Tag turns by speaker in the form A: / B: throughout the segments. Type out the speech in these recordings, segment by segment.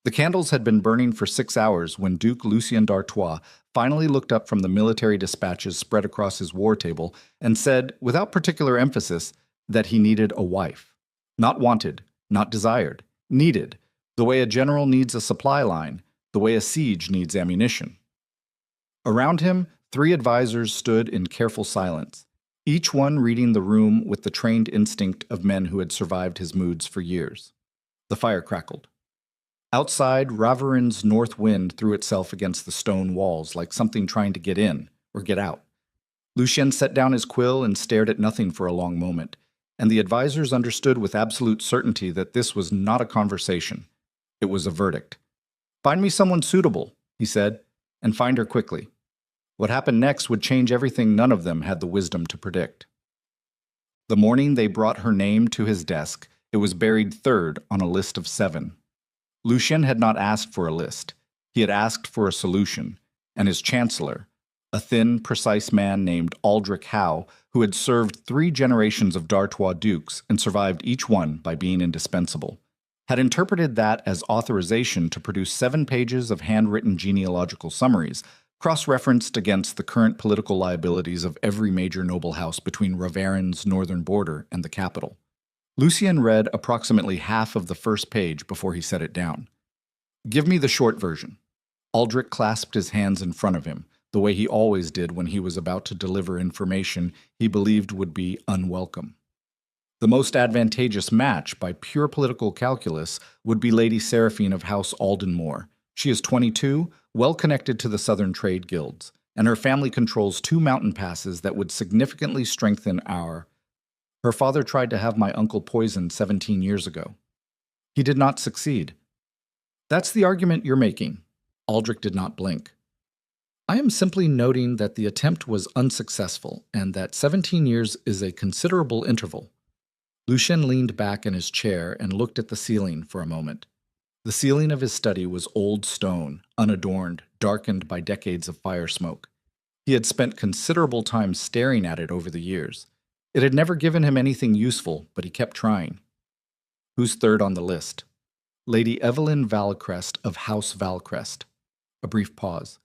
A: The candles had been burning for 6 hours when Duke Lucien d'Artois finally looked up from the military dispatches spread across his war table and said, without particular emphasis, that he needed a wife. Not wanted, not desired, needed, the way a general needs a supply line, the way a siege needs ammunition. Around him, 3 advisors stood in careful silence, each one reading the room with the trained instinct of men who had survived his moods for years. The fire crackled. Outside, Raverin's north wind threw itself against the stone walls like something trying to get in or get out. Lucien set down his quill and stared at nothing for a long moment, and the advisors understood with absolute certainty that this was not a conversation. It was a verdict. "Find me someone suitable," he said, "and find her quickly." What happened next would change everything none of them had the wisdom to predict. The morning they brought her name to his desk, it was buried third on a list of 7. Lucien had not asked for a list. He had asked for a solution, and his chancellor, a thin, precise man named Aldrich Howe, who had served 3 generations of d'Artois dukes and survived each one by being indispensable, had interpreted that as authorization to produce 7 pages of handwritten genealogical summaries, cross-referenced against the current political liabilities of every major noble house between Raverin's northern border and the capital. Lucien read approximately half of the first page before he set it down. "Give me the short version." Aldrich clasped his hands in front of him, the way he always did when he was about to deliver information he believed would be unwelcome. The most advantageous match, by pure political calculus, would be Lady Seraphine of House Aldenmore. She is 22, well connected to the Southern trade guilds, and her family controls 2 mountain passes that would significantly strengthen our... Her father tried to have my uncle poisoned 17 years ago. He did not succeed. That's the argument you're making. Aldrich did not blink. I am simply noting that the attempt was unsuccessful and that 17 years is a considerable interval. Lucien leaned back in his chair and looked at the ceiling for a moment. The ceiling of his study was old stone, unadorned, darkened by decades of fire smoke. He had spent considerable time staring at it over the years. It had never given him anything useful, but he kept trying. Who's third on the list? Lady Evelyn Valcrest of House Valcrest. A brief pause.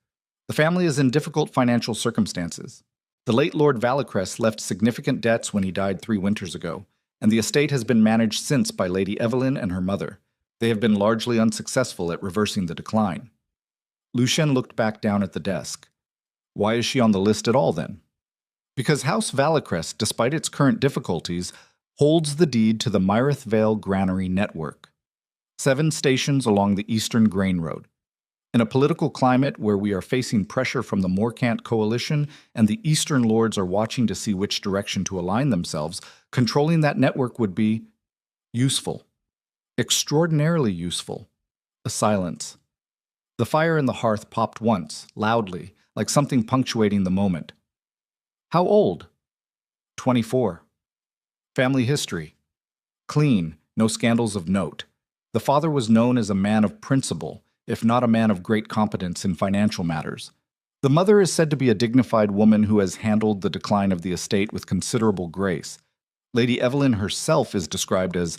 A: The family is in difficult financial circumstances. The late Lord Valcrest left significant debts when he died 3 winters ago, and the estate has been managed since by Lady Evelyn and her mother. They have been largely unsuccessful at reversing the decline. Lucien looked back down at the desk. Why is she on the list at all, then? Because House Valcrest, despite its current difficulties, holds the deed to the Myrith Vale Granary network. 7 stations along the Eastern Grain Road. In a political climate where we are facing pressure from the Morcant coalition and the Eastern lords are watching to see which direction to align themselves, controlling that network would be useful. Extraordinarily useful. A silence. The fire in the hearth popped once, loudly, like something punctuating the moment. How old? 24. Family history. Clean, no scandals of note. The father was known as a man of principle, if not a man of great competence in financial matters. The mother is said to be a dignified woman who has handled the decline of the estate with considerable grace. Lady Evelyn herself is described as,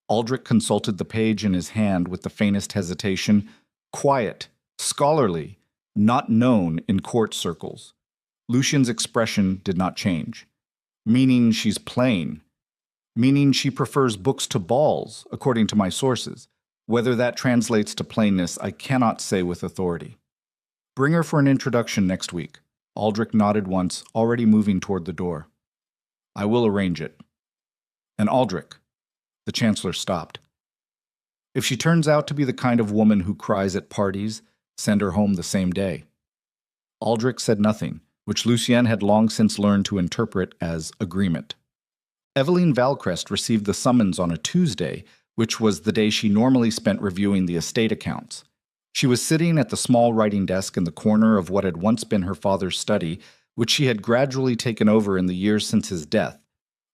A: Aldrich consulted the page in his hand with the faintest hesitation, quiet, scholarly, not known in court circles. Lucien's expression did not change. Meaning she's plain. Meaning she prefers books to balls, according to my sources. Whether that translates to plainness, I cannot say with authority. Bring her for an introduction next week. Aldrich nodded once, already moving toward the door. I will arrange it. And Aldrich. The Chancellor stopped. If she turns out to be the kind of woman who cries at parties, send her home the same day. Aldrich said nothing, which Lucien had long since learned to interpret as agreement. Evelyn Valcrest received the summons on a Tuesday, which was the day she normally spent reviewing the estate accounts. She was sitting at the small writing desk in the corner of what had once been her father's study, which she had gradually taken over in the years since his death,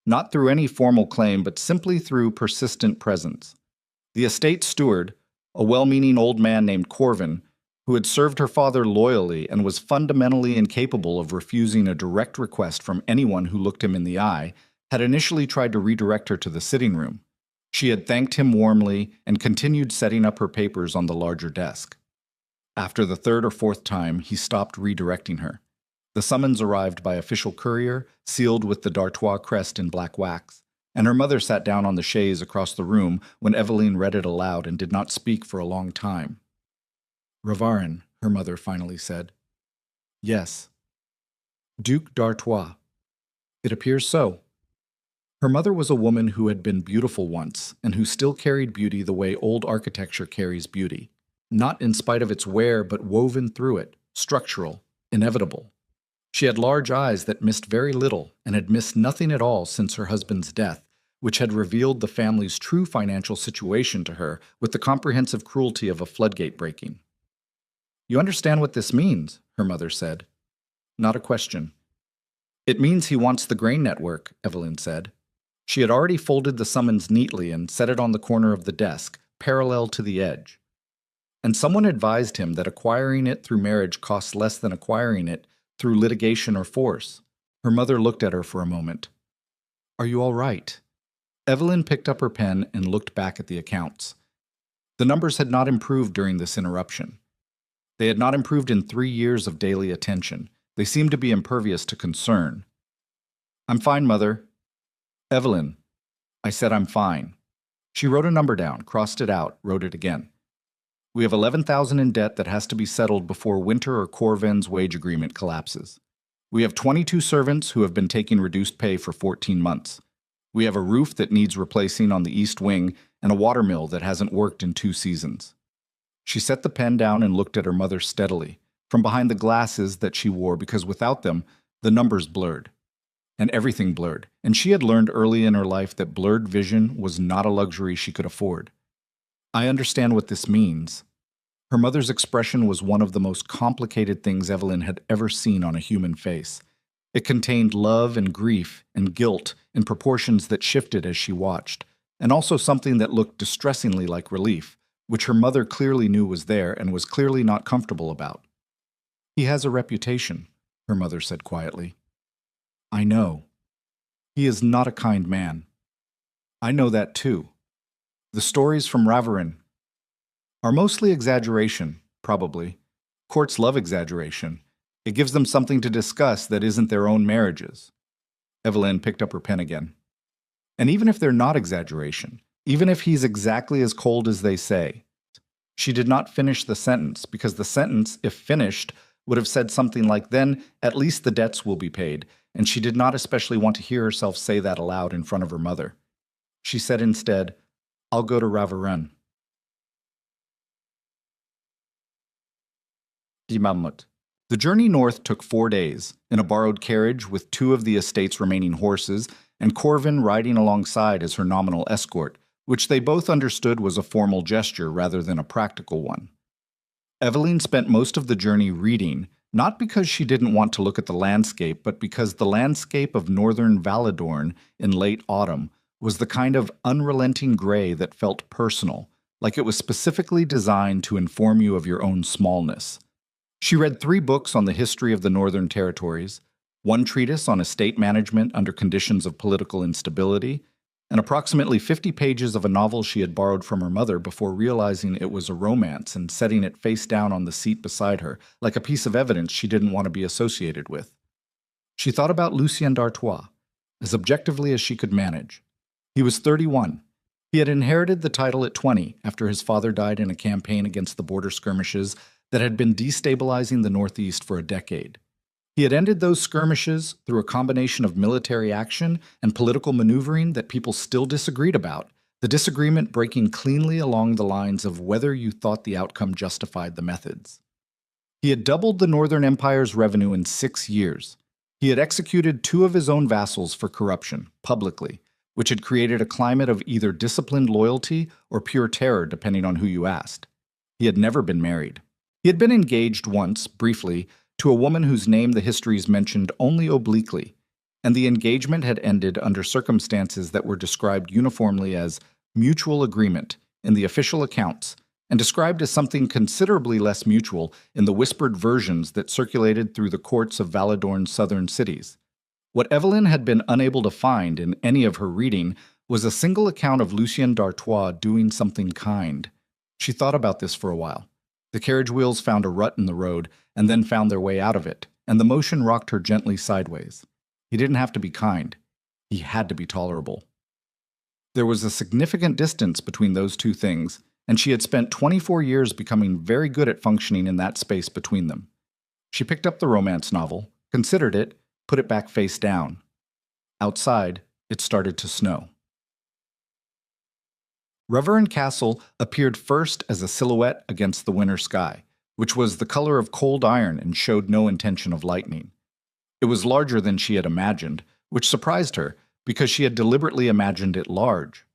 A: not through any formal claim, but simply through persistent presence. The estate steward, a well-meaning old man named Corvin, who had served her father loyally and was fundamentally incapable of refusing a direct request from anyone who looked him in the eye, had initially tried to redirect her to the sitting room. She had thanked him warmly and continued setting up her papers on the larger desk. After the third or fourth time, he stopped redirecting her. The summons arrived by official courier, sealed with the D'Artois crest in black wax, and her mother sat down on the chaise across the room when Eveline read it aloud and did not speak for a long time. "Ravarin," her mother finally said. "Yes." "Duc d'Artois." "It appears so." Her mother was a woman who had been beautiful once, and who still carried beauty the way old architecture carries beauty. Not in spite of its wear, but woven through it, structural, inevitable. She had large eyes that missed very little, and had missed nothing at all since her husband's death, which had revealed the family's true financial situation to her with the comprehensive cruelty of a floodgate breaking. "You understand what this means?" her mother said. Not a question. "It means he wants the grain network," Eveline said. She had already folded the summons neatly and set it on the corner of the desk, parallel to the edge. And someone advised him that acquiring it through marriage costs less than acquiring it through litigation or force. Her mother looked at her for a moment. "Are you all right?" Eveline picked up her pen and looked back at the accounts. The numbers had not improved during this interruption. They had not improved in 3 years of daily attention. They seemed to be impervious to concern. "I'm fine, Mother." "Eveline." I said I'm fine. She wrote a number down, crossed it out, wrote it again. "We have 11,000 in debt that has to be settled before Winter or Corvin's wage agreement collapses. We have 22 servants who have been taking reduced pay for 14 months. We have a roof that needs replacing on the east wing and a water mill that hasn't worked in 2 seasons. She set the pen down and looked at her mother steadily, from behind the glasses that she wore because without them, the numbers blurred. And everything blurred, and she had learned early in her life that blurred vision was not a luxury she could afford. "I understand what this means." Her mother's expression was one of the most complicated things Eveline had ever seen on a human face. It contained love and grief and guilt in proportions that shifted as she watched, and also something that looked distressingly like relief, which her mother clearly knew was there and was clearly not comfortable about. "He has a reputation," her mother said quietly. "I know. He is not a kind man. I know that too. The stories from Ravarin are mostly exaggeration, probably. Courts love exaggeration. It gives them something to discuss that isn't their own marriages." Eveline picked up her pen again. "And even if they're not exaggeration, even if he's exactly as cold as they say." She did not finish the sentence, because the sentence, if finished, would have said something like, "Then at least the debts will be paid," and she did not especially want to hear herself say that aloud in front of her mother. She said instead, "I'll go to Ravarin." Die Mammut. The journey north took 4 days, in a borrowed carriage with 2 of the estate's remaining horses, and Corvin riding alongside as her nominal escort, which they both understood was a formal gesture rather than a practical one. Eveline spent most of the journey reading, not because she didn't want to look at the landscape, but because the landscape of northern Valadorn in late autumn was the kind of unrelenting gray that felt personal, like it was specifically designed to inform you of your own smallness. She read 3 books on the history of the Northern Territories, 1 treatise on estate management under conditions of political instability, and approximately 50 pages of a novel she had borrowed from her mother before realizing it was a romance and setting it face down on the seat beside her, like a piece of evidence she didn't want to be associated with. She thought about Lucien d'Artois, as objectively as she could manage. He was 31. He had inherited the title at 20 after his father died in a campaign against the border skirmishes that had been destabilizing the Northeast for a decade. He had ended those skirmishes through a combination of military action and political maneuvering that people still disagreed about, the disagreement breaking cleanly along the lines of whether you thought the outcome justified the methods. He had doubled the Northern Empire's revenue in 6 years. He had executed 2 of his own vassals for corruption, publicly, which had created a climate of either disciplined loyalty or pure terror depending on who you asked. He had never been married. He had been engaged once, briefly, to a woman whose name the histories mentioned only obliquely, and the engagement had ended under circumstances that were described uniformly as mutual agreement in the official accounts, and described as something considerably less mutual in the whispered versions that circulated through the courts of Valadorn's southern cities. What Eveline had been unable to find in any of her reading was a single account of Lucien d'Artois doing something kind. She thought about this for a while. The carriage wheels found a rut in the road and then found their way out of it, and the motion rocked her gently sideways. He didn't have to be kind. He had to be tolerable. There was a significant distance between those two things, and she had spent 24 years becoming very good at functioning in that space between them. She picked up the romance novel, considered it, put it back face down. Outside, it started to snow. Reverend Castle appeared first as a silhouette against the winter sky, which was the color of cold iron and showed no intention of lightning. It was larger than she had imagined, which surprised her, because she had deliberately imagined it large.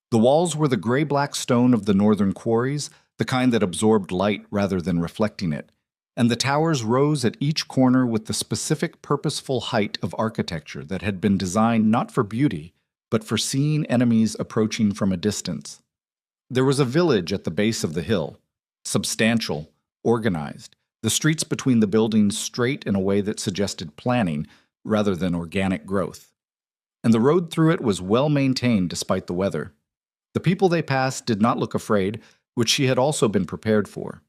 A: The walls were the gray-black stone of the northern quarries, the kind that absorbed light rather than reflecting it, and the towers rose at each corner with the specific purposeful height of architecture that had been designed not for beauty, but for seeing enemies approaching from a distance. There was a village at the base of the hill, substantial, organized, the streets between the buildings straight in a way that suggested planning rather than organic growth. And the road through it was well maintained despite the weather. The people they passed did not look afraid, which she had also been prepared for.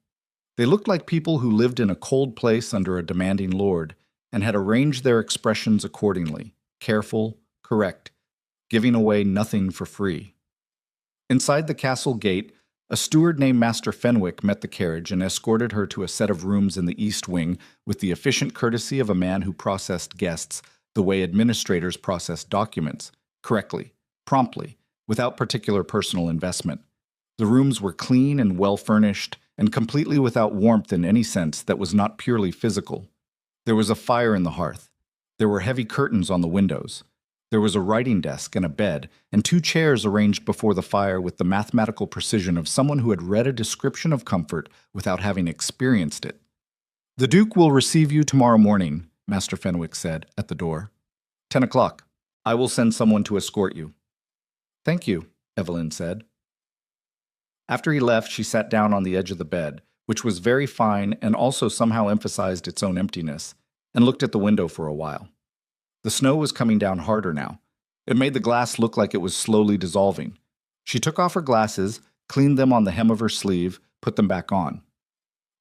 A: They looked like people who lived in a cold place under a demanding lord, and had arranged their expressions accordingly, careful, correct, giving away nothing for free. Inside the castle gate, a steward named Master Fenwick met the carriage and escorted her to a set of rooms in the east wing with the efficient courtesy of a man who processed guests the way administrators process documents, correctly, promptly, without particular personal investment. The rooms were clean and well-furnished, and completely without warmth in any sense that was not purely physical. There was a fire in the hearth. There were heavy curtains on the windows. There was a writing desk and a bed, and 2 chairs arranged before the fire with the mathematical precision of someone who had read a description of comfort without having experienced it. "The Duke will receive you tomorrow morning," Master Fenwick said, at the door. 10 o'clock. I will send someone to escort you." "Thank you," Evelyn said. After he left, she sat down on the edge of the bed, which was very fine and also somehow emphasized its own emptiness, and looked at the window for a while. The snow was coming down harder now. It made the glass look like it was slowly dissolving. She took off her glasses, cleaned them on the hem of her sleeve, put them back on.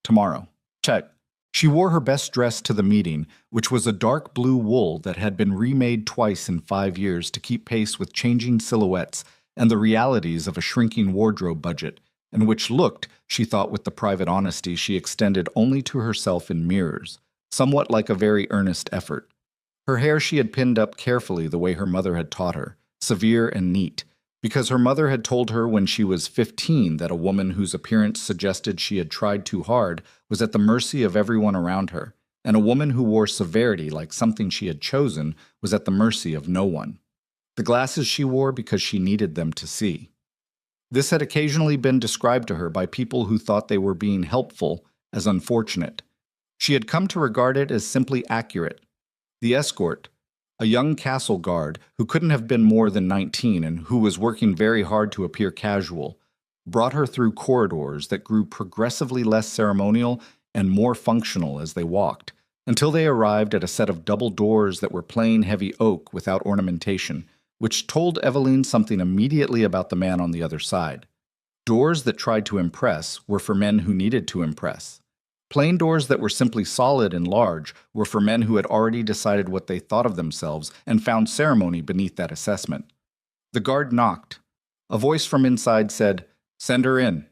A: Tomorrow. Check. She wore her best dress to the meeting, which was a dark blue wool that had been remade twice in 5 years to keep pace with changing silhouettes and the realities of a shrinking wardrobe budget, and which looked, she thought with the private honesty she extended only to herself in mirrors, somewhat like a very earnest effort. Her hair she had pinned up carefully the way her mother had taught her, severe and neat, because her mother had told her when she was 15 that a woman whose appearance suggested she had tried too hard was at the mercy of everyone around her, and a woman who wore severity like something she had chosen was at the mercy of no one. The glasses she wore because she needed them to see. This had occasionally been described to her by people who thought they were being helpful as unfortunate. She had come to regard it as simply accurate. The escort, a young castle guard who couldn't have been more than 19 and who was working very hard to appear casual, brought her through corridors that grew progressively less ceremonial and more functional as they walked, until they arrived at a set of double doors that were plain heavy oak without ornamentation, which told Eveline something immediately about the man on the other side. Doors that tried to impress were for men who needed to impress. Plain doors that were simply solid and large were for men who had already decided what they thought of themselves and found ceremony beneath that assessment. The guard knocked. A voice from inside said, "Send her in."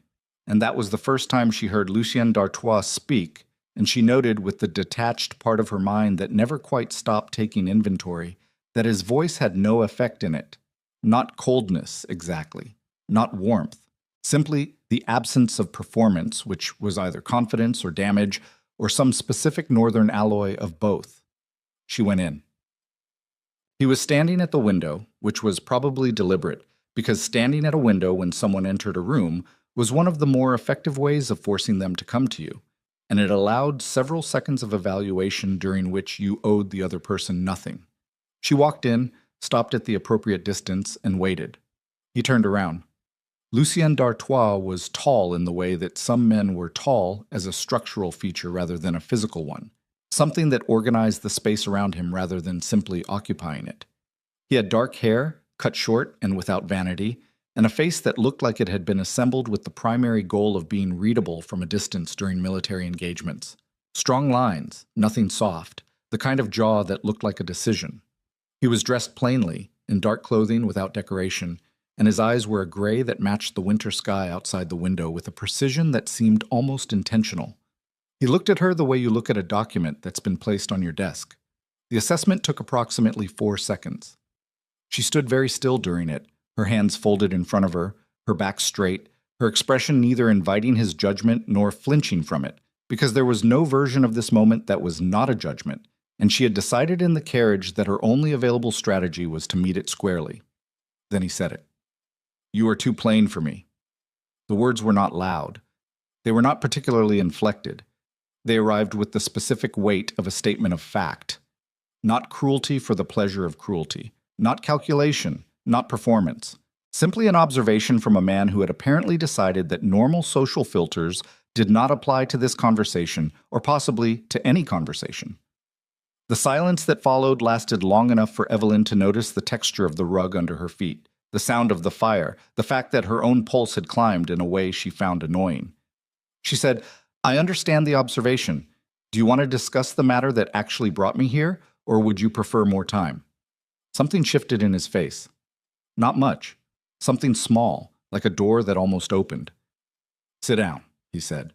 A: And that was the first time she heard Lucien d'Artois speak, and she noted with the detached part of her mind that never quite stopped taking inventory, that his voice had no effect in it. Not coldness, exactly. Not warmth. Simply the absence of performance, which was either confidence or damage, or some specific northern alloy of both. She went in. He was standing at the window, which was probably deliberate, because standing at a window when someone entered a room was one of the more effective ways of forcing them to come to you, and it allowed several seconds of evaluation during which you owed the other person nothing. She walked in, stopped at the appropriate distance, and waited. He turned around. Lucien d'Artois was tall in the way that some men were tall as a structural feature rather than a physical one, something that organized the space around him rather than simply occupying it. He had dark hair, cut short and without vanity, and a face that looked like it had been assembled with the primary goal of being readable from a distance during military engagements. Strong lines, nothing soft, the kind of jaw that looked like a decision. He was dressed plainly, in dark clothing without decoration, and his eyes were a gray that matched the winter sky outside the window with a precision that seemed almost intentional. He looked at her the way you look at a document that's been placed on your desk. The assessment took approximately 4 seconds. She stood very still during it, her hands folded in front of her, her back straight, her expression neither inviting his judgment nor flinching from it, because there was no version of this moment that was not a judgment, and she had decided in the carriage that her only available strategy was to meet it squarely. Then he said it. "You are too plain for me." The words were not loud. They were not particularly inflected. They arrived with the specific weight of a statement of fact. Not cruelty for the pleasure of cruelty. Not calculation. Not performance. Simply an observation from a man who had apparently decided that normal social filters did not apply to this conversation, or possibly to any conversation. The silence that followed lasted long enough for Evelyn to notice the texture of the rug under her feet, the sound of the fire, the fact that her own pulse had climbed in a way she found annoying. She said, "I understand the observation. Do you want to discuss the matter that actually brought me here, or would you prefer more time?" Something shifted in his face. Not much. Something small, like a door that almost opened. "Sit down," he said.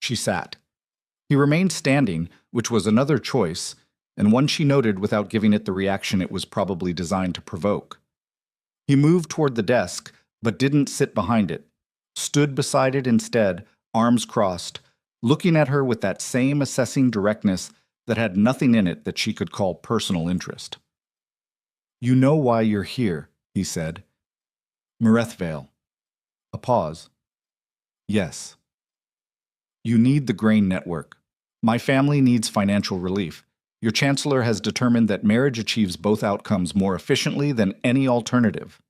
A: She sat. He remained standing, which was another choice, and one she noted without giving it the reaction it was probably designed to provoke. He moved toward the desk, but didn't sit behind it. Stood beside it instead, arms crossed, looking at her with that same assessing directness that had nothing in it that she could call personal interest. "You know why you're here," he said. "Mirethvale." A pause. "Yes." "You need the grain network. My family needs financial relief. Your chancellor has determined that marriage achieves both outcomes more efficiently than any alternative."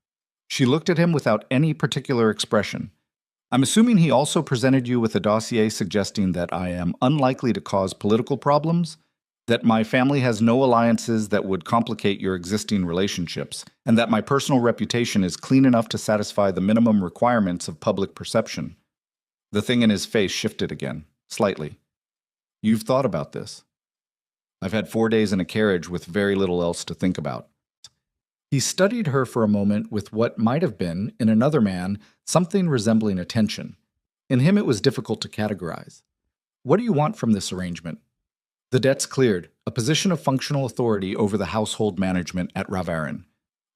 A: She looked at him without any particular expression. "I'm assuming he also presented you with a dossier suggesting that I am unlikely to cause political problems, that my family has no alliances that would complicate your existing relationships, and that my personal reputation is clean enough to satisfy the minimum requirements of public perception." The thing in his face shifted again, slightly. "You've thought about this." "I've had 4 days in a carriage with very little else to think about." He studied her for a moment with what might have been, in another man, something resembling attention. In him it was difficult to categorize. "What do you want from this arrangement?" "The debt's cleared, a position of functional authority over the household management at Ravarin.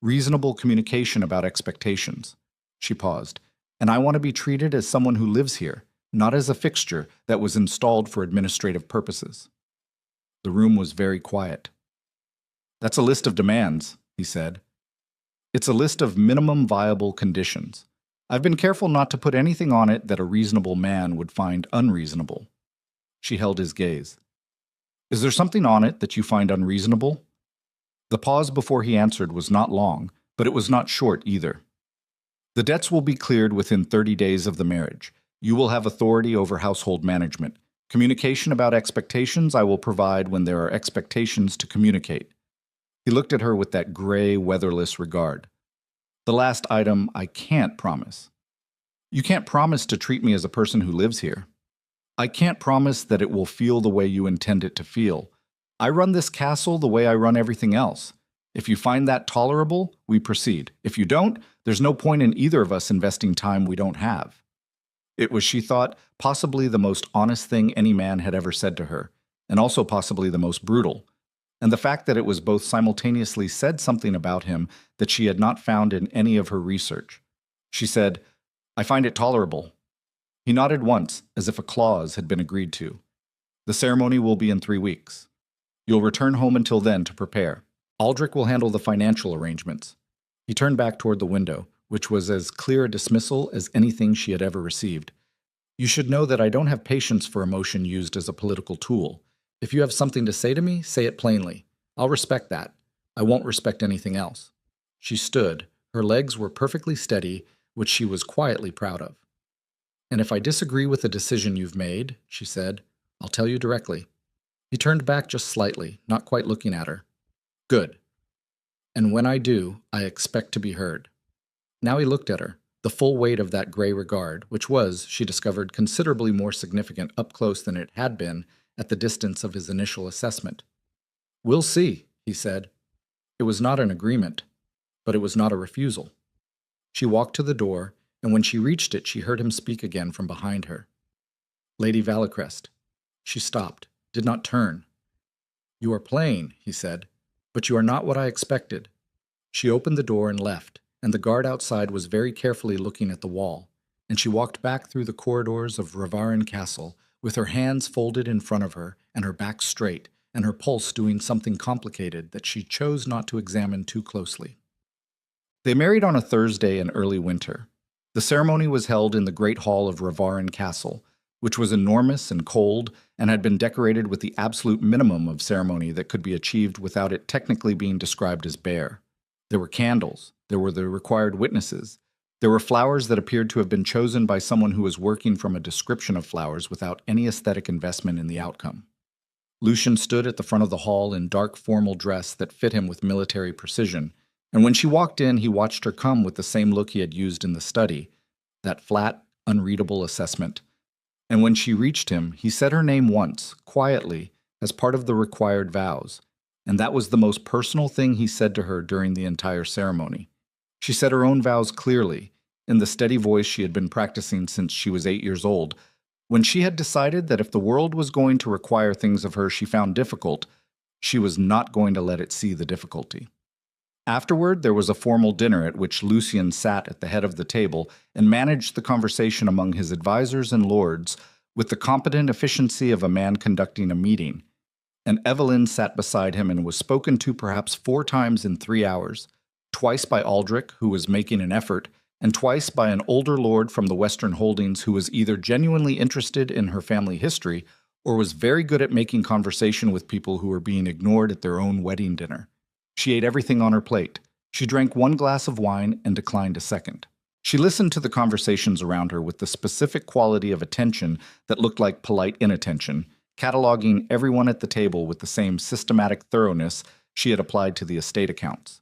A: Reasonable communication about expectations." She paused. "And I want to be treated as someone who lives here, not as a fixture that was installed for administrative purposes." The room was very quiet. "That's a list of demands," he said. "It's a list of minimum viable conditions. I've been careful not to put anything on it that a reasonable man would find unreasonable." She held his gaze. "Is there something on it that you find unreasonable?" The pause before he answered was not long, but it was not short either. "The debts will be cleared within 30 days of the marriage. You will have authority over household management. Communication about expectations I will provide when there are expectations to communicate." He looked at her with that gray, weatherless regard. "The last item I can't promise." "You can't promise to treat me as a person who lives here." "I can't promise that it will feel the way you intend it to feel. I run this castle the way I run everything else. If you find that tolerable, we proceed. If you don't, there's no point in either of us investing time we don't have." It was, she thought, possibly the most honest thing any man had ever said to her, and also possibly the most brutal. And the fact that it was both simultaneously said something about him that she had not found in any of her research. She said, "I find it tolerable." He nodded once, as if a clause had been agreed to. "The ceremony will be in 3 weeks. You'll return home until then to prepare. Aldrich will handle the financial arrangements." He turned back toward the window, which was as clear a dismissal as anything she had ever received. "You should know that I don't have patience for emotion used as a political tool. If you have something to say to me, say it plainly. I'll respect that. I won't respect anything else." She stood. Her legs were perfectly steady, which she was quietly proud of. "And if I disagree with the decision you've made," she said, "I'll tell you directly." He turned back just slightly, not quite looking at her. "Good." And when I do, I expect to be heard." Now he looked at her, the full weight of that gray regard, which was, she discovered, considerably more significant up close than it had been at the distance of his initial assessment. "We'll see," he said. It was not an agreement, but it was not a refusal. She walked to the door, and when she reached it, she heard him speak again from behind her. "Lady Valicrest." She stopped, did not turn. "You are playing," he said, "but you are not what I expected." She opened the door and left, and the guard outside was very carefully looking at the wall, and she walked back through the corridors of Ravarin Castle with her hands folded in front of her and her back straight, and her pulse doing something complicated that she chose not to examine too closely. They married on a Thursday in early winter. The ceremony was held in the great hall of Ravarin Castle, which was enormous and cold and had been decorated with the absolute minimum of ceremony that could be achieved without it technically being described as bare. There were candles, there were the required witnesses, there were flowers that appeared to have been chosen by someone who was working from a description of flowers without any aesthetic investment in the outcome. Lucian stood at the front of the hall in dark formal dress that fit him with military precision, and when she walked in, he watched her come with the same look he had used in the study, that flat, unreadable assessment. And when she reached him, he said her name once, quietly, as part of the required vows, and that was the most personal thing he said to her during the entire ceremony. She said her own vows clearly, in the steady voice she had been practicing since she was 8 years old, when she had decided that if the world was going to require things of her she found difficult, she was not going to let it see the difficulty. Afterward, there was a formal dinner at which Lucian sat at the head of the table and managed the conversation among his advisors and lords with the competent efficiency of a man conducting a meeting. And Evelyn sat beside him and was spoken to perhaps 4 times in 3 hours, twice by Aldrich, who was making an effort, and twice by an older lord from the Western Holdings who was either genuinely interested in her family history or was very good at making conversation with people who were being ignored at their own wedding dinner. She ate everything on her plate. She drank 1 glass of wine and declined a second. She listened to the conversations around her with the specific quality of attention that looked like polite inattention, cataloging everyone at the table with the same systematic thoroughness she had applied to the estate accounts.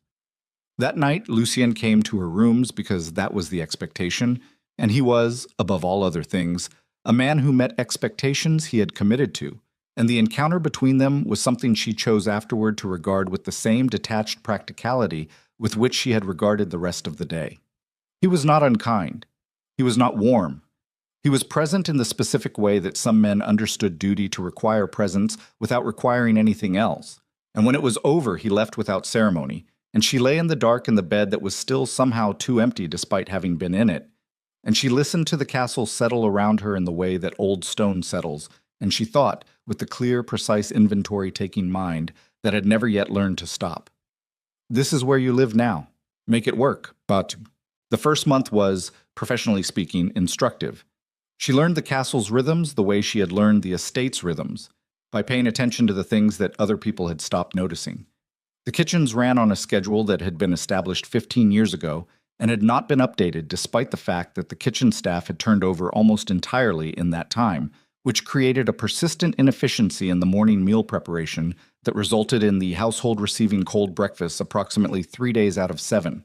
A: That night, Lucian came to her rooms because that was the expectation, and he was, above all other things, a man who met expectations he had committed to, and the encounter between them was something she chose afterward to regard with the same detached practicality with which she had regarded the rest of the day. He was not unkind. He was not warm. He was present in the specific way that some men understood duty to require presence without requiring anything else, and when it was over he left without ceremony, and she lay in the dark in the bed that was still somehow too empty despite having been in it, and she listened to the castle settle around her in the way that old stone settles, and she thought, with the clear, precise inventory-taking mind that had never yet learned to stop. This is where you live now. Make it work, Batu. The first month was, professionally speaking, instructive. She learned the castle's rhythms the way she had learned the estate's rhythms, by paying attention to the things that other people had stopped noticing. The kitchens ran on a schedule that had been established 15 years ago and had not been updated despite the fact that the kitchen staff had turned over almost entirely in that time, which created a persistent inefficiency in the morning meal preparation that resulted in the household receiving cold breakfasts approximately 3 days out of 7.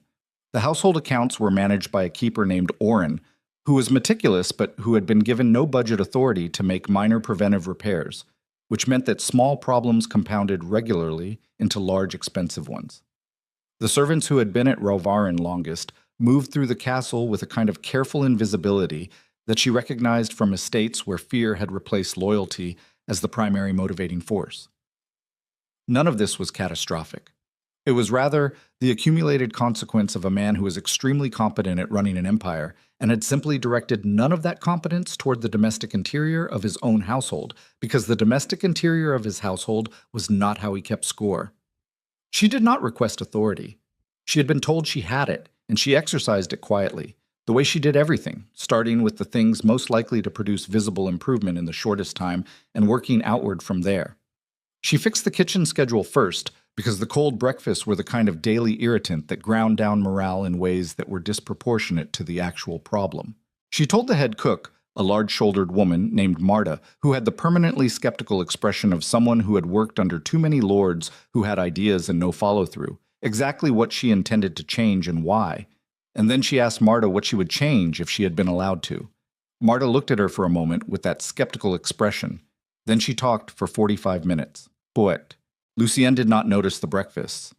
A: The household accounts were managed by a keeper named Oren, who was meticulous but who had been given no budget authority to make minor preventive repairs, which meant that small problems compounded regularly into large, expensive ones. The servants who had been at Ravarin longest moved through the castle with a kind of careful invisibility that she recognized from estates where fear had replaced loyalty as the primary motivating force. None of this was catastrophic. It was rather the accumulated consequence of a man who was extremely competent at running an empire and had simply directed none of that competence toward the domestic interior of his own household, because the domestic interior of his household was not how he kept score. She did not request authority. She had been told she had it, and she exercised it quietly, the way she did everything, starting with the things most likely to produce visible improvement in the shortest time and working outward from there. She fixed the kitchen schedule first, because the cold breakfasts were the kind of daily irritant that ground down morale in ways that were disproportionate to the actual problem. She told the head cook, a large-shouldered woman named Marta, who had the permanently skeptical expression of someone who had worked under too many lords who had ideas and no follow-through, exactly what she intended to change and why. And then she asked Marta what she would change if she had been allowed to. Marta looked at her for a moment with that skeptical expression. Then she talked for 45 minutes. Poet. Lucien did not notice the breakfasts.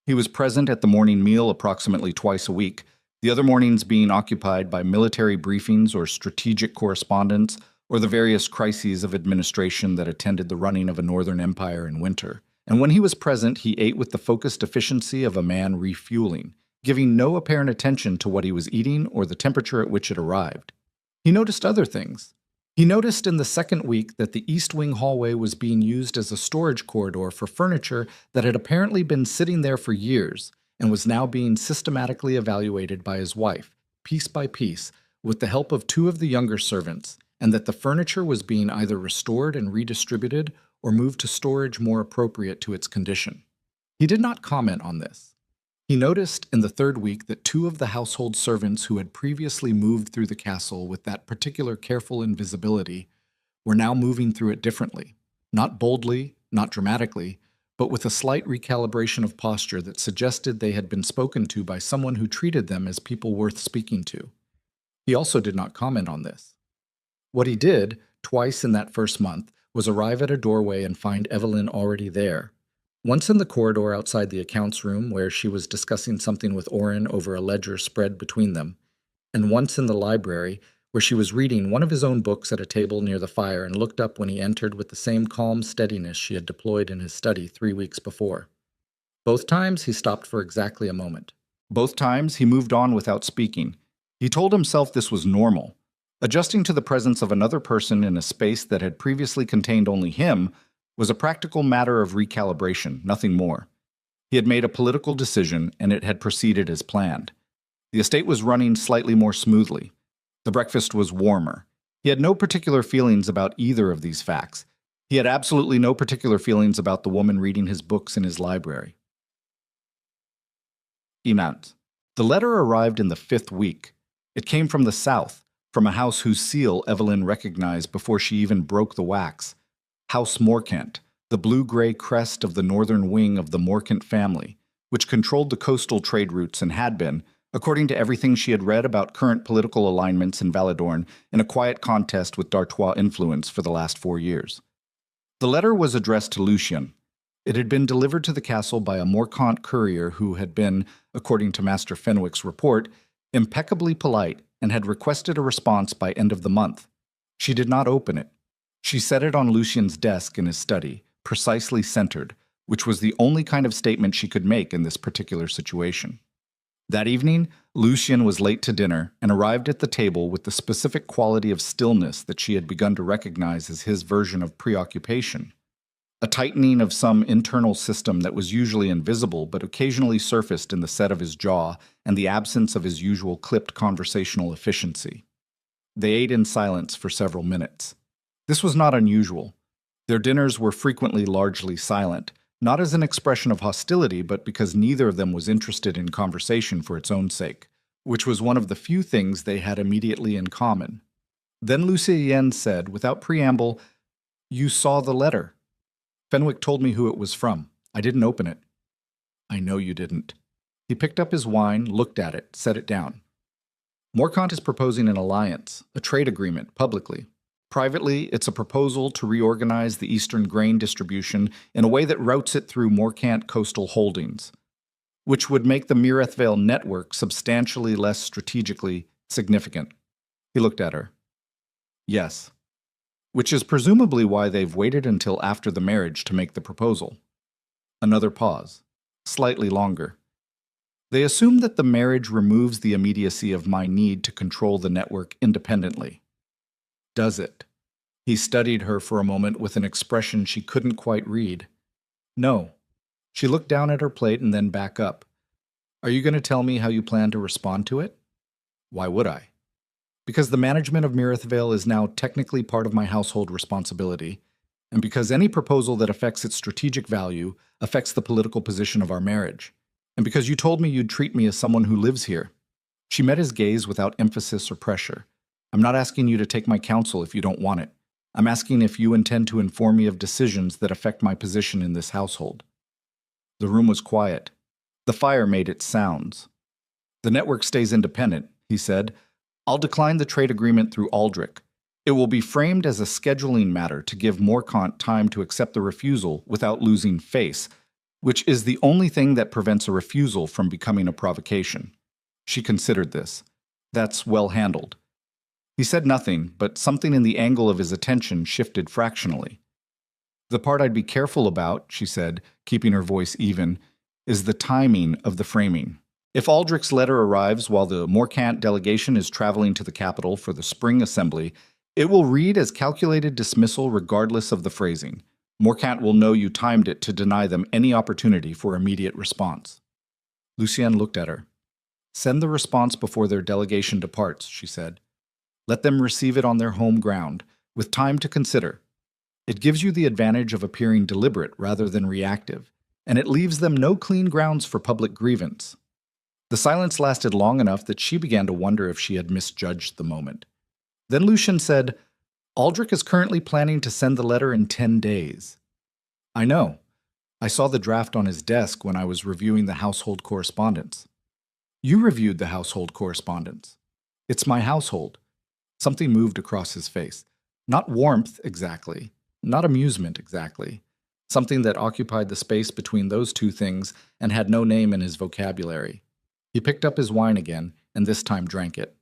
A: He was present at the morning meal approximately twice a week, the other mornings being occupied by military briefings or strategic correspondence or the various crises of administration that attended the running of a northern empire in winter. And when he was present, he ate with the focused efficiency of a man refueling, giving no apparent attention to what he was eating or the temperature at which it arrived. He noticed other things. He noticed in the second week that the East Wing hallway was being used as a storage corridor for furniture that had apparently been sitting there for years and was now being systematically evaluated by his wife, piece by piece, with the help of two of the younger servants, and that the furniture was being either restored and redistributed or moved to storage more appropriate to its condition. He did not comment on this. He noticed in the third week that two of the household servants who had previously moved through the castle with that particular careful invisibility were now moving through it differently, not boldly, not dramatically, but with a slight recalibration of posture that suggested they had been spoken to by someone who treated them as people worth speaking to. He also did not comment on this. What he did, twice in that first month, was arrive at a doorway and find Evelyn already there. Once in the corridor outside the accounts room where she was discussing something with Oren over a ledger spread between them, and once in the library where she was reading one of his own books at a table near the fire and looked up when he entered with the same calm steadiness she had deployed in his study 3 weeks before. Both times he stopped for exactly a moment. Both times he moved on without speaking. He told himself this was normal. Adjusting to the presence of another person in a space that had previously contained only him was a practical matter of recalibration, nothing more. He had made a political decision, and it had proceeded as planned. The estate was running slightly more smoothly. The breakfast was warmer. He had no particular feelings about either of these facts. He had absolutely no particular feelings about the woman reading his books in his library. Imant. The letter arrived in the 5th week. It came from the south, from a house whose seal Evelyn recognized before she even broke the wax. House Morkant, the blue-gray crest of the northern wing of the Morkant family, which controlled the coastal trade routes and had been, according to everything she had read about current political alignments in Valadorn, in a quiet contest with d'Artois influence for the last 4 years. The letter was addressed to Lucien. It had been delivered to the castle by a Morkant courier who had been, according to Master Fenwick's report, impeccably polite and had requested a response by end of the month. She did not open it. She set it on Lucien's desk in his study, precisely centered, which was the only kind of statement she could make in this particular situation. That evening, Lucien was late to dinner and arrived at the table with the specific quality of stillness that she had begun to recognize as his version of preoccupation. A tightening of some internal system that was usually invisible but occasionally surfaced in the set of his jaw and the absence of his usual clipped conversational efficiency. They ate in silence for several minutes. This was not unusual. Their dinners were frequently largely silent, not as an expression of hostility, but because neither of them was interested in conversation for its own sake, which was one of the few things they had immediately in common. Then Lucien said, without preamble, "You saw the letter." Fenwick told me who it was from. I didn't open it. I know you didn't. He picked up his wine, looked at it, set it down. Morkant is proposing an alliance, a trade agreement, publicly. Privately, it's a proposal to reorganize the eastern grain distribution in a way that routes it through Morkant Coastal Holdings, which would make the Mirethvale network substantially less strategically significant. He looked at her. Yes. Which is presumably why they've waited until after the marriage to make the proposal. Another pause. Slightly longer. They assume that the marriage removes the immediacy of my need to control the network independently. Does it? He studied her for a moment with an expression she couldn't quite read. No. She looked down at her plate and then back up. Are you going to tell me how you plan to respond to it? Why would I? Because the management of Mirethvale is now technically part of my household responsibility, and because any proposal that affects its strategic value affects the political position of our marriage, and because you told me you'd treat me as someone who lives here. She met his gaze without emphasis or pressure. I'm not asking you to take my counsel if you don't want it. I'm asking if you intend to inform me of decisions that affect my position in this household. The room was quiet. The fire made its sounds. "The network stays independent," he said. "I'll decline the trade agreement through Aldrich. It will be framed as a scheduling matter to give Morkant time to accept the refusal without losing face, which is the only thing that prevents a refusal from becoming a provocation." She considered this. "That's well handled." He said nothing, but something in the angle of his attention shifted fractionally. "The part I'd be careful about," she said, keeping her voice even, "is the timing of the framing. If Aldrich's letter arrives while the Morkant delegation is traveling to the capital for the spring assembly, it will read as calculated dismissal regardless of the phrasing. Morkant will know you timed it to deny them any opportunity for immediate response." Lucienne looked at her. "Send the response before their delegation departs," she said. "Let them receive it on their home ground, with time to consider. It gives you the advantage of appearing deliberate rather than reactive, and it leaves them no clean grounds for public grievance." The silence lasted long enough that she began to wonder if she had misjudged the moment. Then Lucian said, "Aldrich is currently planning to send the letter in 10 days. "I know. I saw the draft on his desk when I was reviewing the household correspondence." "You reviewed the household correspondence." "It's my household." Something moved across his face. Not warmth exactly, not amusement exactly. Something that occupied the space between those two things and had no name in his vocabulary. He picked up his wine again, and this time drank it.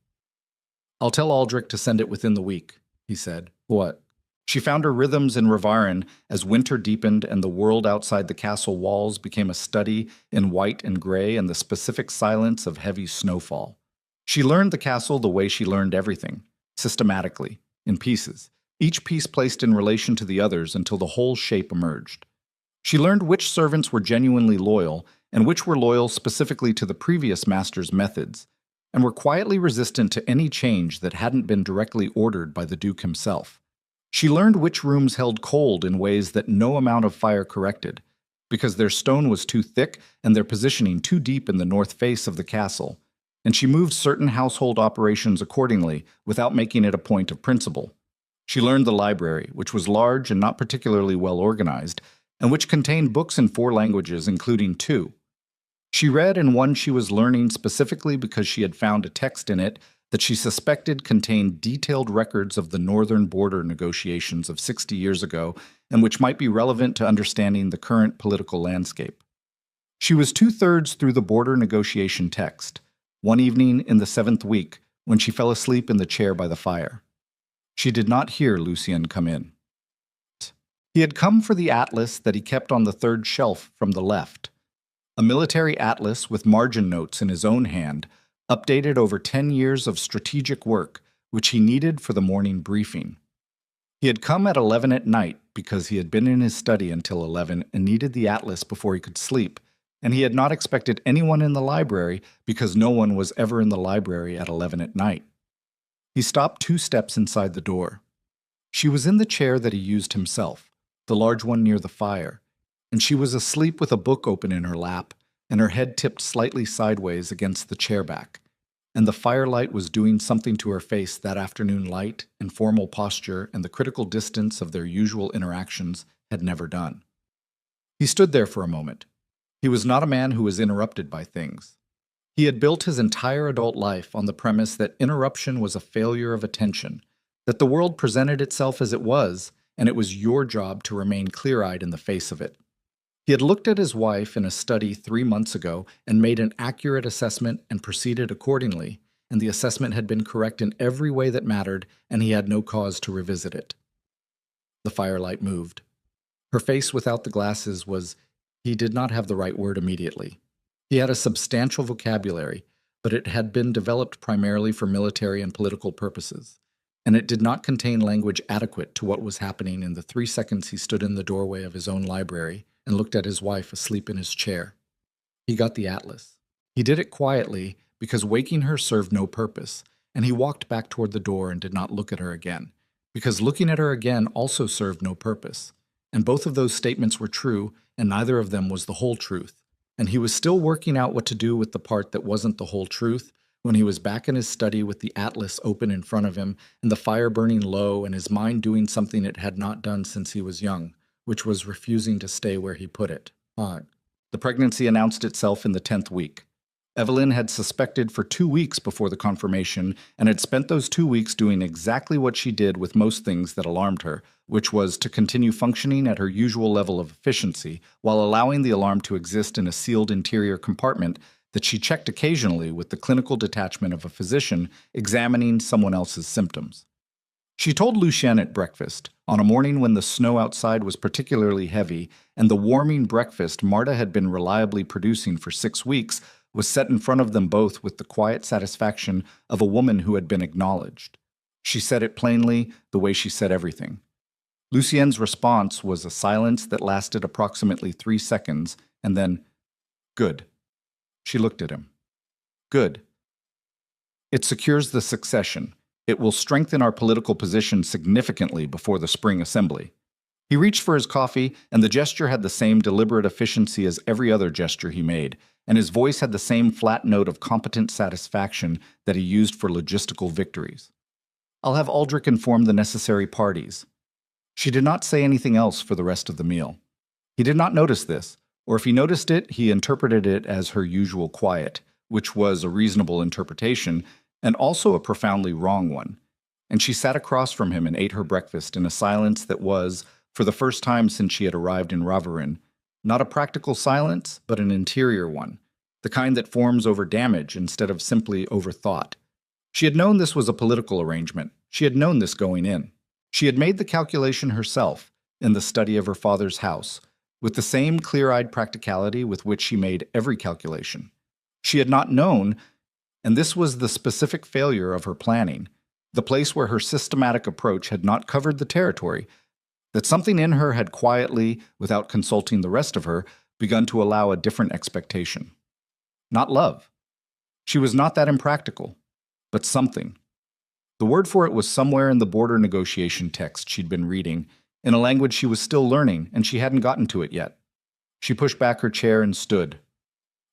A: "I'll tell Aldrich to send it within the week," he said. "What?" She found her rhythms in Rivarin as winter deepened and the world outside the castle walls became a study in white and gray and the specific silence of heavy snowfall. She learned the castle the way she learned everything, systematically, in pieces, each piece placed in relation to the others until the whole shape emerged. She learned which servants were genuinely loyal and which were loyal specifically to the previous master's methods, and were quietly resistant to any change that hadn't been directly ordered by the Duke himself. She learned which rooms held cold in ways that no amount of fire corrected, because their stone was too thick and their positioning too deep in the north face of the castle, and she moved certain household operations accordingly without making it a point of principle. She learned the library, which was large and not particularly well organized, and which contained books in 4 languages, including 2. She read in one she was learning specifically because she had found a text in it that she suspected contained detailed records of the northern border negotiations of 60 years ago and which might be relevant to understanding the current political landscape. She was 2/3 through the border negotiation text, one evening in the 7th week when she fell asleep in the chair by the fire. She did not hear Lucian come in. He had come for the atlas that he kept on the 3rd shelf from the left, a military atlas with margin notes in his own hand, updated over 10 years of strategic work, which he needed for the morning briefing. He had come at 11 at night because he had been in his study until 11 and needed the atlas before he could sleep, and he had not expected anyone in the library because no one was ever in the library at 11 at night. He stopped 2 steps inside the door. She was in the chair that he used himself, the large one near the fire, and she was asleep with a book open in her lap, and her head tipped slightly sideways against the chair back, and the firelight was doing something to her face that afternoon light and formal posture and the critical distance of their usual interactions had never done. He stood there for a moment. He was not a man who was interrupted by things. He had built his entire adult life on the premise that interruption was a failure of attention, that the world presented itself as it was, and it was your job to remain clear-eyed in the face of it. He had looked at his wife in a study 3 months ago and made an accurate assessment and proceeded accordingly, and the assessment had been correct in every way that mattered, and he had no cause to revisit it. The firelight moved. Her face without the glasses was, he did not have the right word immediately. He had a substantial vocabulary, but it had been developed primarily for military and political purposes, and it did not contain language adequate to what was happening in the 3 seconds he stood in the doorway of his own library and looked at his wife asleep in his chair. He got the atlas. He did it quietly because waking her served no purpose, and he walked back toward the door and did not look at her again, because looking at her again also served no purpose, and both of those statements were true, and neither of them was the whole truth, and he was still working out what to do with the part that wasn't the whole truth when he was back in his study with the atlas open in front of him and the fire burning low and his mind doing something it had not done since he was young, which was refusing to stay where he put it. The pregnancy announced itself in the 10th week. Evelyn had suspected for 2 weeks before the confirmation and had spent those 2 weeks doing exactly what she did with most things that alarmed her, which was to continue functioning at her usual level of efficiency while allowing the alarm to exist in a sealed interior compartment that she checked occasionally with the clinical detachment of a physician examining someone else's symptoms. She told Lucien at breakfast, on a morning when the snow outside was particularly heavy and the warming breakfast Marta had been reliably producing for 6 weeks was set in front of them both with the quiet satisfaction of a woman who had been acknowledged. She said it plainly, the way she said everything. Lucien's response was a silence that lasted approximately 3 seconds, and then, "Good." She looked at him. "Good. It secures the succession. It will strengthen our political position significantly before the spring assembly." He reached for his coffee, and the gesture had the same deliberate efficiency as every other gesture he made, and his voice had the same flat note of competent satisfaction that he used for logistical victories. "I'll have Aldrich inform the necessary parties." She did not say anything else for the rest of the meal. He did not notice this, or if he noticed it, he interpreted it as her usual quiet, which was a reasonable interpretation, and also a profoundly wrong one. And she sat across from him and ate her breakfast in a silence that was, for the first time since she had arrived in Ravarin, not a practical silence, but an interior one, the kind that forms over damage instead of simply over thought. She had known this was a political arrangement. She had known this going in. She had made the calculation herself, in the study of her father's house, with the same clear-eyed practicality with which she made every calculation. She had not known, and this was the specific failure of her planning, the place where her systematic approach had not covered the territory, that something in her had quietly, without consulting the rest of her, begun to allow a different expectation. Not love. She was not that impractical, but something. The word for it was somewhere in the border negotiation text she'd been reading, in a language she was still learning, and she hadn't gotten to it yet. She pushed back her chair and stood.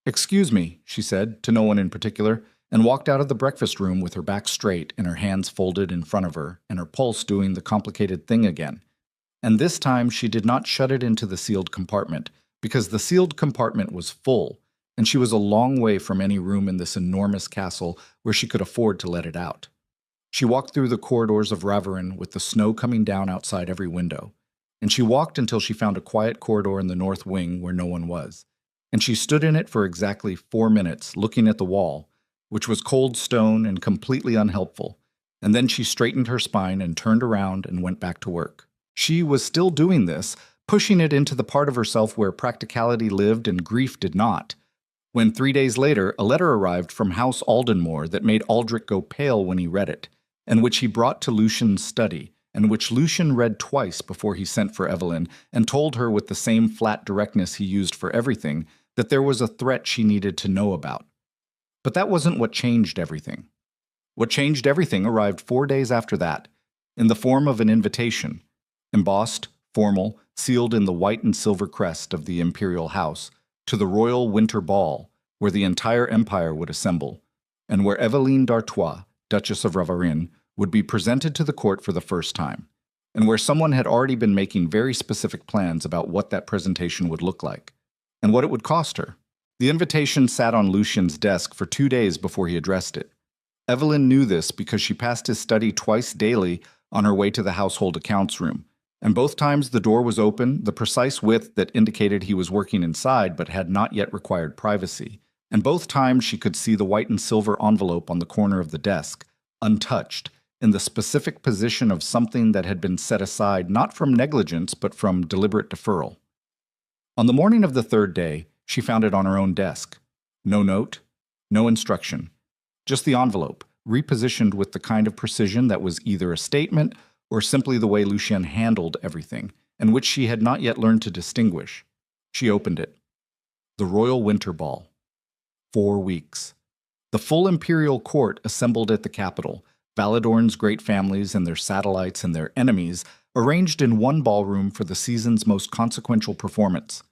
A: "Excuse me," she said, to no one in particular, and walked out of the breakfast room with her back straight and her hands folded in front of her, and her pulse doing the complicated thing again. And this time she did not shut it into the sealed compartment, because the sealed compartment was full, and she was a long way from any room in this enormous castle where she could afford to let it out. She walked through the corridors of Ravarin with the snow coming down outside every window, and she walked until she found a quiet corridor in the north wing where no one was, and she stood in it for exactly 4 minutes, looking at the wall, which was cold stone and completely unhelpful, and then she straightened her spine and turned around and went back to work. She was still doing this, pushing it into the part of herself where practicality lived and grief did not, when 3 days later a letter arrived from House Aldenmore that made Aldrich go pale when he read it, and which he brought to Lucien's study, and which Lucien read twice before he sent for Evelyn, and told her with the same flat directness he used for everything that there was a threat she needed to know about. But that wasn't what changed everything. What changed everything arrived 4 days after that, in the form of an invitation, embossed, formal, sealed in the white and silver crest of the imperial house, to the royal winter ball, where the entire empire would assemble, and where Eveline d'Artois, Duchess of Ravarin, would be presented to the court for the first time, and where someone had already been making very specific plans about what that presentation would look like, and what it would cost her. The invitation sat on Lucien's desk for 2 days before he addressed it. Evelyn knew this because she passed his study twice daily on her way to the household accounts room, and both times the door was open, the precise width that indicated he was working inside but had not yet required privacy, and both times she could see the white and silver envelope on the corner of the desk, untouched, in the specific position of something that had been set aside not from negligence but from deliberate deferral. On the morning of the 3rd day, she found it on her own desk. No note, no instruction, just the envelope, repositioned with the kind of precision that was either a statement or simply the way Lucien handled everything, and which she had not yet learned to distinguish. She opened it. The Royal Winter Ball. 4 weeks. The full imperial court assembled at the capital, Valadorn's great families and their satellites and their enemies, arranged in one ballroom for the season's most consequential performance.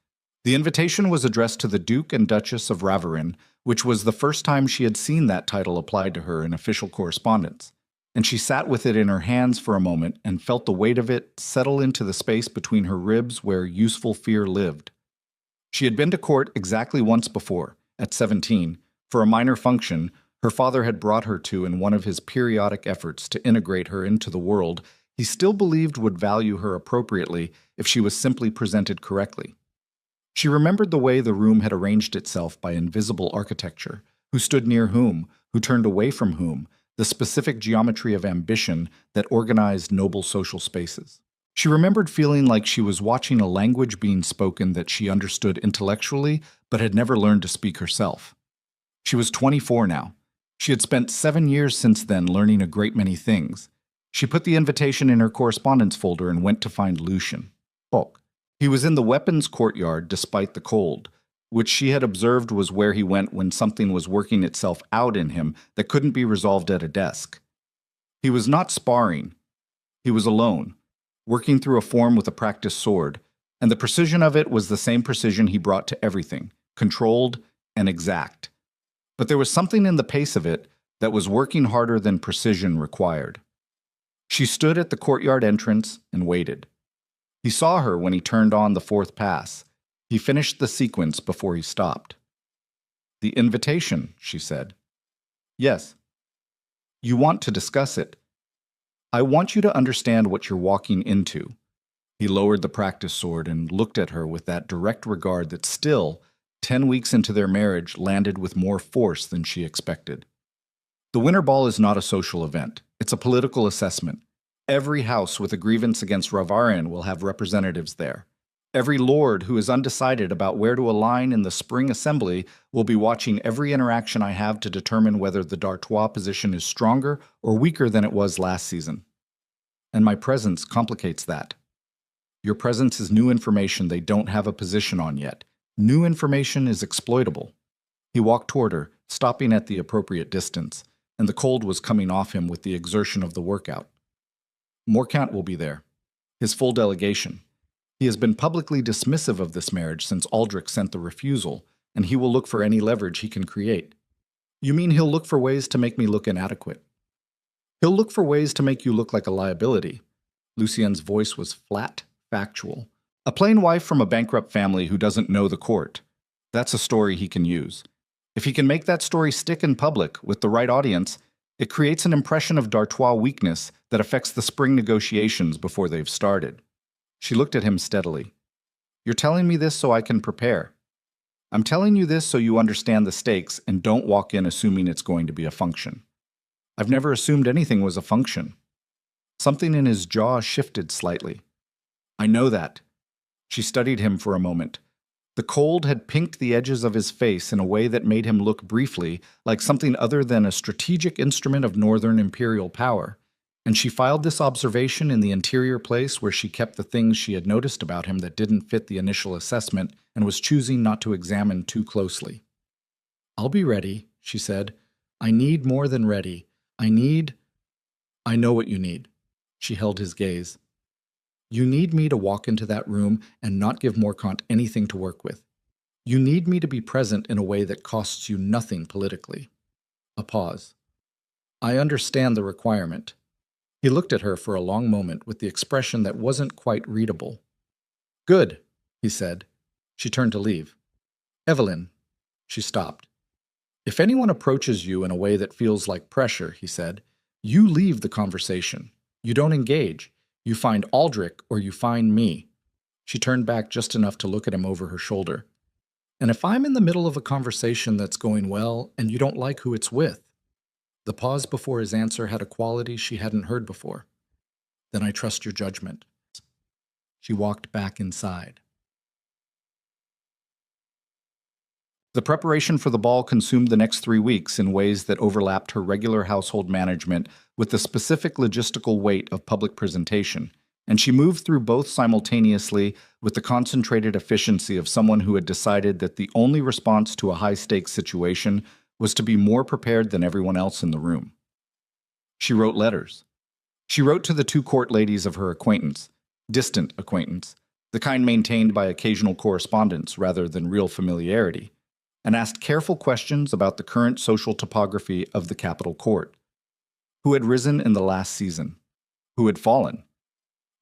A: The invitation was addressed to the Duke and Duchess of Ravarin, which was the first time she had seen that title applied to her in official correspondence, and she sat with it in her hands for a moment and felt the weight of it settle into the space between her ribs where useful fear lived. She had been to court exactly once before, at 17, for a minor function her father had brought her to in one of his periodic efforts to integrate her into the world he still believed would value her appropriately if she was simply presented correctly. She remembered the way the room had arranged itself by invisible architecture, who stood near whom, who turned away from whom, the specific geometry of ambition that organized noble social spaces. She remembered feeling like she was watching a language being spoken that she understood intellectually but had never learned to speak herself. She was 24 now. She had spent 7 years since then learning a great many things. She put the invitation in her correspondence folder and went to find Lucian. Bulk. He was in the weapons courtyard despite the cold, which she had observed was where he went when something was working itself out in him that couldn't be resolved at a desk. He was not sparring. He was alone, working through a form with a practiced sword, and the precision of it was the same precision he brought to everything, controlled and exact. But there was something in the pace of it that was working harder than precision required. She stood at the courtyard entrance and waited. He saw her when he turned on the fourth pass. He finished the sequence before he stopped. "The invitation," she said. "Yes." "You want to discuss it. I want you to understand what you're walking into." He lowered the practice sword and looked at her with that direct regard that still, 10 weeks into their marriage, landed with more force than she expected. The Winter Ball is not a social event. It's a political assessment. Every house with a grievance against Ravarian will have representatives there. Every lord who is undecided about where to align in the spring assembly will be watching every interaction I have to determine whether the D'Artois position is stronger or weaker than it was last season. And my presence complicates that. Your presence is new information they don't have a position on yet. New information is exploitable. He walked toward her, stopping at the appropriate distance, and the cold was coming off him with the exertion of the workout. Morcant will be there. His full delegation. He has been publicly dismissive of this marriage since Aldrich sent the refusal, and he will look for any leverage he can create. You mean he'll look for ways to make me look inadequate? He'll look for ways to make you look like a liability. Lucien's voice was flat, factual. A plain wife from a bankrupt family who doesn't know the court. That's a story he can use. If he can make that story stick in public with the right audience, it creates an impression of D'Artois weakness that affects the spring negotiations before they've started. She looked at him steadily. "You're telling me this so I can prepare. I'm telling you this so you understand the stakes and don't walk in assuming it's going to be a function. I've never assumed anything was a function." Something in his jaw shifted slightly. "I know that." She studied him for a moment. The cold had pinked the edges of his face in a way that made him look briefly like something other than a strategic instrument of northern imperial power, and she filed this observation in the interior place where she kept the things she had noticed about him that didn't fit the initial assessment and was choosing not to examine too closely. "I'll be ready," she said. "I need more than ready. I know what you need." She held his gaze. "You need me to walk into that room and not give Morcant anything to work with. You need me to be present in a way that costs you nothing politically." A pause. "I understand the requirement." He looked at her for a long moment with the expression that wasn't quite readable. "Good," he said. She turned to leave. "Evelyn." She stopped. "If anyone approaches you in a way that feels like pressure," he said, "you leave the conversation. You don't engage. You find Aldrich or you find me." She turned back just enough to look at him over her shoulder. "And if I'm in the middle of a conversation that's going well and you don't like who it's with?" The pause before his answer had a quality she hadn't heard before. "Then I trust your judgment." She walked back inside. The preparation for the ball consumed the next 3 weeks in ways that overlapped her regular household management with the specific logistical weight of public presentation, and she moved through both simultaneously with the concentrated efficiency of someone who had decided that the only response to a high-stakes situation was to be more prepared than everyone else in the room. She wrote letters. She wrote to the 2 court ladies of her acquaintance, distant acquaintance, the kind maintained by occasional correspondence rather than real familiarity, and asked careful questions about the current social topography of the capital court. Who had risen in the last season? Who had fallen?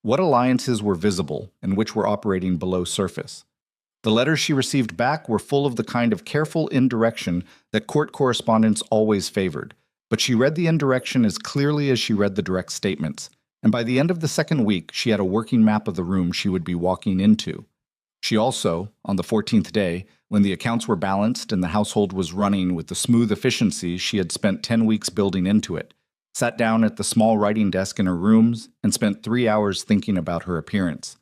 A: What alliances were visible and which were operating below surface? The letters she received back were full of the kind of careful indirection that court correspondents always favored, but she read the indirection as clearly as she read the direct statements, and by the end of the second week she had a working map of the room she would be walking into. She also, on the 14th day, when the accounts were balanced and the household was running with the smooth efficiency she had spent 10 weeks building into it, sat down at the small writing desk in her rooms and spent 3 hours thinking about her appearance.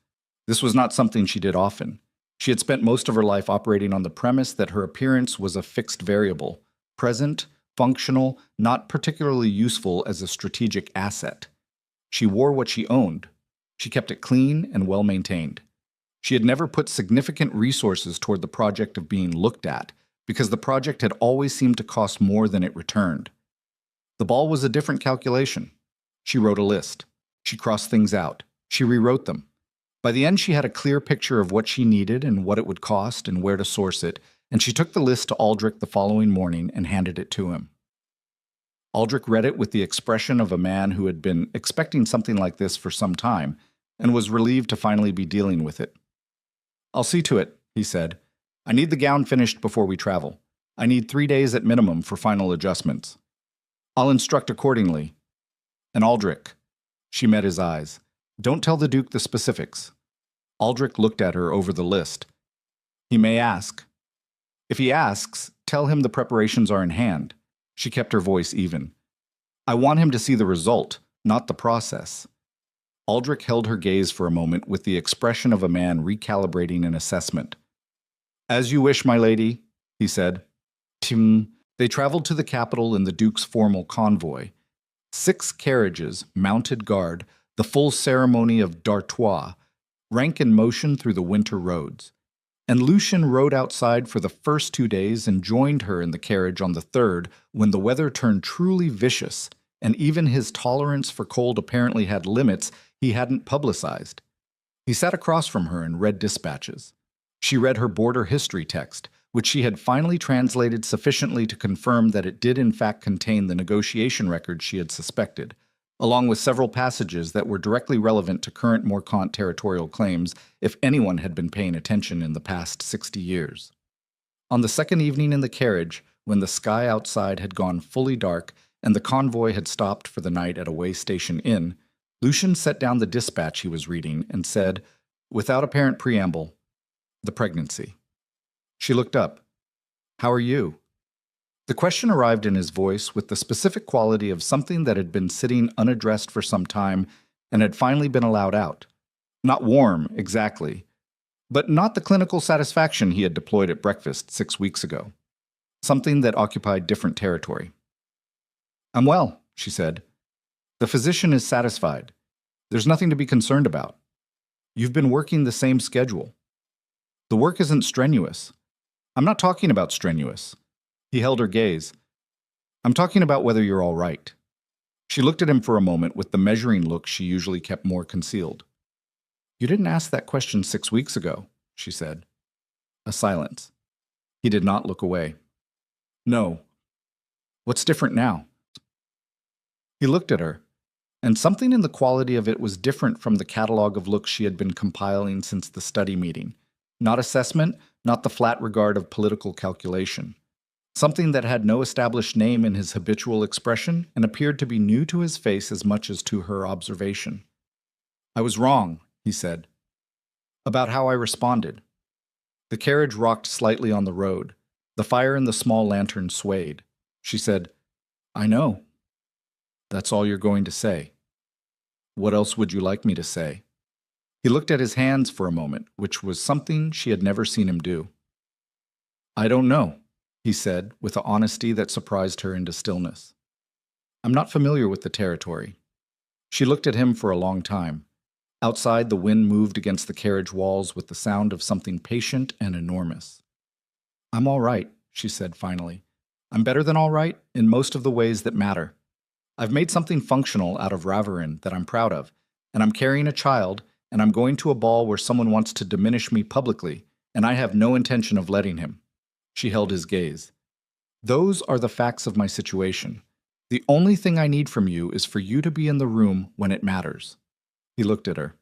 A: This was not something she did often. She had spent most of her life operating on the premise that her appearance was a fixed variable, present, functional, not particularly useful as a strategic asset. She wore what she owned. She kept it clean and well maintained. She had never put significant resources toward the project of being looked at, because the project had always seemed to cost more than it returned. The ball was a different calculation. She wrote a list. She crossed things out. She rewrote them. By the end, she had a clear picture of what she needed and what it would cost and where to source it, and she took the list to Aldrich the following morning and handed it to him. Aldrich read it with the expression of a man who had been expecting something like this for some time and was relieved to finally be dealing with it. "I'll see to it," he said. "I need the gown finished before we travel. I need 3 days at minimum for final adjustments. I'll instruct accordingly. And Aldrich," she met his eyes, "don't tell the Duke the specifics." Aldrich looked at her over the list. "He may ask. If he asks, tell him the preparations are in hand." She kept her voice even. "I want him to see the result, not the process." Aldrich held her gaze for a moment with the expression of a man recalibrating an assessment. "As you wish, my lady," he said. They traveled to the capital in the Duke's formal convoy. 6 carriages, mounted guard, the full ceremony of d'Artois, rank in motion through the winter roads. And Lucien rode outside for the first 2 days and joined her in the carriage on the third, when the weather turned truly vicious, and even his tolerance for cold apparently had limits he hadn't publicized. He sat across from her and read dispatches. She read her border history text, which she had finally translated sufficiently to confirm that it did in fact contain the negotiation record she had suspected, along with several passages that were directly relevant to current Morcant territorial claims if anyone had been paying attention in the past 60 years. On the second evening in the carriage, when the sky outside had gone fully dark and the convoy had stopped for the night at a way station inn, Lucien set down the dispatch he was reading and said, without apparent preamble, "The pregnancy." She looked up. "How are you?" The question arrived in his voice with the specific quality of something that had been sitting unaddressed for some time and had finally been allowed out. Not warm, exactly, but not the clinical satisfaction he had deployed at breakfast 6 weeks ago. Something that occupied different territory. "I'm well," she said. "The physician is satisfied. There's nothing to be concerned about. You've been working the same schedule. The work isn't strenuous. I'm not talking about strenuous." He held her gaze. "I'm talking about whether you're all right." She looked at him for a moment with the measuring look she usually kept more concealed. "You didn't ask that question 6 weeks ago," she said. A silence. He did not look away. "No. What's different now?" He looked at her, and something in the quality of it was different from the catalog of looks she had been compiling since the study meeting. Not assessment, not the flat regard of political calculation. Something that had no established name in his habitual expression and appeared to be new to his face as much as to her observation. "I was wrong," he said, "about how I responded." The carriage rocked slightly on the road. The fire in the small lantern swayed. She said, "I know." "That's all you're going to say." "What else would you like me to say?" He looked at his hands for a moment, which was something she had never seen him do. "I don't know," he said, with an honesty that surprised her into stillness. "I'm not familiar with the territory." She looked at him for a long time. Outside, the wind moved against the carriage walls with the sound of something patient and enormous. "I'm all right," she said finally. "I'm better than all right in most of the ways that matter. I've made something functional out of Raverin that I'm proud of, and I'm carrying a child, and I'm going to a ball where someone wants to diminish me publicly, and I have no intention of letting him." She held his gaze. "Those are the facts of my situation. The only thing I need from you is for you to be in the room when it matters." He looked at her.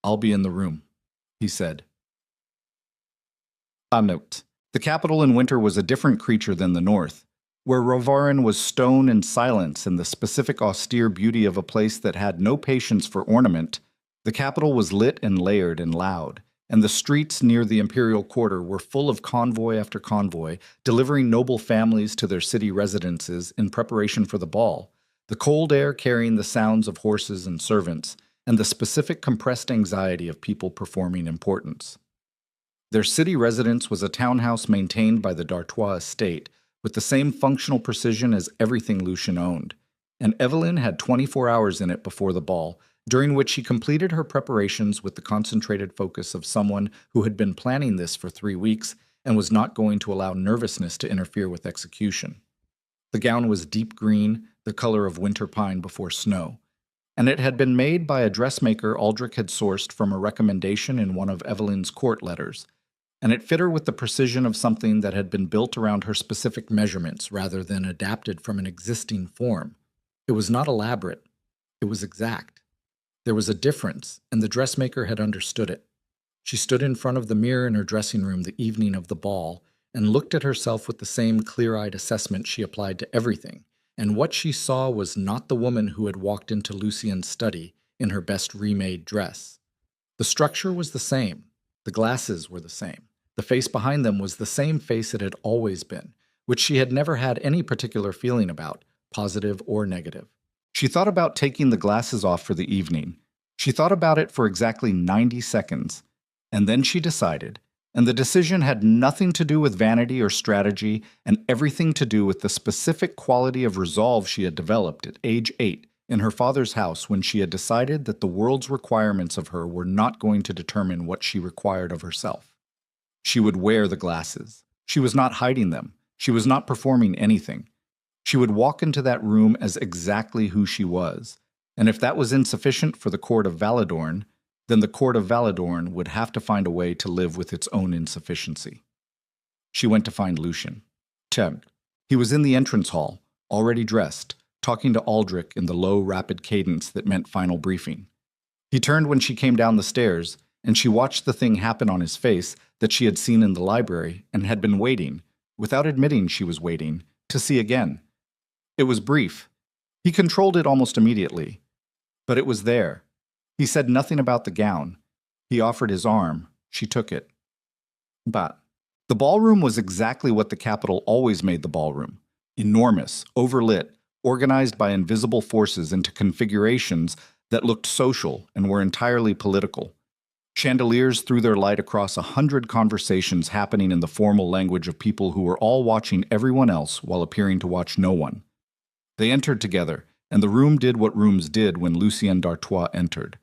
A: "I'll be in the room," he said. A note. The capital in winter was a different creature than the north, where Rovarin was stone and silence and the specific austere beauty of a place that had no patience for ornament. The capital was lit and layered and loud, and the streets near the imperial quarter were full of convoy after convoy, delivering noble families to their city residences in preparation for the ball, the cold air carrying the sounds of horses and servants, and the specific compressed anxiety of people performing importance. Their city residence was a townhouse maintained by the d'Artois estate, with the same functional precision as everything Lucien owned, and Evelyn had 24 hours in it before the ball, during which she completed her preparations with the concentrated focus of someone who had been planning this for 3 weeks and was not going to allow nervousness to interfere with execution. The gown was deep green, the color of winter pine before snow, and it had been made by a dressmaker Aldrich had sourced from a recommendation in one of Evelyn's court letters, and it fit her with the precision of something that had been built around her specific measurements rather than adapted from an existing form. It was not elaborate. It was exact. There was a difference, and the dressmaker had understood it. She stood in front of the mirror in her dressing room the evening of the ball and looked at herself with the same clear-eyed assessment she applied to everything, and what she saw was not the woman who had walked into Lucien's study in her best remade dress. The structure was the same. The glasses were the same. The face behind them was the same face it had always been, which she had never had any particular feeling about, positive or negative. She thought about taking the glasses off for the evening. She thought about it for exactly 90 seconds, and then she decided, and the decision had nothing to do with vanity or strategy and everything to do with the specific quality of resolve she had developed at age 8 in her father's house when she had decided that the world's requirements of her were not going to determine what she required of herself. She would wear the glasses. She was not hiding them. She was not performing anything. She would walk into that room as exactly who she was, and if that was insufficient for the court of Valadorn, then the court of Valadorn would have to find a way to live with its own insufficiency. She went to find Lucien. He was in the entrance hall, already dressed, talking to Aldrich in the low, rapid cadence that meant final briefing. He turned when she came down the stairs, and she watched the thing happen on his face that she had seen in the library and had been waiting, without admitting she was waiting, to see again. It was brief. He controlled it almost immediately. But it was there. He said nothing about the gown. He offered his arm. She took it. But the ballroom was exactly what the capital always made the ballroom. Enormous, overlit, organized by invisible forces into configurations that looked social and were entirely political. Chandeliers threw their light across 100 conversations happening in the formal language of people who were all watching everyone else while appearing to watch no one. They entered together, and the room did what rooms did when Lucien d'Artois entered.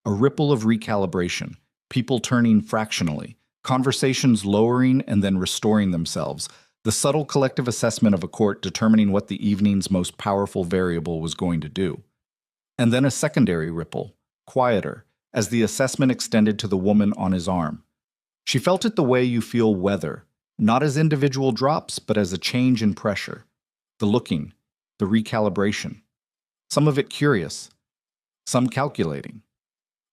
A: A ripple of recalibration, people turning fractionally, conversations lowering and then restoring themselves, the subtle collective assessment of a court determining what the evening's most powerful variable was going to do. And then a secondary ripple, quieter, as the assessment extended to the woman on his arm. She felt it the way you feel weather, not as individual drops, but as a change in pressure. The looking, the recalibration. Some of it curious, some calculating.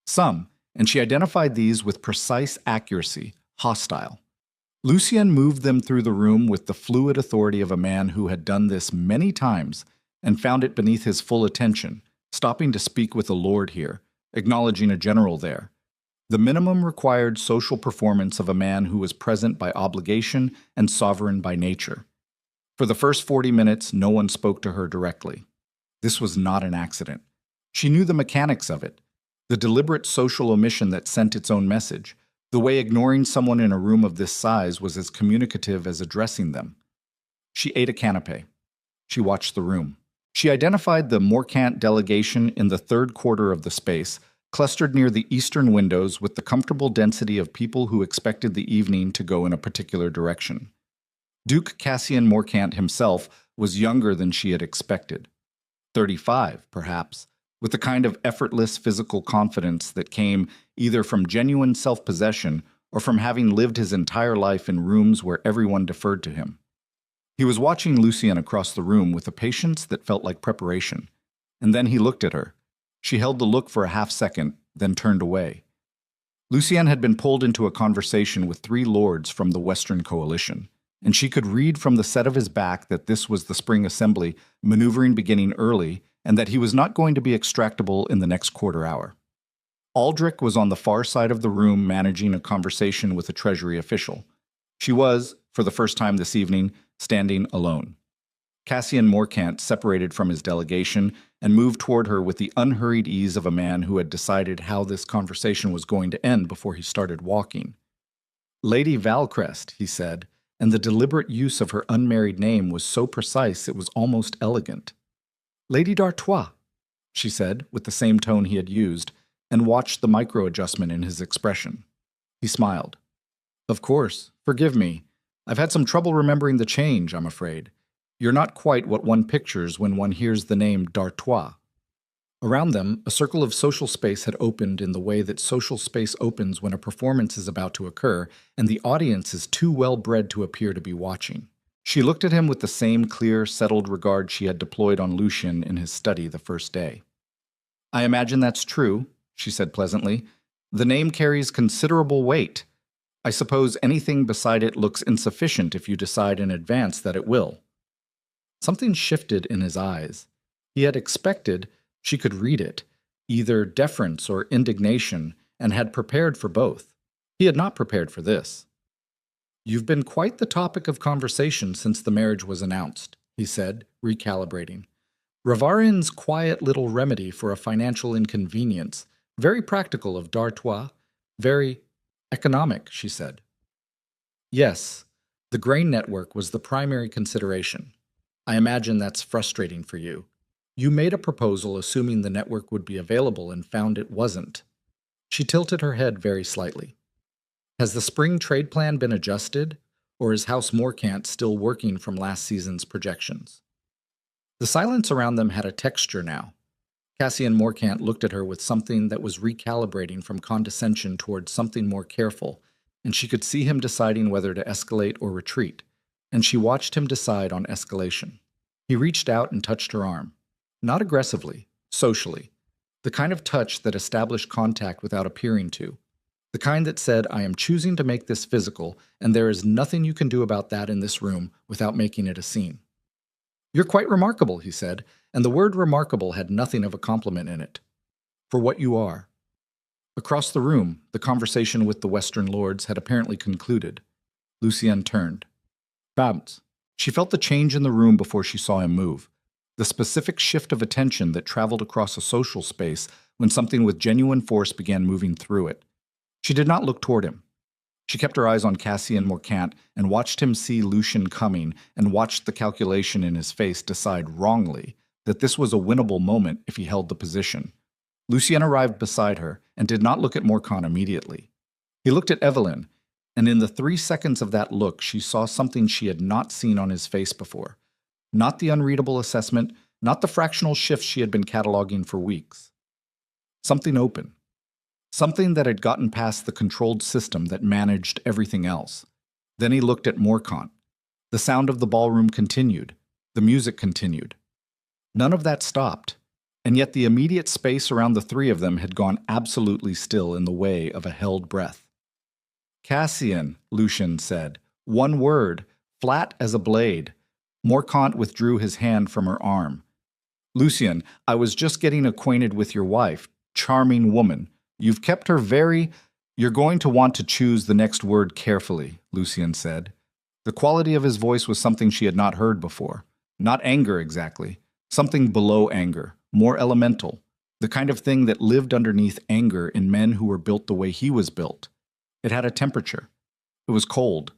A: Some, and she identified these with precise accuracy, hostile. Lucien moved them through the room with the fluid authority of a man who had done this many times and found it beneath his full attention, stopping to speak with a lord here, acknowledging a general there. The minimum required social performance of a man who was present by obligation and sovereign by nature. For the first 40 minutes, no one spoke to her directly. This was not an accident. She knew the mechanics of it, the deliberate social omission that sent its own message, the way ignoring someone in a room of this size was as communicative as addressing them. She ate a canapé. She watched the room. She identified the Morcant delegation in the third quarter of the space, clustered near the eastern windows with the comfortable density of people who expected the evening to go in a particular direction. Duke Cassian Morcant himself was younger than she had expected. 35, perhaps, with the kind of effortless physical confidence that came either from genuine self-possession or from having lived his entire life in rooms where everyone deferred to him. He was watching Lucien across the room with a patience that felt like preparation, and then he looked at her. She held the look for a half-second, then turned away. Lucienne had been pulled into a conversation with three lords from the Western Coalition, and she could read from the set of his back that this was the spring assembly, maneuvering beginning early, and that he was not going to be extractable in the next quarter hour. Aldrich was on the far side of the room managing a conversation with a Treasury official. She was, for the first time this evening, standing alone. Cassian Morcant separated from his delegation and moved toward her with the unhurried ease of a man who had decided how this conversation was going to end before he started walking. "Lady Valcrest," he said, and the deliberate use of her unmarried name was so precise it was almost elegant. "Lady d'Artois," she said, with the same tone he had used, and watched the micro-adjustment in his expression. He smiled. "Of course. Forgive me. I've had some trouble remembering the change, I'm afraid. You're not quite what one pictures when one hears the name d'Artois." Around them, a circle of social space had opened in the way that social space opens when a performance is about to occur, and the audience is too well-bred to appear to be watching. She looked at him with the same clear, settled regard she had deployed on Lucien in his study the first day. "I imagine that's true," she said pleasantly. "The name carries considerable weight. I suppose anything beside it looks insufficient if you decide in advance that it will." Something shifted in his eyes. He had expected she could read it, either deference or indignation, and had prepared for both. He had not prepared for this. "You've been quite the topic of conversation since the marriage was announced," he said, recalibrating. "Ravarin's quiet little remedy for a financial inconvenience, very practical of d'Artois, very economic," she said. "Yes, the grain network was the primary consideration. I imagine that's frustrating for you. You made a proposal assuming the network would be available and found it wasn't." She tilted her head very slightly. "Has the spring trade plan been adjusted, or is House Morcant still working from last season's projections?" The silence around them had a texture now. Cassian Morcant looked at her with something that was recalibrating from condescension towards something more careful, and she could see him deciding whether to escalate or retreat, and she watched him decide on escalation. He reached out and touched her arm. Not aggressively, socially. The kind of touch that established contact without appearing to. The kind that said, "I am choosing to make this physical, and there is nothing you can do about that in this room without making it a scene." "You're quite remarkable," he said, and the word remarkable had nothing of a compliment in it. "For what you are." Across the room, the conversation with the Western lords had apparently concluded. Lucienne turned. Bounce. She felt the change in the room before she saw him move. The specific shift of attention that traveled across a social space when something with genuine force began moving through it. She did not look toward him. She kept her eyes on Cassian Morcant and watched him see Lucien coming and watched the calculation in his face decide wrongly that this was a winnable moment if he held the position. Lucien arrived beside her and did not look at Morcant immediately. He looked at Evelyn, and in the 3 seconds of that look she saw something she had not seen on his face before. Not the unreadable assessment, not the fractional shifts she had been cataloging for weeks. Something open. Something that had gotten past the controlled system that managed everything else. Then he looked at Morcant. The sound of the ballroom continued. The music continued. None of that stopped, and yet the immediate space around the three of them had gone absolutely still in the way of a held breath. "Cassian," Lucien said. One word, flat as a blade. Morcant withdrew his hand from her arm. "Lucien, I was just getting acquainted with your wife. Charming woman. You've kept her very—" "You're going to want to choose the next word carefully," Lucien said. The quality of his voice was something she had not heard before. Not anger exactly. Something below anger, more elemental. The kind of thing that lived underneath anger in men who were built the way he was built. It had a temperature. It was cold.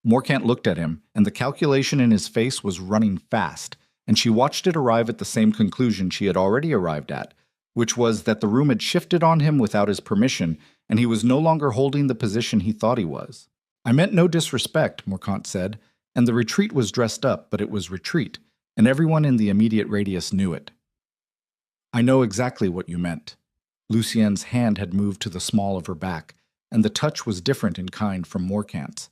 A: Morcant looked at him, and the calculation in his face was running fast, and she watched it arrive at the same conclusion she had already arrived at, which was that the room had shifted on him without his permission, and he was no longer holding the position he thought he was. "I meant no disrespect," Morcant said, and the retreat was dressed up, but it was retreat, and everyone in the immediate radius knew it. "I know exactly what you meant." Lucienne's hand had moved to the small of her back, and the touch was different in kind from Morcant's.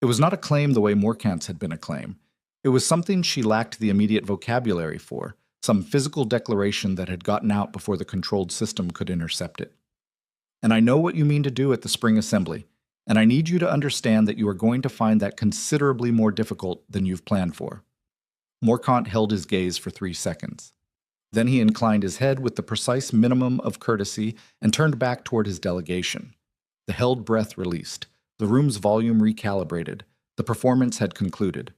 A: It was not a claim the way Morcant's had been a claim. It was something she lacked the immediate vocabulary for, some physical declaration that had gotten out before the controlled system could intercept it. And I know what you mean to do at the spring assembly, and I need you to understand that you are going to find that considerably more difficult than you've planned for." Morcant held his gaze for 3 seconds. Then he inclined his head with the precise minimum of courtesy and turned back toward his delegation. The held breath released, the room's volume recalibrated, the performance had concluded.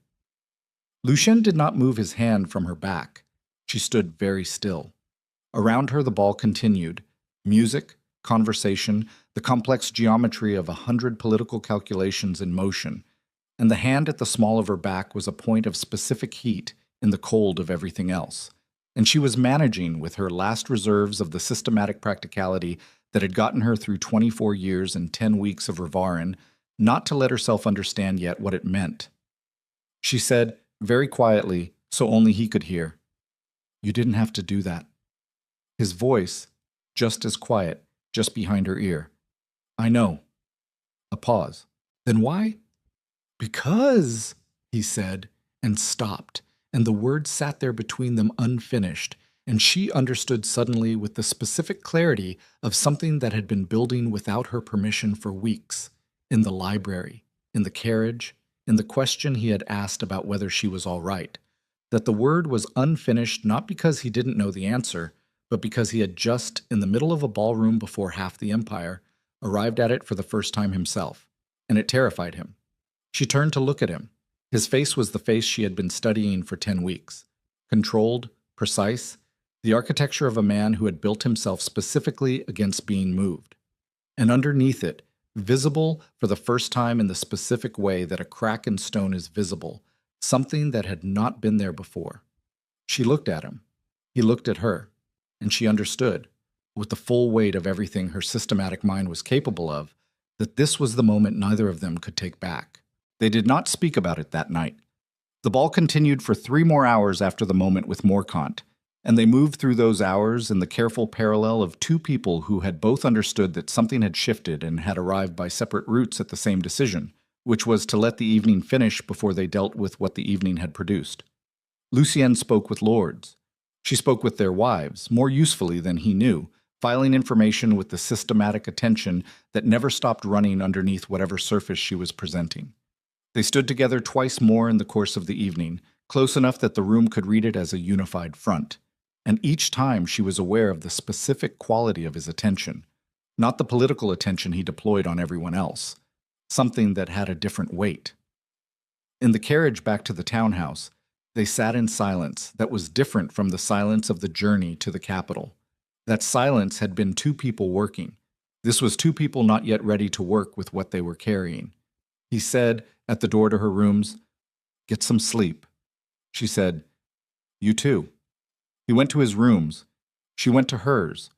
A: Lucien did not move his hand from her back. She stood very still. Around her the ball continued. Music, conversation, the complex geometry of 100 political calculations in motion, and the hand at the small of her back was a point of specific heat in the cold of everything else. And she was managing with her last reserves of the systematic practicality that had gotten her through 24 years and 10 weeks of Rivarin, not to let herself understand yet what it meant. She said, very quietly, so only he could hear, "You didn't have to do that." His voice, just as quiet, just behind her ear. "I know." A pause. "Then why?" "Because," he said, and stopped, and the word sat there between them unfinished, and she understood suddenly with the specific clarity of something that had been building without her permission for weeks, in the library, in the carriage, in the question he had asked about whether she was all right, that the word was unfinished not because he didn't know the answer, but because he had just, in the middle of a ballroom before half the empire, arrived at it for the first time himself, and it terrified him. She turned to look at him. His face was the face she had been studying for 10 weeks. Controlled, precise, the architecture of a man who had built himself specifically against being moved. And underneath it, visible for the first time in the specific way that a crack in stone is visible, something that had not been there before. She looked at him. He looked at her. And she understood, with the full weight of everything her systematic mind was capable of, that this was the moment neither of them could take back. They did not speak about it that night. The ball continued for 3 more hours after the moment with Morcant, and they moved through those hours in the careful parallel of 2 people who had both understood that something had shifted and had arrived by separate routes at the same decision, which was to let the evening finish before they dealt with what the evening had produced. Lucienne spoke with lords. She spoke with their wives, more usefully than he knew, filing information with the systematic attention that never stopped running underneath whatever surface she was presenting. They stood together twice more in the course of the evening, close enough that the room could read it as a unified front. And each time she was aware of the specific quality of his attention, not the political attention he deployed on everyone else, something that had a different weight. In the carriage back to the townhouse, they sat in silence that was different from the silence of the journey to the capital. That silence had been 2 people working. This was 2 people not yet ready to work with what they were carrying. He said, at the door to her rooms, "Get some sleep." She said, "You too." He went to his rooms. She went to hers.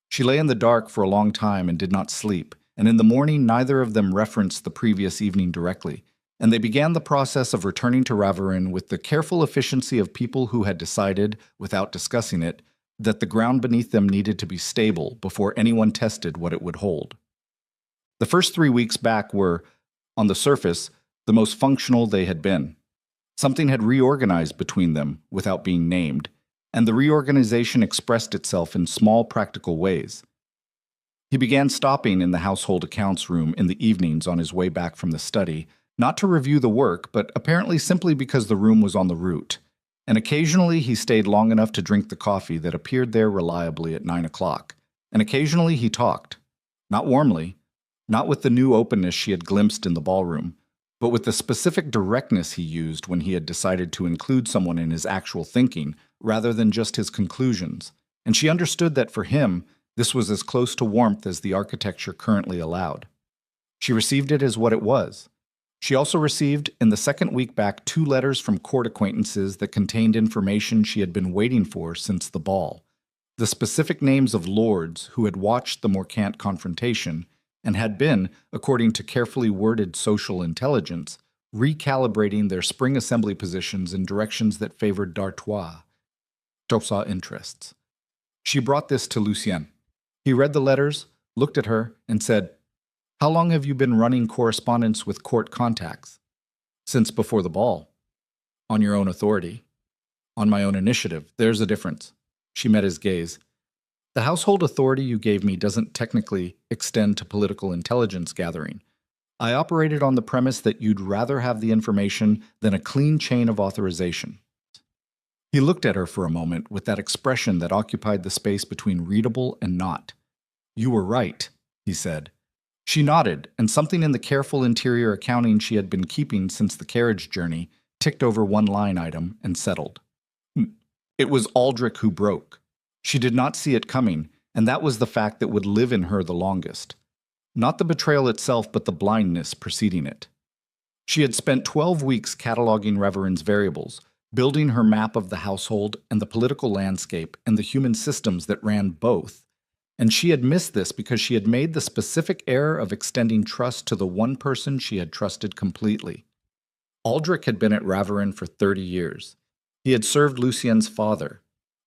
A: She lay in the dark for a long time and did not sleep, and in the morning neither of them referenced the previous evening directly, and they began the process of returning to Ravarin with the careful efficiency of people who had decided, without discussing it, that the ground beneath them needed to be stable before anyone tested what it would hold. The first 3 weeks back were, on the surface, the most functional they had been. Something had reorganized between them without being named, and the reorganization expressed itself in small practical ways. He began stopping in the household accounts room in the evenings on his way back from the study, not to review the work, but apparently simply because the room was on the route. And occasionally he stayed long enough to drink the coffee that appeared there reliably at 9 o'clock. And occasionally he talked. Not warmly, not with the new openness she had glimpsed in the ballroom, but with the specific directness he used when he had decided to include someone in his actual thinking, rather than just his conclusions. And she understood that for him, this was as close to warmth as the architecture currently allowed. She received it as what it was. She also received, in the second week back, 2 letters from court acquaintances that contained information she had been waiting for since the ball. The specific names of lords who had watched the Morcant confrontation and had been, according to carefully worded social intelligence, recalibrating their spring assembly positions in directions that favored d'Artois' interests. She brought this to Lucien. He read the letters, looked at her, and said, "How long have you been running correspondence with court contacts?" "Since before the ball." "On your own authority?" "On my own initiative. There's a difference." She met his gaze. The household authority you gave me doesn't technically extend to political intelligence gathering. I operated on the premise that you'd rather have the information than a clean chain of authorization. He looked at her for a moment with that expression that occupied the space between readable and not. You were right, he said. She nodded, and something in the careful interior accounting she had been keeping since the carriage journey ticked over one line item and settled. It was Aldrich who broke. She did not see it coming, and that was the fact that would live in her the longest. Not the betrayal itself, but the blindness preceding it. She had spent 12 weeks cataloging Reverend's variables, building her map of the household and the political landscape and the human systems that ran both. And she had missed this because she had made the specific error of extending trust to the one person she had trusted completely. Aldrich had been at Raverin for 30 years. He had served Lucien's father.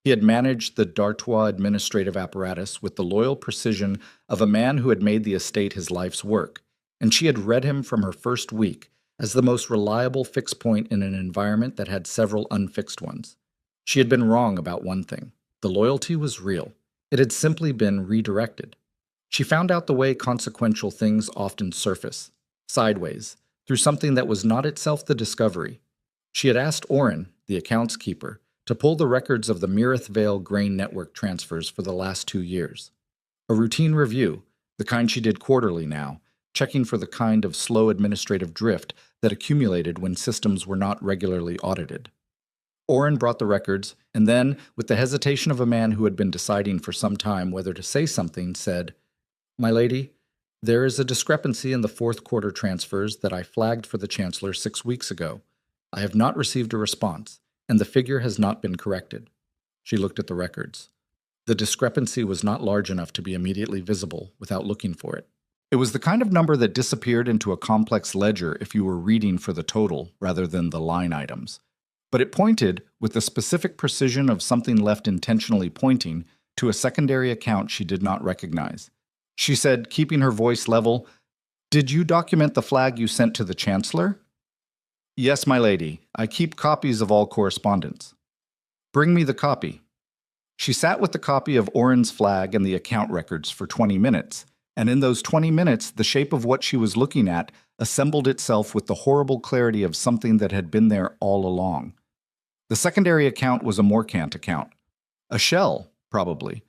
A: He had managed the D'Artois administrative apparatus with the loyal precision of a man who had made the estate his life's work, and she had read him from her first week as the most reliable fixed point in an environment that had several unfixed ones. She had been wrong about one thing. The loyalty was real. It had simply been redirected. She found out the way consequential things often surface, sideways, through something that was not itself the discovery. She had asked Oren, the accounts keeper, to pull the records of the Mirith Vale grain network transfers for the last 2 years. A routine review, the kind she did quarterly now, checking for the kind of slow administrative drift that accumulated when systems were not regularly audited. Oren brought the records, and then, with the hesitation of a man who had been deciding for some time whether to say something, said, "My lady, there is a discrepancy in the fourth quarter transfers that I flagged for the Chancellor 6 weeks ago. I have not received a response, and the figure has not been corrected." She looked at the records. The discrepancy was not large enough to be immediately visible without looking for it. It was the kind of number that disappeared into a complex ledger if you were reading for the total rather than the line items. But it pointed, with the specific precision of something left intentionally pointing, to a secondary account she did not recognize. She said, keeping her voice level, "Did you document the flag you sent to the Chancellor?" "Yes, my lady. I keep copies of all correspondence." "Bring me the copy." She sat with the copy of Oren's flag and the account records for 20 minutes, and in those 20 minutes, the shape of what she was looking at assembled itself with the horrible clarity of something that had been there all along. The secondary account was a Morcant account. A shell, probably.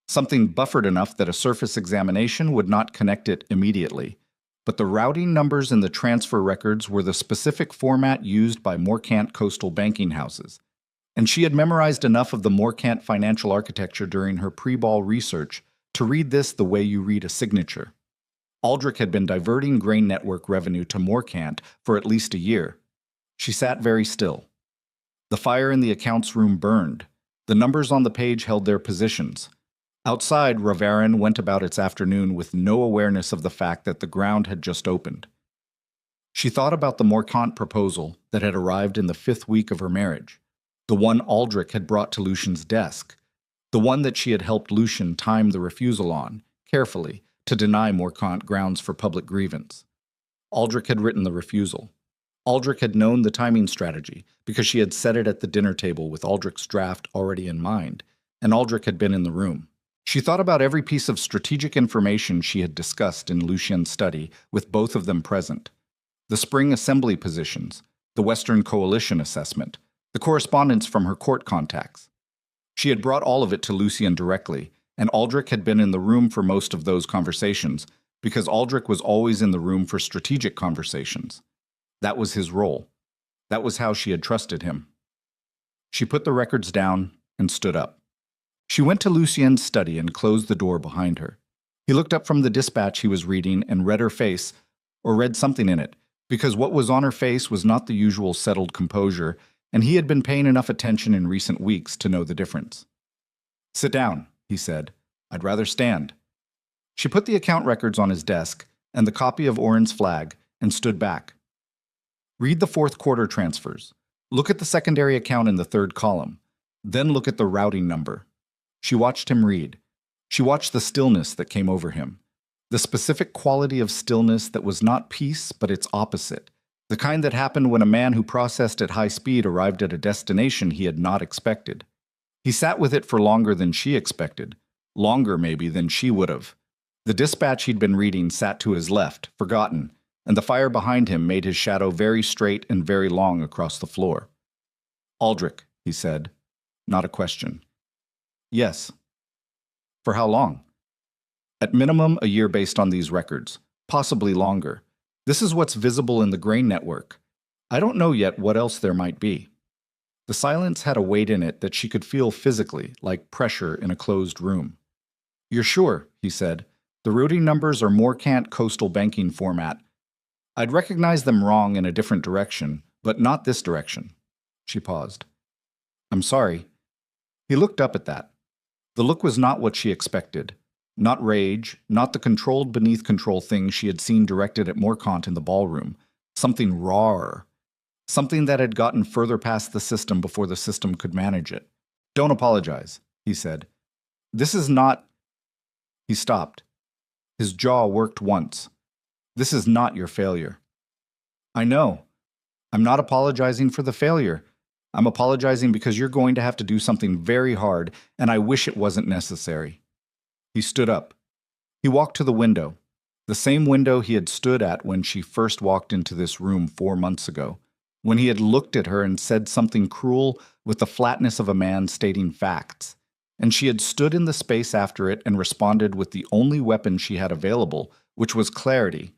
A: Something buffered enough that a surface examination would not connect it immediately. But the routing numbers in the transfer records were the specific format used by Morcant coastal banking houses. And she had memorized enough of the Morcant financial architecture during her pre-ball research to read this the way you read a signature. Aldrich had been diverting grain network revenue to Morcant for at least a year. She sat very still. The fire in the accounts room burned. The numbers on the page held their positions. Outside, Ravarin went about its afternoon with no awareness of the fact that the ground had just opened. She thought about the Morcant proposal that had arrived in the 5th week of her marriage, the one Aldrich had brought to Lucien's desk, the one that she had helped Lucien time the refusal on, carefully, to deny Morcant grounds for public grievance. Aldrich had written the refusal. Aldrich had known the timing strategy because she had set it at the dinner table with Aldrich's draft already in mind, and Aldrich had been in the room. She thought about every piece of strategic information she had discussed in Lucien's study with both of them present. The spring assembly positions, the Western Coalition assessment, the correspondence from her court contacts. She had brought all of it to Lucien directly, and Aldrich had been in the room for most of those conversations because Aldrich was always in the room for strategic conversations. That was his role. That was how she had trusted him. She put the records down and stood up. She went to Lucien's study and closed the door behind her. He looked up from the dispatch he was reading and read her face, or read something in it, because what was on her face was not the usual settled composure, and he had been paying enough attention in recent weeks to know the difference. "Sit down," he said. "I'd rather stand." She put the account records on his desk and the copy of Oren's flag and stood back. "Read the 4th quarter transfers. Look at the secondary account in the 3rd column. Then look at the routing number." She watched him read. She watched the stillness that came over him. The specific quality of stillness that was not peace, but its opposite. The kind that happened when a man who processed at high speed arrived at a destination he had not expected. He sat with it for longer than she expected, Longer, maybe, than she would have. The dispatch he'd been reading sat to his left, forgotten, and the fire behind him made his shadow very straight and very long across the floor. "Aldrich," he said. Not a question. "Yes." "For how long?" "At minimum, a year based on these records. Possibly longer. This is what's visible in the grain network. I don't know yet what else there might be." The silence had a weight in it that she could feel physically, like pressure in a closed room. "You're sure," he said. "The routing numbers are Morecant coastal banking format. I'd recognize them wrong in a different direction, but not this direction." She paused. "I'm sorry." He looked up at that. The look was not what she expected. Not rage, not the controlled beneath control thing she had seen directed at Morecant in the ballroom. Something rawer. Something that had gotten further past the system before the system could manage it. "Don't apologize," he said. "This is not—" He stopped. His jaw worked once. "This is not your failure." "I know. I'm not apologizing for the failure. I'm apologizing because you're going to have to do something very hard, and I wish it wasn't necessary." He stood up. He walked to the window, the same window he had stood at when she first walked into this room 4 months ago, when he had looked at her and said something cruel with the flatness of a man stating facts, and she had stood in the space after it and responded with the only weapon she had available, which was clarity.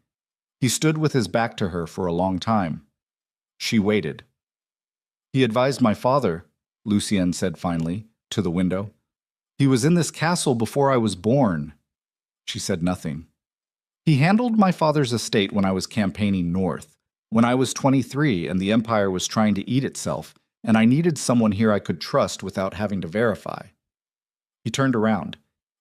A: He stood with his back to her for a long time. She waited. "He advised my father," Lucien said finally, to the window. "He was in this castle before I was born." She said nothing. "He handled my father's estate when I was campaigning north, when I was 23 and the empire was trying to eat itself, and I needed someone here I could trust without having to verify." He turned around.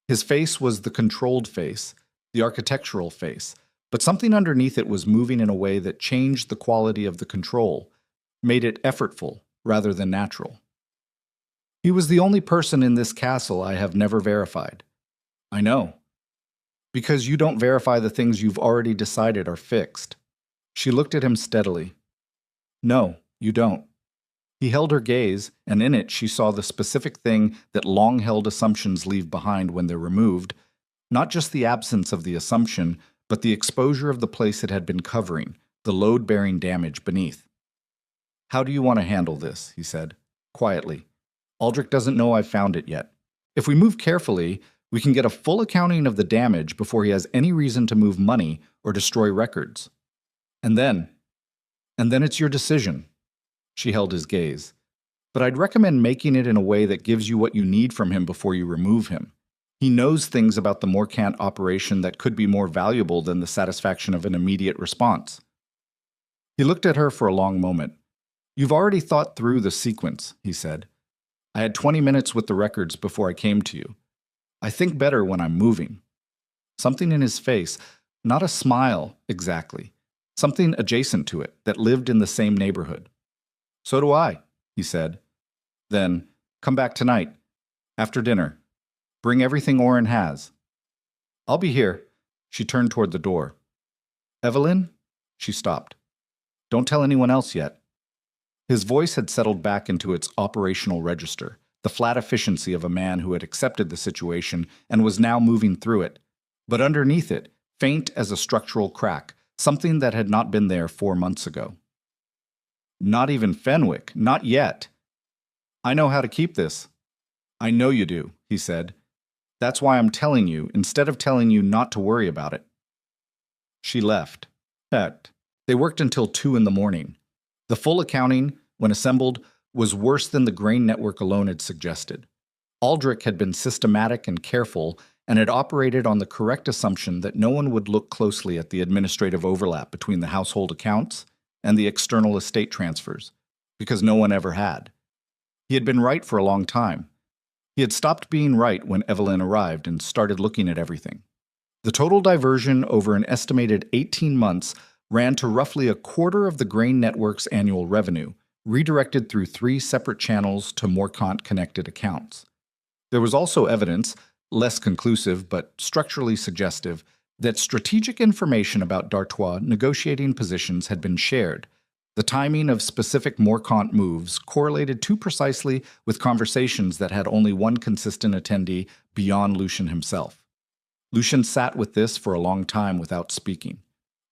A: His face was the controlled face, the architectural face, but something underneath it was moving in a way that changed the quality of the control, made it effortful rather than natural. "He was the only person in this castle I have never verified." "I know." "Because you don't verify the things you've already decided are fixed." She looked at him steadily. "No, you don't." He held her gaze, and in it she saw the specific thing that long-held assumptions leave behind when they're removed, not just the absence of the assumption, but the exposure of the place it had been covering, the load-bearing damage beneath. "How do you want to handle this?" he said, quietly. "Aldrich doesn't know I've found it yet. If we move carefully, we can get a full accounting of the damage before he has any reason to move money or destroy records. And then it's your decision." She held his gaze. "But I'd recommend making it in a way that gives you what you need from him before you remove him. He knows things about the Morecant operation that could be more valuable than the satisfaction of an immediate response." He looked at her for a long moment. "You've already thought through the sequence," he said. "I had 20 minutes with the records before I came to you. I think better when I'm moving." Something in his face, not a smile exactly, something adjacent to it that lived in the same neighborhood. "So do I," he said. "Then, come back tonight, after dinner. Bring everything Oren has." "I'll be here." She turned toward the door. "Evelyn?" She stopped. "Don't tell anyone else yet." His voice had settled back into its operational register, the flat efficiency of a man who had accepted the situation and was now moving through it. But underneath it, faint as a structural crack, something that had not been there 4 months ago. "Not even Fenwick, not yet." "I know how to keep this." "I know you do," he said. "That's why I'm telling you, instead of telling you not to worry about it." She left. They worked until 2 in the morning. The full accounting, when assembled, was worse than the grain network alone had suggested. Aldrich had been systematic and careful and had operated on the correct assumption that no one would look closely at the administrative overlap between the household accounts and the external estate transfers, because no one ever had. He had been right for a long time. He had stopped being right when Evelyn arrived and started looking at everything. The total diversion over an estimated 18 months ran to roughly a quarter of the grain network's annual revenue, redirected through 3 separate channels to Morecant-connected accounts. There was also evidence, less conclusive but structurally suggestive, that strategic information about Dartois negotiating positions had been shared, The timing of specific Morkant moves correlated too precisely with conversations that had only one consistent attendee beyond Lucian himself. Lucian sat with this for a long time without speaking.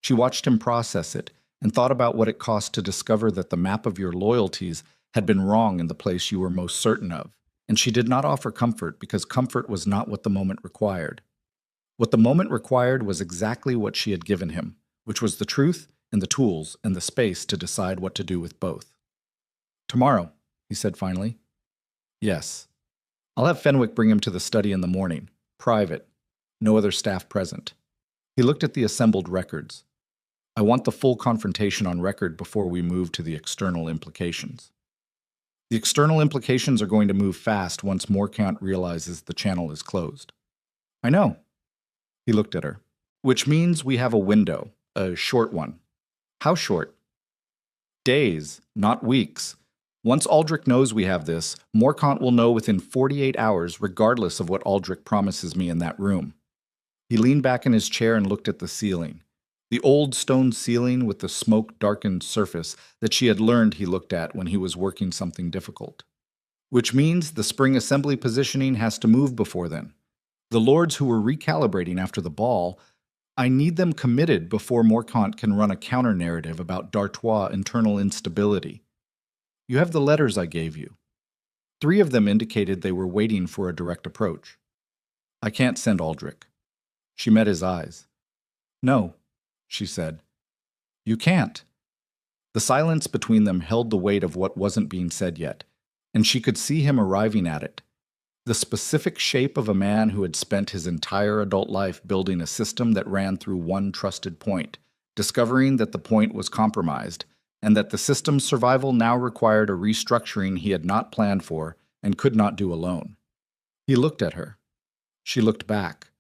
A: She watched him process it and thought about what it cost to discover that the map of your loyalties had been wrong in the place you were most certain of, and she did not offer comfort because comfort was not what the moment required. What the moment required was exactly what she had given him, which was the truth and the tools and the space to decide what to do with both. "Tomorrow," he said finally. "Yes. I'll have Fenwick bring him to the study in the morning. Private. No other staff present." He looked at the assembled records. "I want the full confrontation on record before we move to the external implications." "The external implications are going to move fast once Morkant realizes the channel is closed." "I know." He looked at her. "Which means we have a window, a short one." "How short?" "Days, not weeks. Once Aldrich knows we have this, Morkant will know within 48 hours regardless of what Aldrich promises me in that room." He leaned back in his chair and looked at the ceiling. The old stone ceiling with the smoke-darkened surface that she had learned he looked at when he was working something difficult. "Which means the spring assembly positioning has to move before then. The lords who were recalibrating after the ball, I need them committed before Morkant can run a counter-narrative about D'Artois' internal instability. You have the letters I gave you. 3 of them indicated they were waiting for a direct approach." "I can't send Aldrich." She met his eyes. "No," she said. "You can't." The silence between them held the weight of what wasn't being said yet, and she could see him arriving at it. The specific shape of a man who had spent his entire adult life building a system that ran through one trusted point, discovering that the point was compromised, and that the system's survival now required a restructuring he had not planned for and could not do alone. He looked at her. She looked back.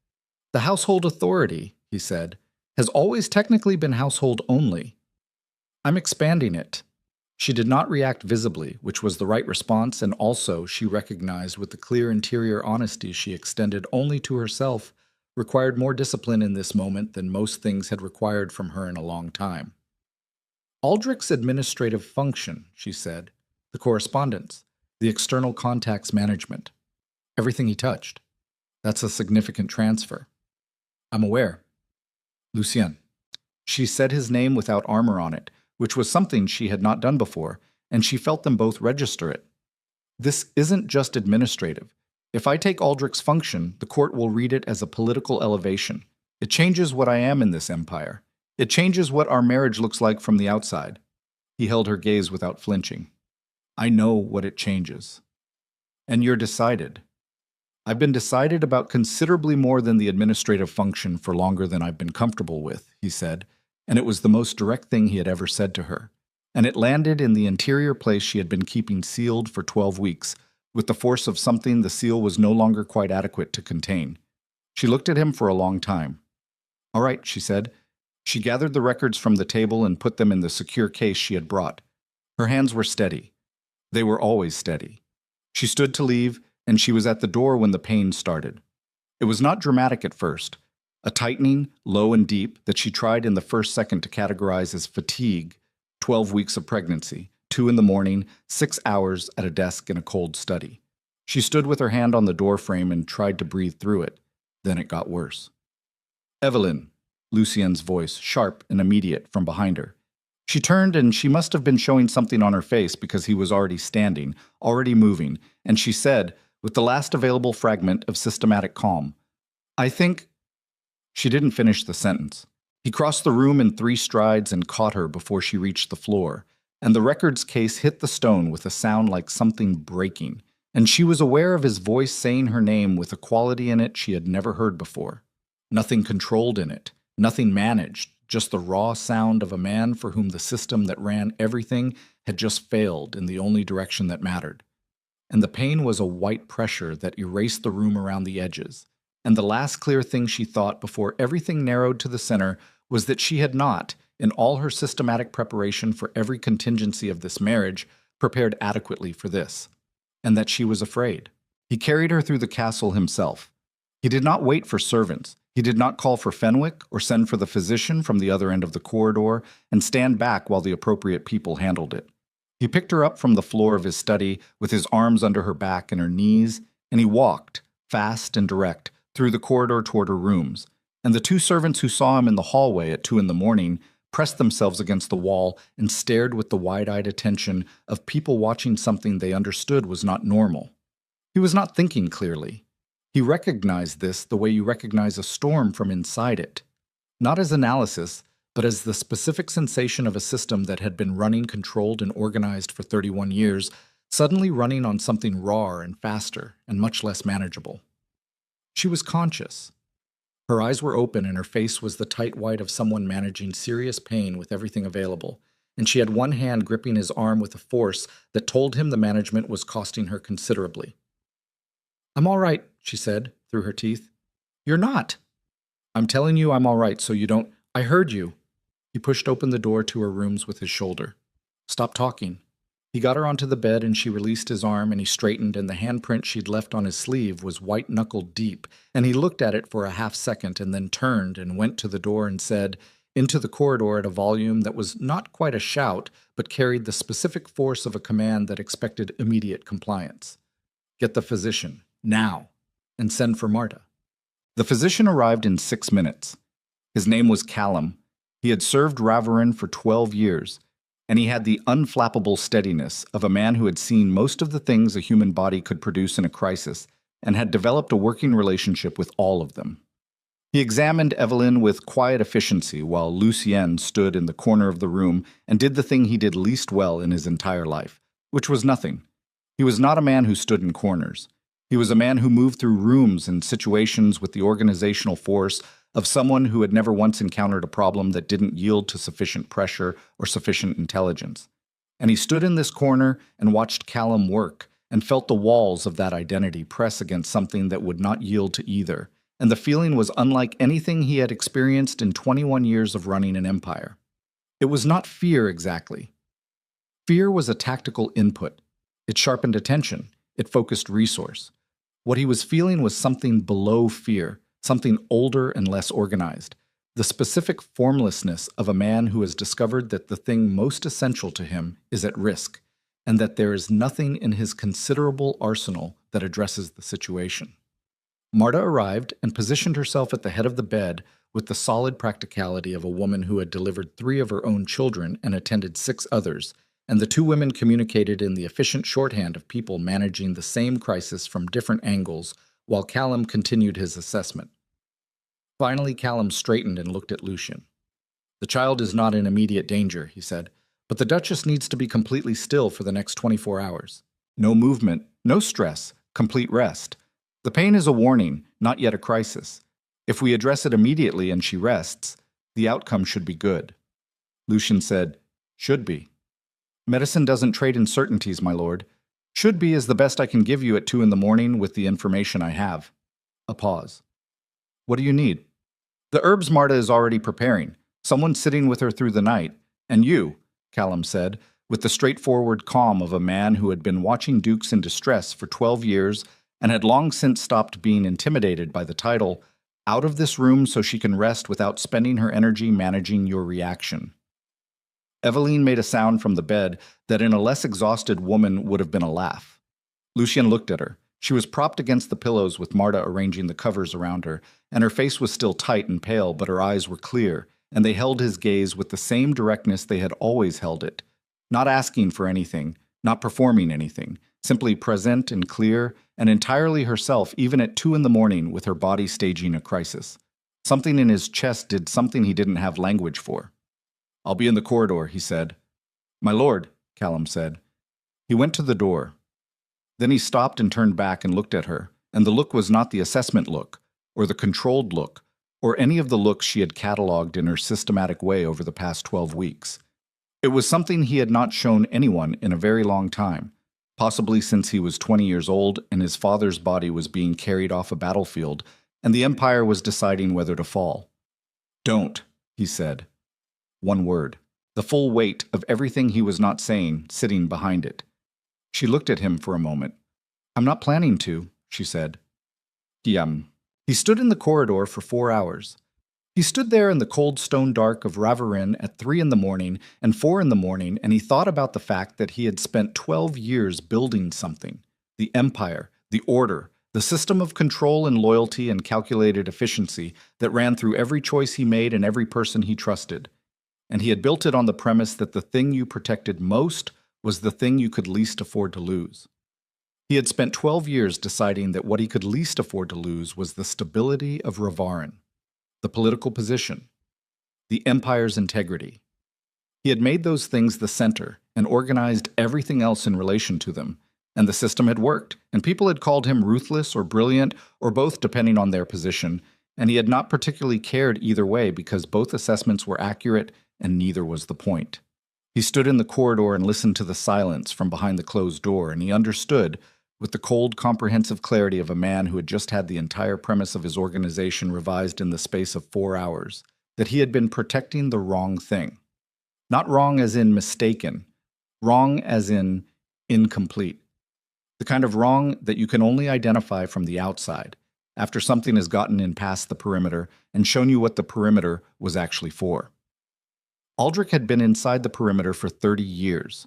A: "The household authority," he said, "has always technically been household only. I'm expanding it." She did not react visibly, which was the right response, and also, she recognized with the clear interior honesty she extended only to herself, required more discipline in this moment than most things had required from her in a long time. "Aldrich's administrative function," she said, "the correspondence, the external contacts management, everything he touched. That's a significant transfer." "I'm aware." "Lucien." She said his name without armor on it, which was something she had not done before, and she felt them both register it. "This isn't just administrative. If I take Aldrich's function, the court will read it as a political elevation. It changes what I am in this empire. It changes what our marriage looks like from the outside." He held her gaze without flinching. "I know what it changes." "And you're decided." "I've been decided about considerably more than the administrative function for longer than I've been comfortable with," he said, and it was the most direct thing he had ever said to her. And it landed in the interior place she had been keeping sealed for 12 weeks, with the force of something the seal was no longer quite adequate to contain. She looked at him for a long time. "All right," she said. She gathered the records from the table and put them in the secure case she had brought. Her hands were steady. They were always steady. She stood to leave, and she was at the door when the pain started. It was not dramatic at first. A tightening, low and deep, that she tried in the first second to categorize as fatigue, 12 weeks of pregnancy, 2 in the morning, 6 hours at a desk in a cold study. She stood with her hand on the door frame and tried to breathe through it. Then it got worse. "Evelyn," Lucien's voice, sharp and immediate, from behind her. She turned, and she must have been showing something on her face because he was already standing, already moving, and she said, with the last available fragment of systematic calm, "I think—" She didn't finish the sentence. He crossed the room in 3 strides and caught her before she reached the floor, and the records case hit the stone with a sound like something breaking, and she was aware of his voice saying her name with a quality in it she had never heard before. Nothing controlled in it, nothing managed, just the raw sound of a man for whom the system that ran everything had just failed in the only direction that mattered. And the pain was a white pressure that erased the room around the edges. And the last clear thing she thought before everything narrowed to the center was that she had not, in all her systematic preparation for every contingency of this marriage, prepared adequately for this. And that she was afraid. He carried her through the castle himself. He did not wait for servants. He did not call for Fenwick or send for the physician from the other end of the corridor and stand back while the appropriate people handled it. He picked her up from the floor of his study with his arms under her back and her knees, and he walked, fast and direct, through the corridor toward her rooms. And the two servants who saw him in the hallway at 2 in the morning pressed themselves against the wall and stared with the wide-eyed attention of people watching something they understood was not normal. He was not thinking clearly. He recognized this the way you recognize a storm from inside it. Not as analysis, but as the specific sensation of a system that had been running controlled and organized for 31 years, suddenly running on something rawer and faster and much less manageable. She was conscious. Her eyes were open and her face was the tight white of someone managing serious pain with everything available, and she had one hand gripping his arm with a force that told him the management was costing her considerably. "I'm all right," she said, through her teeth. "You're not." "I'm telling you I'm all right, so you don't—" "I heard you." He pushed open the door to her rooms with his shoulder. "Stop talking." He got her onto the bed and she released his arm and he straightened, and the handprint she'd left on his sleeve was white-knuckled deep, and he looked at it for a half-second and then turned and went to the door and said, into the corridor at a volume that was not quite a shout, but carried the specific force of a command that expected immediate compliance. "Get the physician, now, and send for Marta." The physician arrived in 6 minutes. His name was Callum. He had served Ravarin for 12 years, and he had the unflappable steadiness of a man who had seen most of the things a human body could produce in a crisis and had developed a working relationship with all of them. He examined Evelyn with quiet efficiency while Lucien stood in the corner of the room and did the thing he did least well in his entire life, which was nothing. He was not a man who stood in corners. He was a man who moved through rooms and situations with the organizational force of someone who had never once encountered a problem that didn't yield to sufficient pressure or sufficient intelligence. And he stood in this corner and watched Callum work and felt the walls of that identity press against something that would not yield to either, and the feeling was unlike anything he had experienced in 21 years of running an empire. It was not fear exactly. Fear was a tactical input. It sharpened attention. It focused resource. What he was feeling was something below fear, something older and less organized, the specific formlessness of a man who has discovered that the thing most essential to him is at risk, and that there is nothing in his considerable arsenal that addresses the situation. Marta arrived and positioned herself at the head of the bed with the solid practicality of a woman who had delivered 3 of her own children and attended 6 others, and the 2 women communicated in the efficient shorthand of people managing the same crisis from different angles, while Callum continued his assessment. Finally, Callum straightened and looked at Lucien. "The child is not in immediate danger," he said, "but the Duchess needs to be completely still for the next 24 hours. No movement, no stress, complete rest. The pain is a warning, not yet a crisis. If we address it immediately and she rests, the outcome should be good." Lucien said, "Should be." "Medicine doesn't trade in certainties, my lord. Should be is the best I can give you at 2 in the morning with the information I have." A pause. "What do you need?" "The herbs Marta is already preparing. Someone sitting with her through the night. And you," Callum said, with the straightforward calm of a man who had been watching dukes in distress for 12 years and had long since stopped being intimidated by the title, "out of this room so she can rest without spending her energy managing your reaction." Eveline made a sound from the bed that in a less exhausted woman would have been a laugh. Lucien looked at her. She was propped against the pillows with Marta arranging the covers around her, and her face was still tight and pale, but her eyes were clear, and they held his gaze with the same directness they had always held it, not asking for anything, not performing anything, simply present and clear, and entirely herself even at 2 in the morning with her body staging a crisis. Something in his chest did something he didn't have language for. "I'll be in the corridor," he said. "My lord," Callum said. He went to the door. Then he stopped and turned back and looked at her, and the look was not the assessment look, or the controlled look, or any of the looks she had catalogued in her systematic way over the past 12 weeks. It was something he had not shown anyone in a very long time, possibly since he was 20 years old and his father's body was being carried off a battlefield, and the Empire was deciding whether to fall. "Don't," he said. One word, the full weight of everything he was not saying sitting behind it. She looked at him for a moment. "I'm not planning to," she said. He stood in the corridor for 4 hours. He stood there in the cold stone dark of Ravarin at 3 in the morning and 4 in the morning, and he thought about the fact that he had spent 12 years building something: the empire, the order, the system of control and loyalty and calculated efficiency that ran through every choice he made and every person he trusted. And he had built it on the premise that the thing you protected most was the thing you could least afford to lose. He had spent 12 years deciding that what he could least afford to lose was the stability of Ravarin, the political position, the empire's integrity. He had made those things the center and organized everything else in relation to them, and the system had worked, and people had called him ruthless or brilliant, or both depending on their position, and he had not particularly cared either way because both assessments were accurate and neither was the point. He stood in the corridor and listened to the silence from behind the closed door, and he understood, with the cold, comprehensive clarity of a man who had just had the entire premise of his organization revised in the space of 4 hours, that he had been protecting the wrong thing. Not wrong as in mistaken, wrong as in incomplete. The kind of wrong that you can only identify from the outside, after something has gotten in past the perimeter and shown you what the perimeter was actually for. Aldrich had been inside the perimeter for 30 years.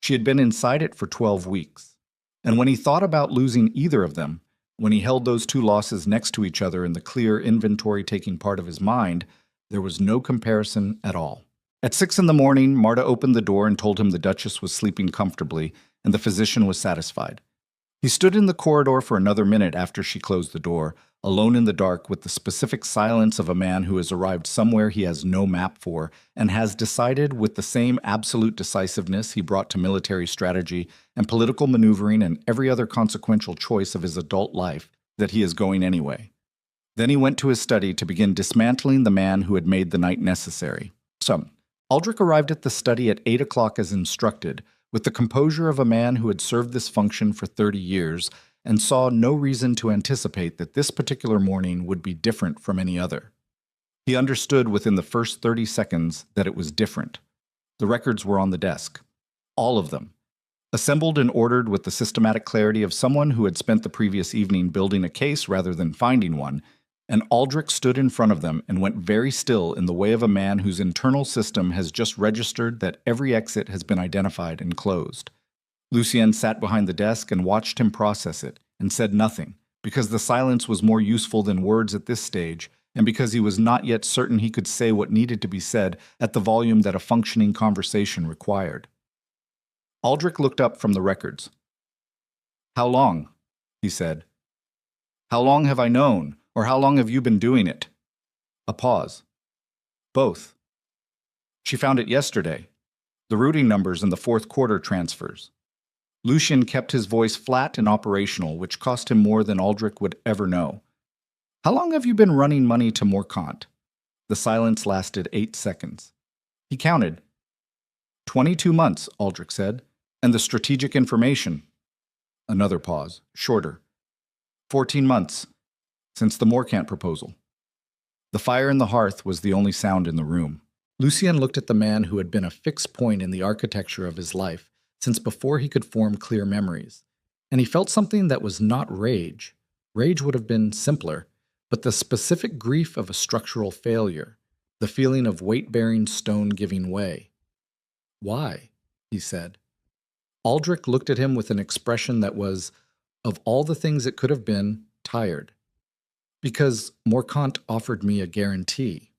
A: She had been inside it for 12 weeks. And when he thought about losing either of them, when he held those two losses next to each other in the clear inventory-taking part of his mind, there was no comparison at all. At 6 in the morning, Marta opened the door and told him the Duchess was sleeping comfortably, and the physician was satisfied. He stood in the corridor for another minute after she closed the door, alone in the dark with the specific silence of a man who has arrived somewhere he has no map for and has decided with the same absolute decisiveness he brought to military strategy and political maneuvering and every other consequential choice of his adult life that he is going anyway. Then he went to his study to begin dismantling the man who had made the night necessary. So, Aldrich arrived at the study at 8 o'clock as instructed, with the composure of a man who had served this function for 30 years, and saw no reason to anticipate that this particular morning would be different from any other. He understood within the first 30 seconds that it was different. The records were on the desk. All of them. Assembled and ordered with the systematic clarity of someone who had spent the previous evening building a case rather than finding one, and Aldrich stood in front of them and went very still in the way of a man whose internal system has just registered that every exit has been identified and closed. Lucien sat behind the desk and watched him process it, and said nothing, because the silence was more useful than words at this stage, and because he was not yet certain he could say what needed to be said at the volume that a functioning conversation required. Aldrich looked up from the records. "How long?" he said. "How long have I known, or how long have you been doing it?" A pause. "Both. She found it yesterday. The routing numbers and the fourth quarter transfers." Lucien kept his voice flat and operational, which cost him more than Aldrich would ever know. "How long have you been running money to Morcant?" The silence lasted 8 seconds. He counted. 22 months, Aldrich said. "And the strategic information?" Another pause, shorter. 14 months, since the Morcant proposal. The fire in the hearth was the only sound in the room. Lucien looked at the man who had been a fixed point in the architecture of his life since before he could form clear memories, and he felt something that was not rage. Rage would have been simpler, but the specific grief of a structural failure, the feeling of weight-bearing stone giving way. "Why?" he said. Aldrich looked at him with an expression that was, of all the things it could have been, tired. "Because Morcant offered me a guarantee."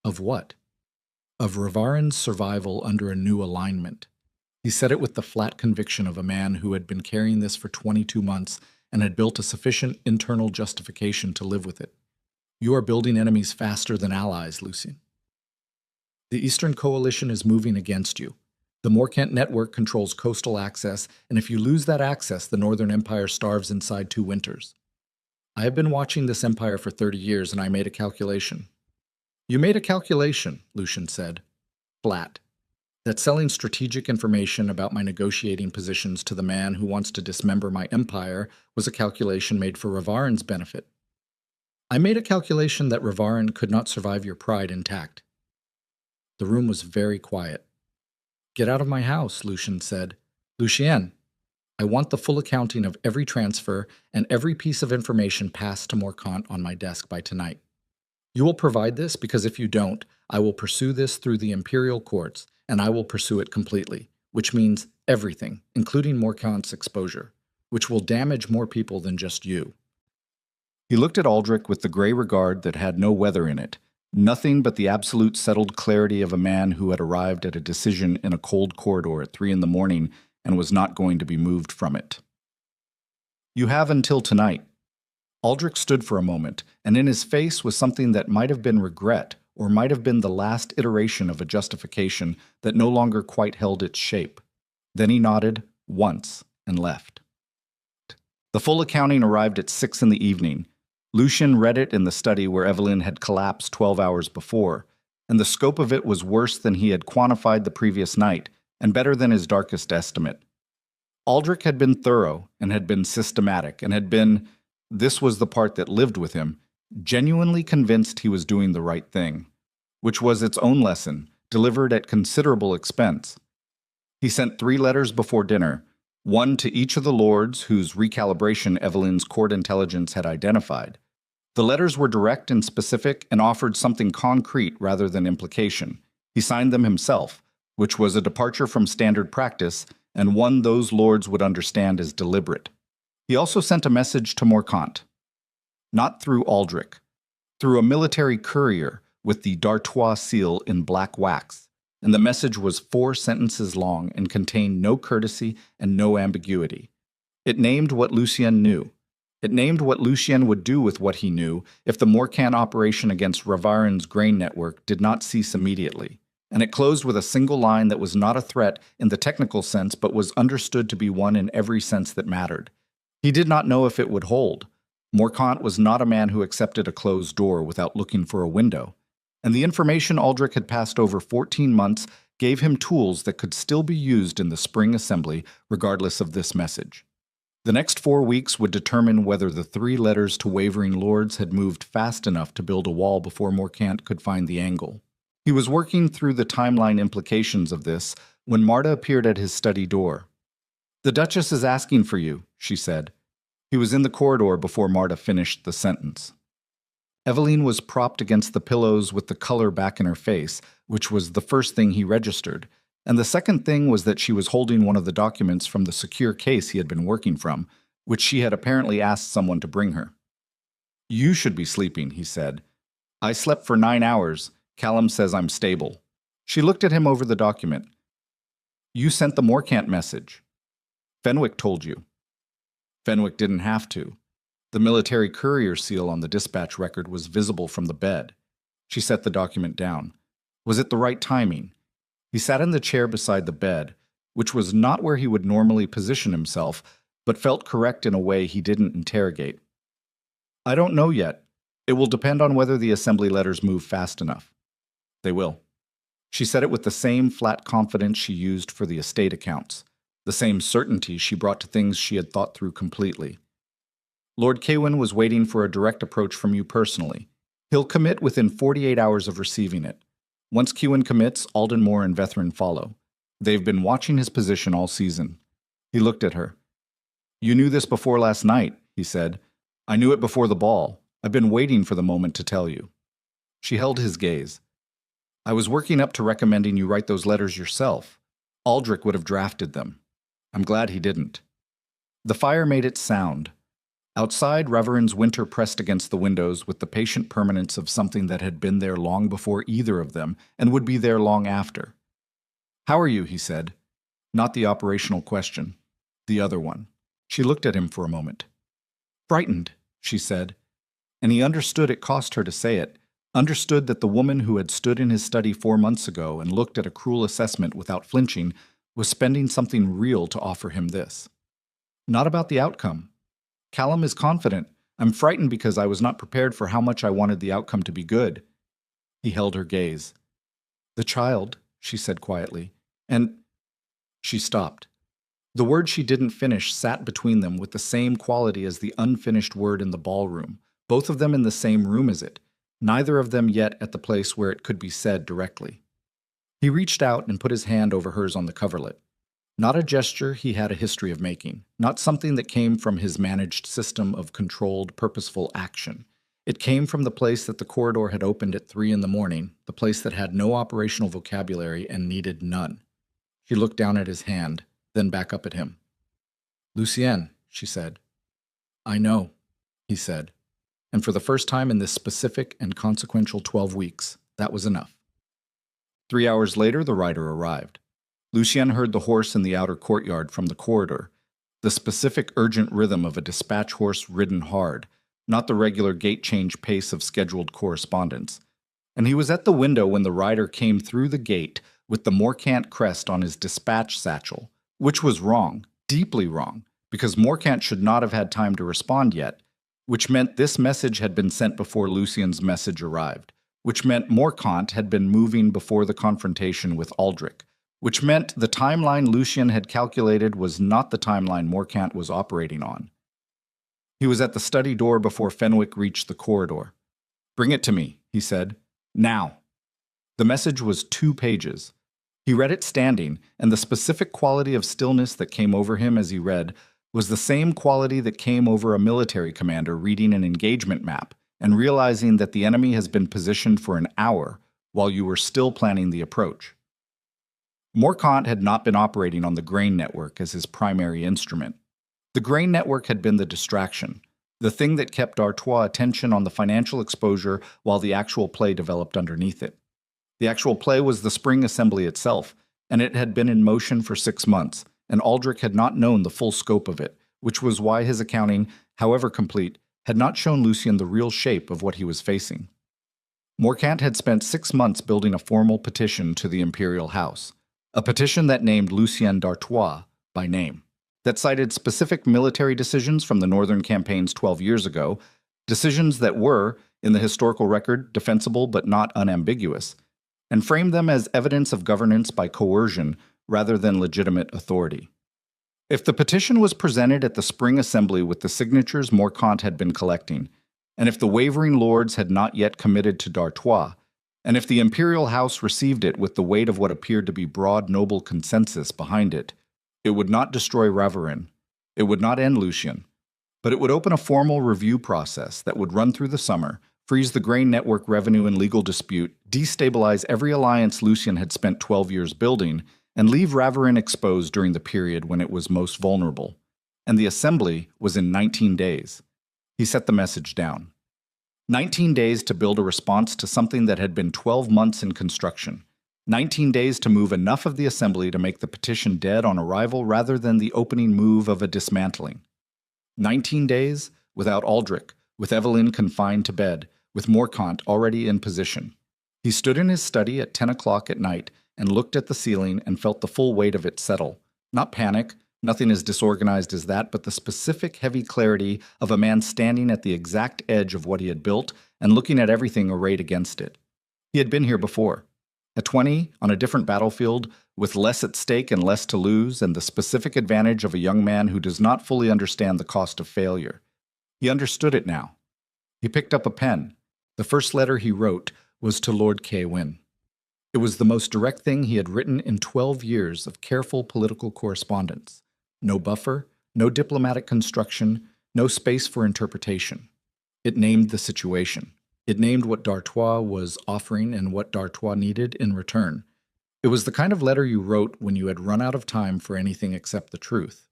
A: Of what? Of Ravarin's survival under a new alignment. He said it with the flat conviction of a man who had been carrying this for 22 months and had built a sufficient internal justification to live with it. "You are building enemies faster than allies, Lucien. The Eastern Coalition is moving against you. The Morcant network controls coastal access, and if you lose that access, the Northern Empire starves inside 2 winters. I have been watching this empire for 30 years, and I made a calculation." "You made a calculation," Lucien said. Flat. "That selling strategic information about my negotiating positions to the man who wants to dismember my empire was a calculation made for Ravarin's benefit." "I made a calculation that Ravarin could not survive your pride intact." The room was very quiet. "Get out of my house," Lucien said. "Lucien." I want the full accounting of every transfer and every piece of information passed to Morcant on my desk by tonight. You will provide this because if you don't, I will pursue this through the imperial courts, and I will pursue it completely, which means everything, including Morcant's exposure, which will damage more people than just you. He looked at Aldrich with the gray regard that had no weather in it, nothing but the absolute settled clarity of a man who had arrived at a decision in a cold corridor at 3 in the morning and was not going to be moved from it. You have until tonight. Aldrich stood for a moment, and in his face was something that might have been regret or might have been the last iteration of a justification that no longer quite held its shape. Then he nodded once and left. The full accounting arrived at 6 in the evening. Lucien read it in the study where Evelyn had collapsed 12 hours before, and the scope of it was worse than he had quantified the previous night, and better than his darkest estimate. Aldrich had been thorough, and had been systematic, and had been, this was the part that lived with him, genuinely convinced he was doing the right thing, which was its own lesson, delivered at considerable expense. He sent 3 letters before dinner, one to each of the lords whose recalibration Evelyn's court intelligence had identified. The letters were direct and specific and offered something concrete rather than implication. He signed them himself, which was a departure from standard practice and one those lords would understand as deliberate. He also sent a message to Morcant, not through Aldrich, through a military courier with the d'Artois seal in black wax, and the message was 4 sentences long and contained no courtesy and no ambiguity. It named what Lucien knew. It named what Lucien would do with what he knew if the Morcant operation against Ravarin's grain network did not cease immediately. And it closed with a single line that was not a threat in the technical sense but was understood to be one in every sense that mattered. He did not know if it would hold. Morcant was not a man who accepted a closed door without looking for a window, and the information Aldrich had passed over 14 months gave him tools that could still be used in the spring assembly regardless of this message. The next 4 weeks would determine whether the 3 letters to wavering lords had moved fast enough to build a wall before Morcant could find the angle. He was working through the timeline implications of this when Marta appeared at his study door. "The Duchess is asking for you," she said. He was in the corridor before Marta finished the sentence. Evelyn was propped against the pillows with the color back in her face, which was the first thing he registered, and the second thing was that she was holding one of the documents from the secure case he had been working from, which she had apparently asked someone to bring her. "You should be sleeping," he said. "I slept for 9 hours. Callum says I'm stable." She looked at him over the document. "You sent the Morcant message. Fenwick told you." Fenwick didn't have to. The military courier seal on the dispatch record was visible from the bed. She set the document down. Was it the right timing? He sat in the chair beside the bed, which was not where he would normally position himself, but felt correct in a way he didn't interrogate. "I don't know yet. It will depend on whether the assembly letters move fast enough." "They will." She said it with the same flat confidence she used for the estate accounts, the same certainty she brought to things she had thought through completely. "Lord Caewin was waiting for a direct approach from you personally. He'll commit within 48 hours of receiving it. Once Caewin commits, Aldenmore and Vethrin follow. They've been watching his position all season." He looked at her. "You knew this before last night," he said. "I knew it before the ball. I've been waiting for the moment to tell you." She held his gaze. "I was working up to recommending you write those letters yourself. Aldrich would have drafted them. I'm glad he didn't." The fire made its sound. Outside, Ravarin's winter pressed against the windows with the patient permanence of something that had been there long before either of them and would be there long after. "How are you?" he said. Not the operational question. The other one. She looked at him for a moment. "Frightened," she said. And he understood it cost her to say it, understood that the woman who had stood in his study 4 months ago and looked at a cruel assessment without flinching was spending something real to offer him this. "Not about the outcome. Callum is confident. I'm frightened because I was not prepared for how much I wanted the outcome to be good." He held her gaze. "The child," she said quietly, and she stopped. The word she didn't finish sat between them with the same quality as the unfinished word in the ballroom, both of them in the same room as it, neither of them yet at the place where it could be said directly. He reached out and put his hand over hers on the coverlet. Not a gesture he had a history of making, not something that came from his managed system of controlled, purposeful action. It came from the place that the corridor had opened at 3 in the morning, the place that had no operational vocabulary and needed none. She looked down at his hand, then back up at him. "Lucien," she said. "I know," he said. And for the first time in this specific and consequential 12 weeks, that was enough. 3 hours later, the rider arrived. Lucien heard the horse in the outer courtyard from the corridor, the specific urgent rhythm of a dispatch horse ridden hard, not the regular gate change pace of scheduled correspondence. And he was at the window when the rider came through the gate with the Morcant crest on his dispatch satchel, which was wrong, deeply wrong, because Morcant should not have had time to respond yet, which meant this message had been sent before Lucien's message arrived, which meant Morcant had been moving before the confrontation with Aldrich, which meant the timeline Lucien had calculated was not the timeline Morcant was operating on. He was at the study door before Fenwick reached the corridor. "Bring it to me," he said. "Now." The message was 2 pages. He read it standing, and the specific quality of stillness that came over him as he read was the same quality that came over a military commander reading an engagement map and realizing that the enemy has been positioned for an hour while you were still planning the approach. Morcant had not been operating on the grain network as his primary instrument. The grain network had been the distraction, the thing that kept D'Artois' attention on the financial exposure while the actual play developed underneath it. The actual play was the spring assembly itself, and it had been in motion for 6 months, and Aldrich had not known the full scope of it, which was why his accounting, however complete, had not shown Lucien the real shape of what he was facing. Morcant had spent 6 months building a formal petition to the Imperial House, a petition that named Lucien d'Artois by name, that cited specific military decisions from the Northern campaigns 12 years ago, decisions that were, in the historical record, defensible but not unambiguous, and framed them as evidence of governance by coercion rather than legitimate authority. If the petition was presented at the spring assembly with the signatures Morcant had been collecting, and if the wavering lords had not yet committed to d'Artois, and if the Imperial House received it with the weight of what appeared to be broad noble consensus behind it, it would not destroy Ravarin, it would not end Lucien, but it would open a formal review process that would run through the summer, freeze the grain network revenue and legal dispute, destabilize every alliance Lucien had spent 12 years building, and leave Ravarin exposed during the period when it was most vulnerable. And the assembly was in 19 days. He set the message down. 19 days to build a response to something that had been 12 months in construction. 19 days to move enough of the assembly to make the petition dead on arrival rather than the opening move of a dismantling. 19 days without Aldrich, with Evelyn confined to bed, with Morcant already in position. He stood in his study at 10 o'clock at night and looked at the ceiling and felt the full weight of it settle. Not panic, nothing as disorganized as that, but the specific heavy clarity of a man standing at the exact edge of what he had built and looking at everything arrayed against it. He had been here before. At 20, on a different battlefield, with less at stake and less to lose, and the specific advantage of a young man who does not fully understand the cost of failure. He understood it now. He picked up a pen. The first letter he wrote was to Lord Caewin. It was the most direct thing he had written in 12 years of careful political correspondence. No buffer, no diplomatic construction, no space for interpretation. It named the situation. It named what d'Artois was offering and what d'Artois needed in return. It was the kind of letter you wrote when you had run out of time for anything except the truth.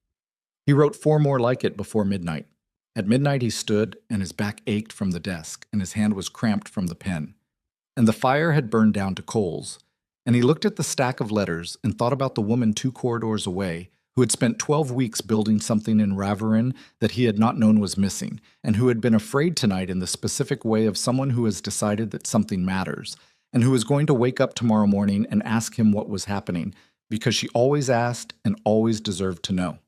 A: He wrote 4 more like it before midnight. At midnight he stood, and his back ached from the desk, and his hand was cramped from the pen. And the fire had burned down to coals. And he looked at the stack of letters and thought about the woman 2 corridors away, who had spent 12 weeks building something in Ravarin that he had not known was missing, and who had been afraid tonight in the specific way of someone who has decided that something matters, and who is going to wake up tomorrow morning and ask him what was happening, because she always asked and always deserved to know.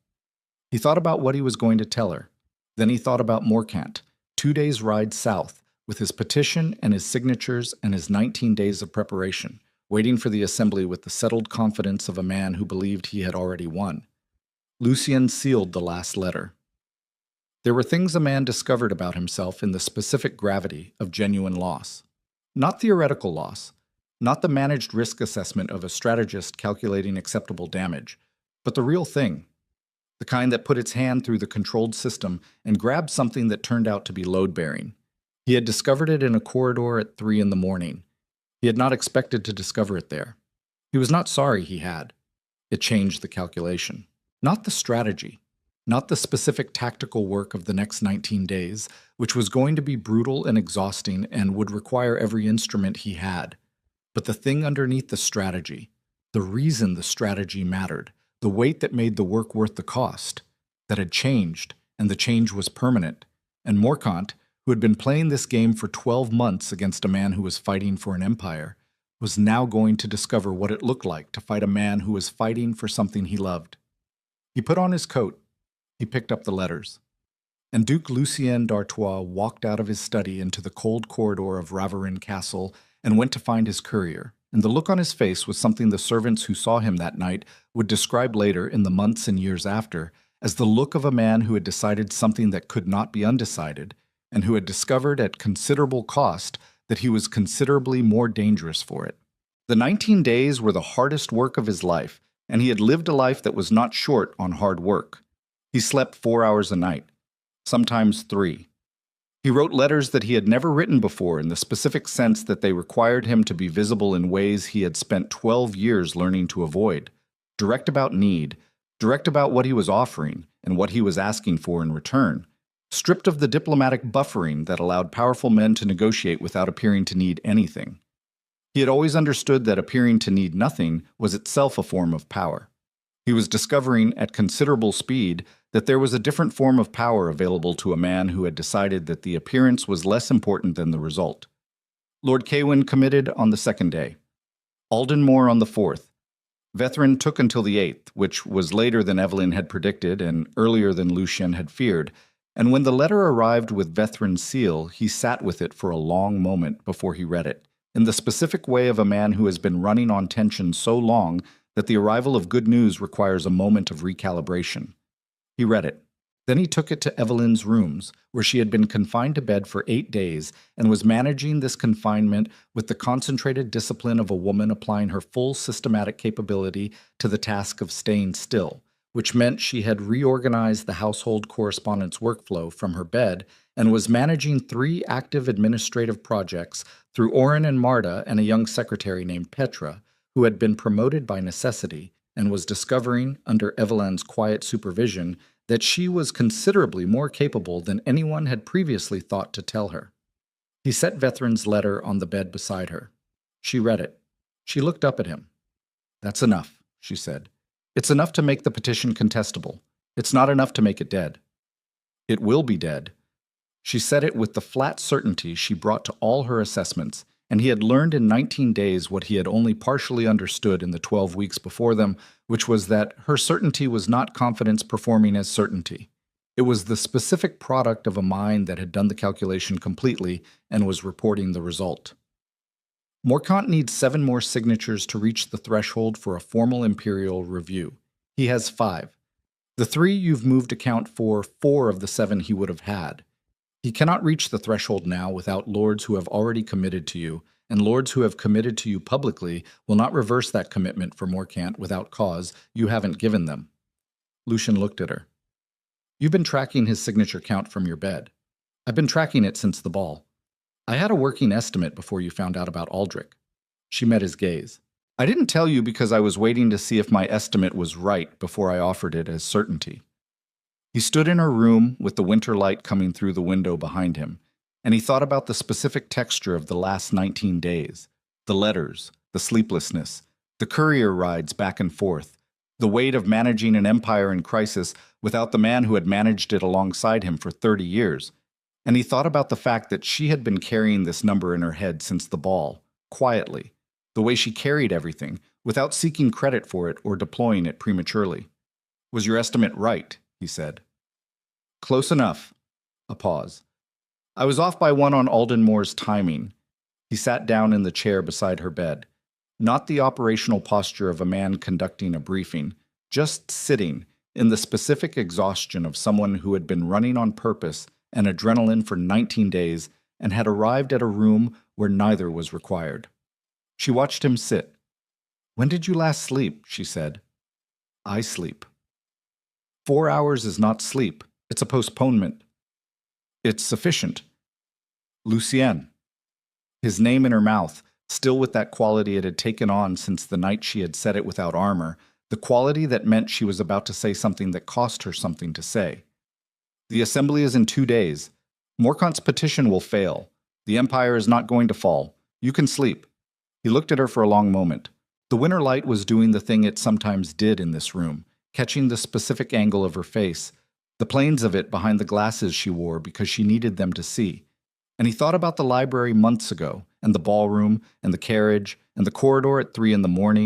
A: He thought about what he was going to tell her. Then he thought about Morcant, 2 days' ride south, with his petition and his signatures and his 19 days of preparation, waiting for the assembly with the settled confidence of a man who believed he had already won. Lucien sealed the last letter. There were things a man discovered about himself in the specific gravity of genuine loss. Not theoretical loss, not the managed risk assessment of a strategist calculating acceptable damage, but the real thing, the kind that put its hand through the controlled system and grabbed something that turned out to be load-bearing. He had discovered it in a corridor at 3 in the morning. He had not expected to discover it there. He was not sorry he had. It changed the calculation. Not the strategy, not the specific tactical work of the next 19 days, which was going to be brutal and exhausting and would require every instrument he had, but the thing underneath the strategy, the reason the strategy mattered, the weight that made the work worth the cost, that had changed, and the change was permanent. And Morkant, who had been playing this game for 12 months against a man who was fighting for an empire, was now going to discover what it looked like to fight a man who was fighting for something he loved. He put on his coat. He picked up the letters. And Duke Lucien d'Artois walked out of his study into the cold corridor of Ravarin Castle and went to find his courier. And the look on his face was something the servants who saw him that night would describe later in the months and years after as the look of a man who had decided something that could not be undecided, and who had discovered at considerable cost that he was considerably more dangerous for it. The 19 days were the hardest work of his life, and he had lived a life that was not short on hard work. He slept 4 hours a night, sometimes 3. He wrote letters that he had never written before in the specific sense that they required him to be visible in ways he had spent 12 years learning to avoid. Direct about need, direct about what he was offering and what he was asking for in return, stripped of the diplomatic buffering that allowed powerful men to negotiate without appearing to need anything. He had always understood that appearing to need nothing was itself a form of power. He was discovering at considerable speed that there was a different form of power available to a man who had decided that the appearance was less important than the result. Lord Caewin committed on the 2nd day. Aldenmore on the 4th. Vethrin took until the 8th, which was later than Evelyn had predicted and earlier than Lucien had feared, and when the letter arrived with Vethrin's seal, he sat with it for a long moment before he read it, in the specific way of a man who has been running on tension so long that the arrival of good news requires a moment of recalibration. He read it. Then he took it to Evelyn's rooms, where she had been confined to bed for 8 days and was managing this confinement with the concentrated discipline of a woman applying her full systematic capability to the task of staying still, which meant she had reorganized the household correspondence workflow from her bed and was managing 3 active administrative projects through Oren and Marta and a young secretary named Petra, who had been promoted by necessity and was discovering, under Evelyn's quiet supervision, that she was considerably more capable than anyone had previously thought to tell her. He set Vethrin's letter on the bed beside her. She read it. She looked up at him. "That's enough," she said. "It's enough to make the petition contestable. It's not enough to make it dead." "It will be dead." She said it with the flat certainty she brought to all her assessments, and he had learned in 19 days what he had only partially understood in the 12 weeks before them, which was that her certainty was not confidence performing as certainty. It was the specific product of a mind that had done the calculation completely and was reporting the result. Morkant needs 7 more signatures to reach the threshold for a formal imperial review. He has 5. The 3 you've moved account for 4 of the 7 he would have had. He cannot reach the threshold now without lords who have already committed to you, and lords who have committed to you publicly will not reverse that commitment for Morkant without cause you haven't given them. Lucien looked at her. "You've been tracking his signature count from your bed." "I've been tracking it since the ball. I had a working estimate before you found out about Aldrich." She met his gaze. "I didn't tell you because I was waiting to see if my estimate was right before I offered it as certainty." He stood in her room with the winter light coming through the window behind him, and he thought about the specific texture of the last 19 days, the letters, the sleeplessness, the courier rides back and forth, the weight of managing an empire in crisis without the man who had managed it alongside him for 30 years. And he thought about the fact that she had been carrying this number in her head since the ball, quietly, the way she carried everything, without seeking credit for it or deploying it prematurely. "Was your estimate right?" he said. "Close enough." A pause. "I was off by 1 on Aldenmore's timing." He sat down in the chair beside her bed. Not the operational posture of a man conducting a briefing, just sitting, in the specific exhaustion of someone who had been running on purpose and adrenaline for 19 days and had arrived at a room where neither was required. She watched him sit. "When did you last sleep?" she said. I sleep. 4 hours is not sleep. It's a postponement. It's sufficient. Lucien. His name in her mouth, still with that quality it had taken on since the night she had said it without armor, the quality that meant she was about to say something that cost her something to say. The assembly is in 2 days. Morcant's petition will fail. The empire is not going to fall. You can sleep. He looked at her for a long moment. The winter light was doing the thing it sometimes did in this room, catching the specific angle of her face, the planes of it behind the glasses she wore because she needed them to see. And he thought about the library months ago, and the ballroom, and the carriage, and the corridor at 3 a.m,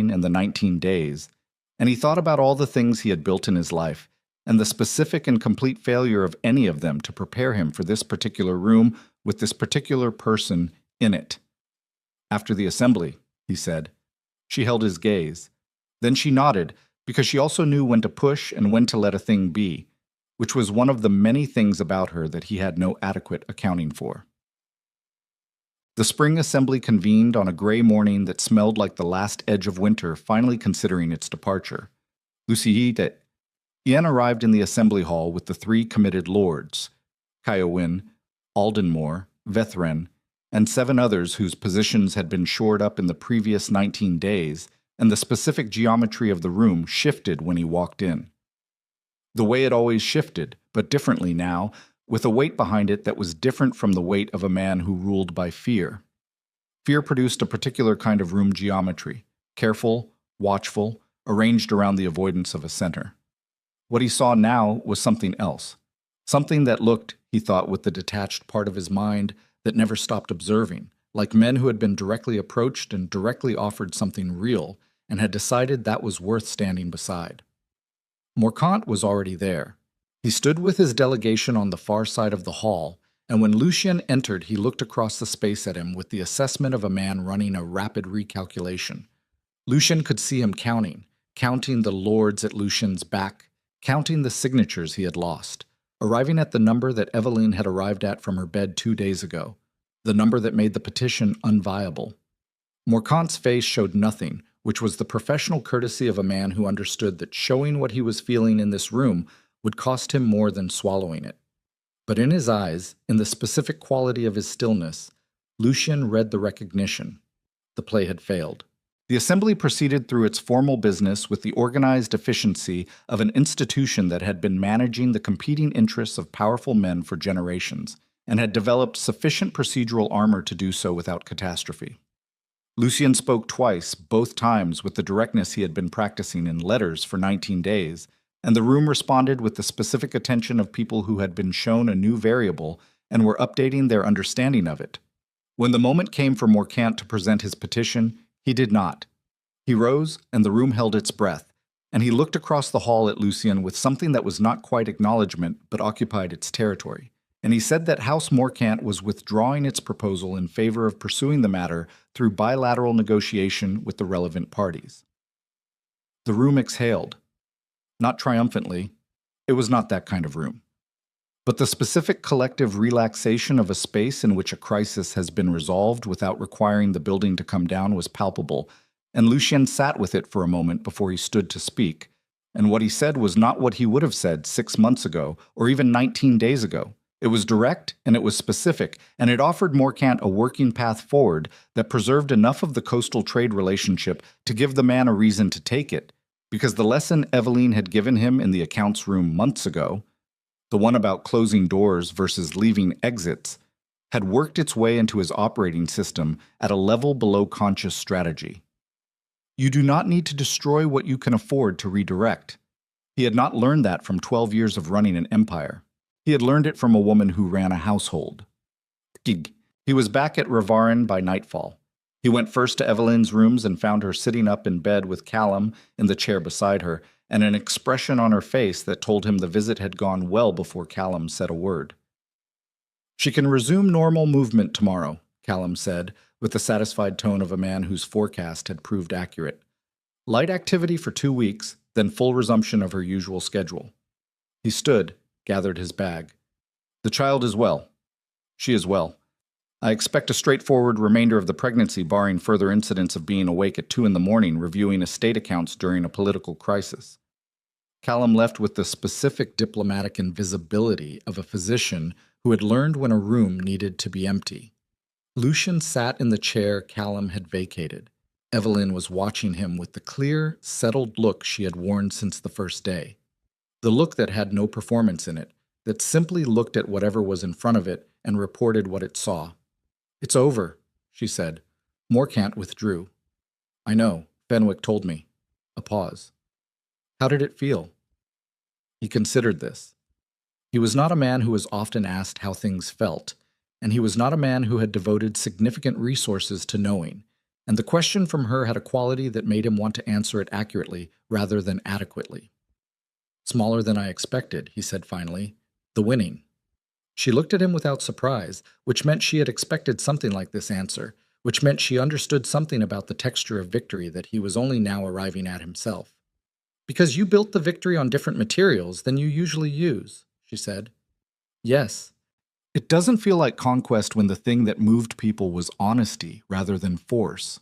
A: and the 19 days. And he thought about all the things he had built in his life, and the specific and complete failure of any of them to prepare him for this particular room with this particular person in it. After the assembly, he said. She held his gaze. Then she nodded, because she also knew when to push and when to let a thing be, which was one of the many things about her that he had no adequate accounting for. The spring assembly convened on a gray morning that smelled like the last edge of winter finally considering its departure. Luciide. Ian arrived in the assembly hall with the 3 committed lords, Kaiowin, Aldenmore, Vethren, and 7 others whose positions had been shored up in the previous 19 days, and the specific geometry of the room shifted when he walked in. The way it always shifted, but differently now, with a weight behind it that was different from the weight of a man who ruled by fear. Fear produced a particular kind of room geometry, careful, watchful, arranged around the avoidance of a center. What he saw now was something else, something that looked, he thought with the detached part of his mind that never stopped observing, like men who had been directly approached and directly offered something real, and had decided that was worth standing beside. Morcant was already there. He stood with his delegation on the far side of the hall, and when Lucien entered he looked across the space at him with the assessment of a man running a rapid recalculation. Lucien could see him counting the lords at Lucien's back, counting the signatures he had lost, arriving at the number that Eveline had arrived at from her bed 2 days ago, the number that made the petition unviable. Morcant's face showed nothing, which was the professional courtesy of a man who understood that showing what he was feeling in this room would cost him more than swallowing it. But in his eyes, in the specific quality of his stillness, Lucien read the recognition. The play had failed. The assembly proceeded through its formal business with the organized efficiency of an institution that had been managing the competing interests of powerful men for generations, and had developed sufficient procedural armor to do so without catastrophe. Lucien spoke twice, both times with the directness he had been practicing in letters for 19 days, and the room responded with the specific attention of people who had been shown a new variable and were updating their understanding of it. When the moment came for Morcant to present his petition, he did not. He rose, and the room held its breath, and he looked across the hall at Lucien with something that was not quite acknowledgement but occupied its territory, and he said that House Morcant was withdrawing its proposal in favor of pursuing the matter through bilateral negotiation with the relevant parties. The room exhaled. Not triumphantly. It was not that kind of room. But the specific collective relaxation of a space in which a crisis has been resolved without requiring the building to come down was palpable, and Lucien sat with it for a moment before he stood to speak, and what he said was not what he would have said 6 months ago, or even 19 days ago. It was direct, and it was specific, and it offered Morcant a working path forward that preserved enough of the coastal trade relationship to give the man a reason to take it, because the lesson Eveline had given him in the accounts room months ago, the one about closing doors versus leaving exits, had worked its way into his operating system at a level below conscious strategy. You do not need to destroy what you can afford to redirect. He had not learned that from 12 years of running an empire. He had learned it from a woman who ran a household. He was back at Ravarin by nightfall. He went first to Eveline's rooms and found her sitting up in bed with Callum in the chair beside her, and an expression on her face that told him the visit had gone well before Callum said a word. She can resume normal movement tomorrow, Callum said, with the satisfied tone of a man whose forecast had proved accurate. Light activity for 2 weeks, then full resumption of her usual schedule. He stood, gathered his bag. The child is well. She is well. I expect a straightforward remainder of the pregnancy, barring further incidents of being awake at 2 a.m. reviewing estate accounts during a political crisis. Callum left with the specific diplomatic invisibility of a physician who had learned when a room needed to be empty. Lucian sat in the chair Callum had vacated. Evelyn was watching him with the clear, settled look she had worn since the first day. The look that had no performance in it, that simply looked at whatever was in front of it and reported what it saw. "It's over," she said. Morcant withdrew. "I know, Fenwick told me." A pause. "How did it feel?" He considered this. He was not a man who was often asked how things felt, and he was not a man who had devoted significant resources to knowing, and the question from her had a quality that made him want to answer it accurately rather than adequately. "Smaller than I expected," he said finally. "The winning." She looked at him without surprise, which meant she had expected something like this answer, which meant she understood something about the texture of victory that he was only now arriving at himself. "Because you built the victory on different materials than you usually use," she said. "Yes. It doesn't feel like conquest when the thing that moved people was honesty rather than force."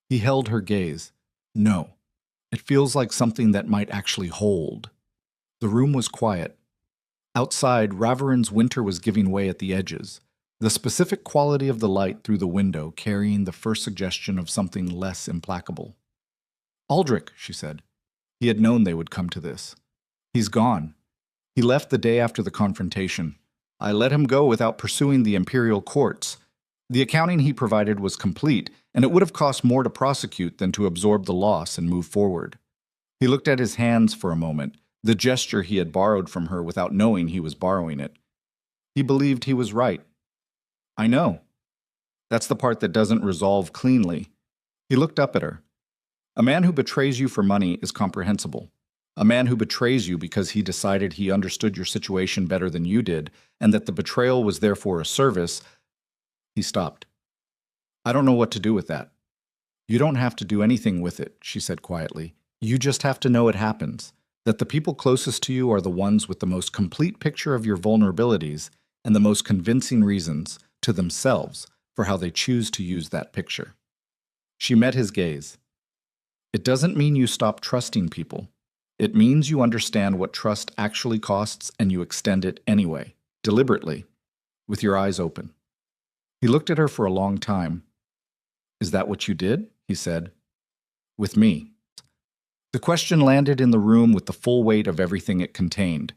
A: He held her gaze. "No. It feels like something that might actually hold." The room was quiet. Outside, Raveren's winter was giving way at the edges, the specific quality of the light through the window carrying the first suggestion of something less implacable. "Aldrich," she said. He had known they would come to this. "He's gone. He left the day after the confrontation. I let him go without pursuing the imperial courts. The accounting he provided was complete, and it would have cost more to prosecute than to absorb the loss and move forward." He looked at his hands for a moment, the gesture he had borrowed from her without knowing he was borrowing it. He believed he was right. "I know. That's the part that doesn't resolve cleanly." He looked up at her. "A man who betrays you for money is comprehensible. A man who betrays you because he decided he understood your situation better than you did, and that the betrayal was therefore a service." He stopped. "I don't know what to do with that." "You don't have to do anything with it," she said quietly. "You just have to know it happens, that the people closest to you are the ones with the most complete picture of your vulnerabilities and the most convincing reasons, to themselves, for how they choose to use that picture." She met his gaze. "It doesn't mean you stop trusting people. It means you understand what trust actually costs and you extend it anyway, deliberately, with your eyes open." He looked at her for a long time. "Is that what you did?" he said. "With me." The question landed in the room with the full weight of everything it contained.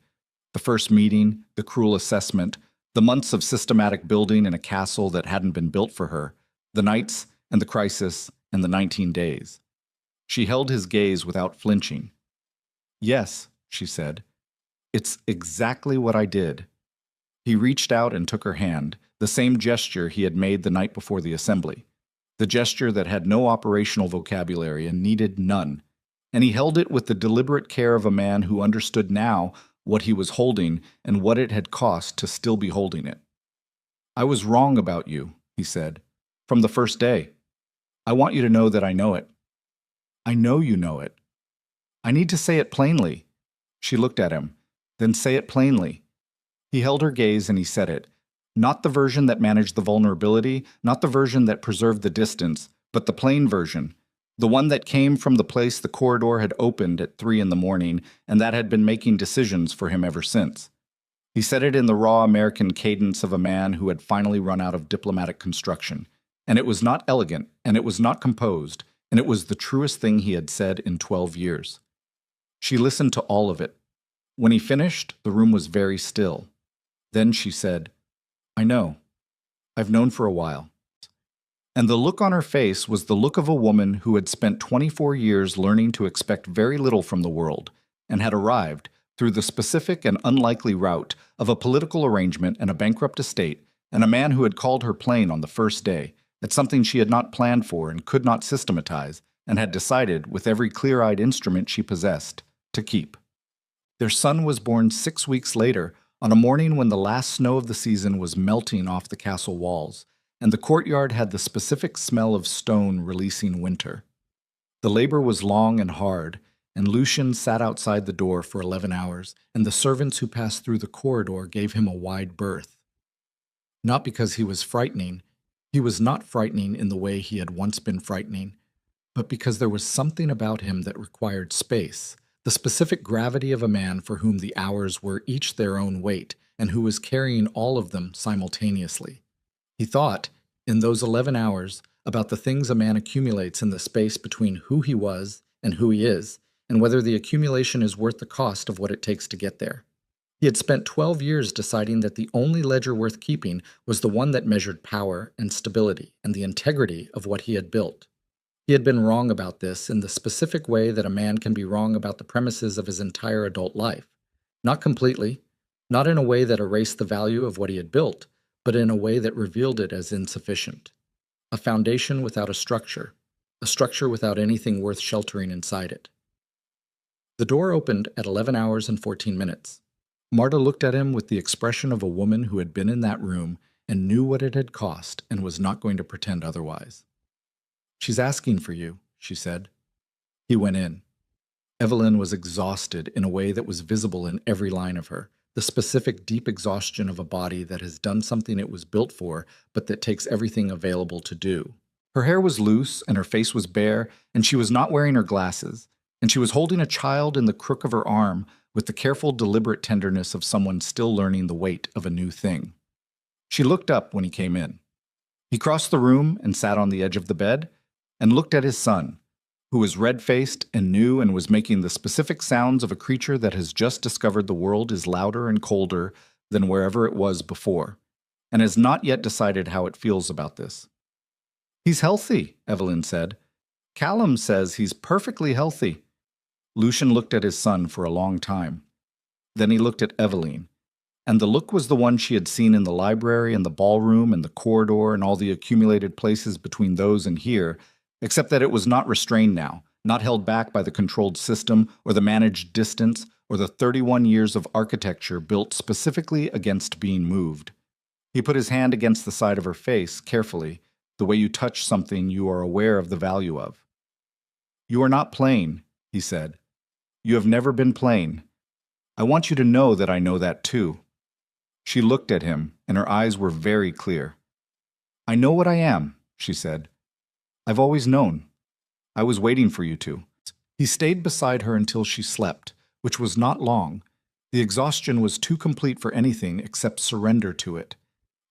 A: The first meeting, the cruel assessment, the months of systematic building in a castle that hadn't been built for her, the nights and the crisis and the 19 days. She held his gaze without flinching. "Yes," she said. "It's exactly what I did." He reached out and took her hand, the same gesture he had made the night before the assembly, the gesture that had no operational vocabulary and needed none, and he held it with the deliberate care of a man who understood now what he was holding and what it had cost to still be holding it. "I was wrong about you," he said, "from the first day. I want you to know that I know it." "I know you know it." "I need to say it plainly." She looked at him. "Then say it plainly." He held her gaze and he said it. Not the version that managed the vulnerability, not the version that preserved the distance, but the plain version, the one that came from the place the corridor had opened at 3 a.m. and that had been making decisions for him ever since. He said it in the raw American cadence of a man who had finally run out of diplomatic construction, and it was not elegant, and it was not composed, and it was the truest thing he had said in 12 years. She listened to all of it. When he finished, the room was very still. Then she said, "I know. I've known for a while." And the look on her face was the look of a woman who had spent 24 years learning to expect very little from the world, and had arrived, through the specific and unlikely route of a political arrangement and a bankrupt estate, and a man who had called her plain on the first day, at something she had not planned for and could not systematize, and had decided, with every clear-eyed instrument she possessed, to keep. Their son was born 6 weeks later, on a morning when the last snow of the season was melting off the castle walls, and the courtyard had the specific smell of stone releasing winter. The labor was long and hard, and Lucian sat outside the door for 11 hours, and the servants who passed through the corridor gave him a wide berth. Not because he was frightening. He was not frightening in the way he had once been frightening, but because there was something about him that required space, the specific gravity of a man for whom the hours were each their own weight, and who was carrying all of them simultaneously. He thought, in those 11 hours, about the things a man accumulates in the space between who he was and who he is, and whether the accumulation is worth the cost of what it takes to get there. He had spent 12 years deciding that the only ledger worth keeping was the one that measured power and stability and the integrity of what he had built. He had been wrong about this in the specific way that a man can be wrong about the premises of his entire adult life. Not completely, not in a way that erased the value of what he had built, but in a way that revealed it as insufficient. A foundation without a structure without anything worth sheltering inside it. The door opened at 11 hours and 14 minutes. Marta looked at him with the expression of a woman who had been in that room and knew what it had cost and was not going to pretend otherwise. "She's asking for you," she said. He went in. Evelyn was exhausted in a way that was visible in every line of her, the specific deep exhaustion of a body that has done something it was built for, but that takes everything available to do. Her hair was loose, and her face was bare, and she was not wearing her glasses, and she was holding a child in the crook of her arm with the careful, deliberate tenderness of someone still learning the weight of a new thing. She looked up when he came in. He crossed the room and sat on the edge of the bed, and looked at his son, who was red-faced and new and was making the specific sounds of a creature that has just discovered the world is louder and colder than wherever it was before, and has not yet decided how it feels about this. "He's healthy," Evelyn said. "Callum says he's perfectly healthy." Lucian looked at his son for a long time. Then he looked at Evelyn, and the look was the one she had seen in the library and the ballroom and the corridor and all the accumulated places between those and here, except that it was not restrained now, not held back by the controlled system or the managed distance or the 31 years of architecture built specifically against being moved. He put his hand against the side of her face, carefully, the way you touch something you are aware of the value of. "You are not plain," he said. "You have never been plain. I want you to know that I know that too." She looked at him, and her eyes were very clear. "I know what I am," she said. "I've always known. I was waiting for you to." He stayed beside her until she slept, which was not long. The exhaustion was too complete for anything except surrender to it.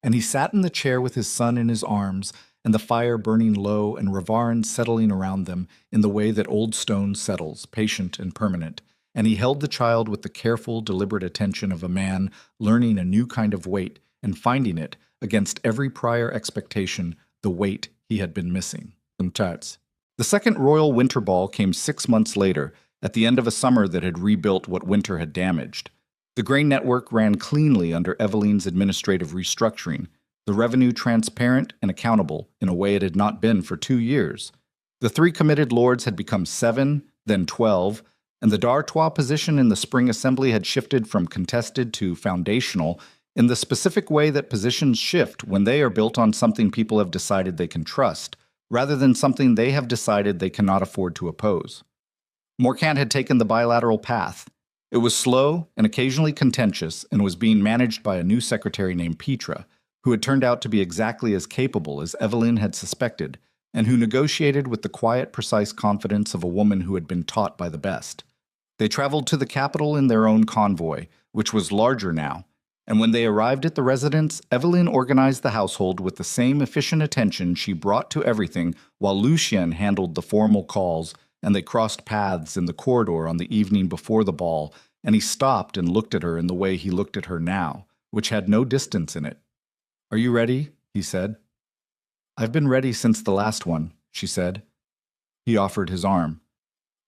A: And he sat in the chair with his son in his arms, and the fire burning low and Ravarin settling around them in the way that old stone settles, patient and permanent. And he held the child with the careful, deliberate attention of a man learning a new kind of weight and finding it, against every prior expectation, the weight he had been missing. The second Royal Winter Ball came 6 months later, at the end of a summer that had rebuilt what winter had damaged. The grain network ran cleanly under Evelyn's administrative restructuring, the revenue transparent and accountable in a way it had not been for 2 years. The 3 committed lords had become 7, then 12, and the d'Artois position in the spring assembly had shifted from contested to foundational in the specific way that positions shift when they are built on something people have decided they can trust, rather than something they have decided they cannot afford to oppose. Morcant had taken the bilateral path. It was slow and occasionally contentious and was being managed by a new secretary named Petra, who had turned out to be exactly as capable as Evelyn had suspected, and who negotiated with the quiet, precise confidence of a woman who had been taught by the best. They traveled to the capital in their own convoy, which was larger now, and when they arrived at the residence, Evelyn organized the household with the same efficient attention she brought to everything, while Lucien handled the formal calls, and they crossed paths in the corridor on the evening before the ball, and he stopped and looked at her in the way he looked at her now, which had no distance in it. "Are you ready?" he said. "I've been ready since the last one," she said. He offered his arm.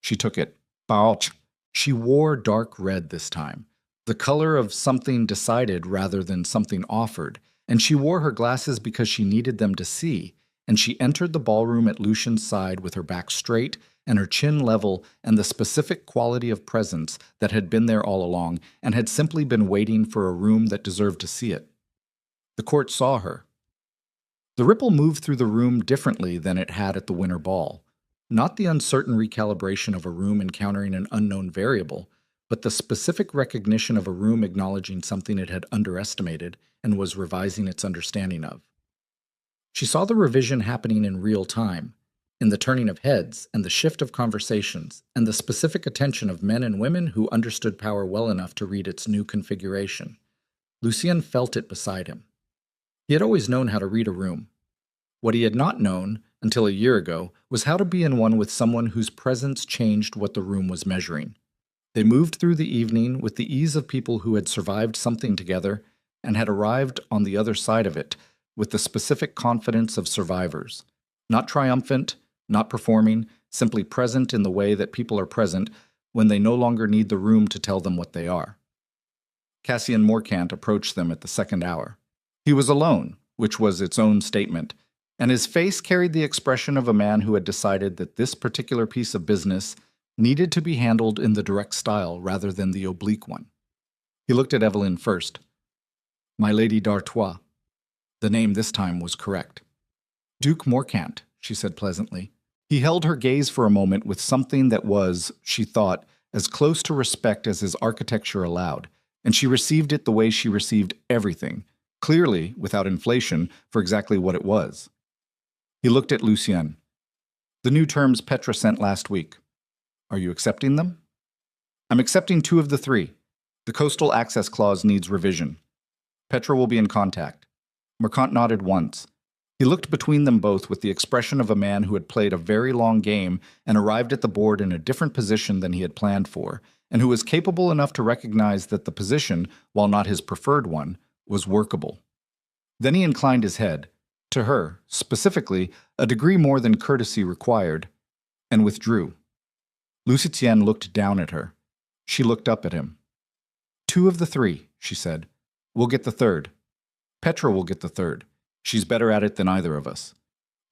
A: She took it. Ouch. She wore dark red this time, the color of something decided rather than something offered, and she wore her glasses because she needed them to see, and she entered the ballroom at Lucian's side with her back straight and her chin level and the specific quality of presence that had been there all along and had simply been waiting for a room that deserved to see it. The court saw her. The ripple moved through the room differently than it had at the winter ball. Not the uncertain recalibration of a room encountering an unknown variable, but the specific recognition of a room acknowledging something it had underestimated and was revising its understanding of. She saw the revision happening in real time. in the turning of heads and the shift of conversations, and the specific attention of men and women who understood power well enough to read its new configuration. Lucien felt it beside him. He had always known how to read a room. What he had not known, until a year ago, was how to be in one with someone whose presence changed what the room was measuring. They moved through the evening with the ease of people who had survived something together and had arrived on the other side of it with the specific confidence of survivors. Not triumphant, not performing, simply present in the way that people are present when they no longer need the room to tell them what they are. Cassian Morcant approached them at the second hour. He was alone, which was its own statement, and his face carried the expression of a man who had decided that this particular piece of business needed to be handled in the direct style rather than the oblique one. He looked at Evelyn first. My Lady d'Artois. The name this time was correct. Duke Morcant, she said pleasantly. He held her gaze for a moment with something that was, she thought, as close to respect as his architecture allowed, and she received it the way she received everything, clearly, without inflation, for exactly what it was. He looked at Lucien. The new terms Petra sent last week. Are you accepting them? I'm accepting 2 of the 3. The coastal access clause needs revision. Petra will be in contact. Morcant nodded once. He looked between them both with the expression of a man who had played a very long game and arrived at the board in a different position than he had planned for, and who was capable enough to recognize that the position, while not his preferred one, was workable. Then he inclined his head, to her, specifically, a degree more than courtesy required, and withdrew. Lucien looked down at her. She looked up at him. 2 of the 3, she said. We'll get the 3rd. Petra will get the 3rd. She's better at it than either of us.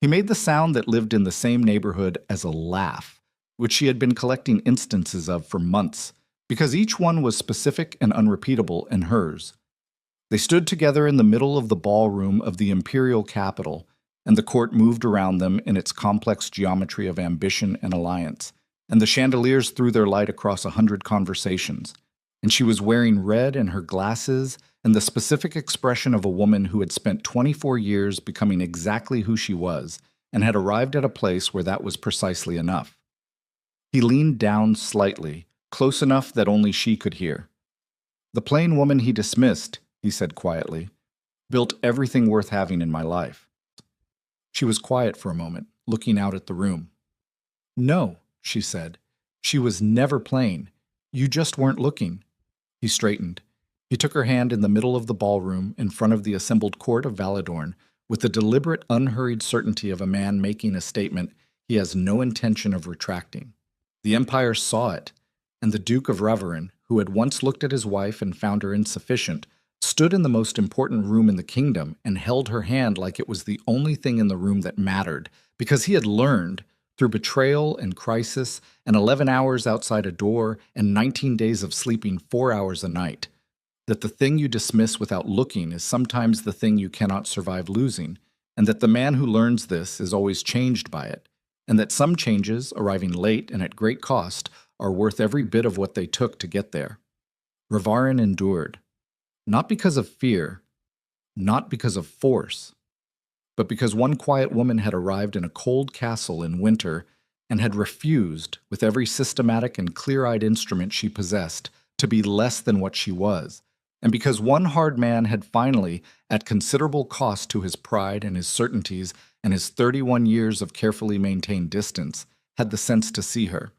A: He made the sound that lived in the same neighborhood as a laugh, which she had been collecting instances of for months, because each one was specific and unrepeatable in hers. They stood together in the middle of the ballroom of the imperial capital, and the court moved around them in its complex geometry of ambition and alliance, and the chandeliers threw their light across 100 conversations, and she was wearing red in her glasses and the specific expression of a woman who had spent 24 years becoming exactly who she was and had arrived at a place where that was precisely enough. He leaned down slightly, close enough that only she could hear. The plain woman he dismissed, he said quietly, built everything worth having in my life. She was quiet for a moment, looking out at the room. No, she said. She was never plain. You just weren't looking. He straightened. He took her hand in the middle of the ballroom in front of the assembled court of Valadorn with the deliberate, unhurried certainty of a man making a statement he has no intention of retracting. The Empire saw it, and the Duke of Reverin, who had once looked at his wife and found her insufficient, stood in the most important room in the kingdom and held her hand like it was the only thing in the room that mattered, because he had learned, through betrayal and crisis and 11 hours outside a door and 19 days of sleeping 4 hours a night, that the thing you dismiss without looking is sometimes the thing you cannot survive losing, and that the man who learns this is always changed by it, and that some changes, arriving late and at great cost, are worth every bit of what they took to get there. Revarin endured, not because of fear, not because of force, but because one quiet woman had arrived in a cold castle in winter and had refused, with every systematic and clear-eyed instrument she possessed, to be less than what she was, and because one hard man had finally, at considerable cost to his pride and his certainties and his 31 years of carefully maintained distance, had the sense to see her.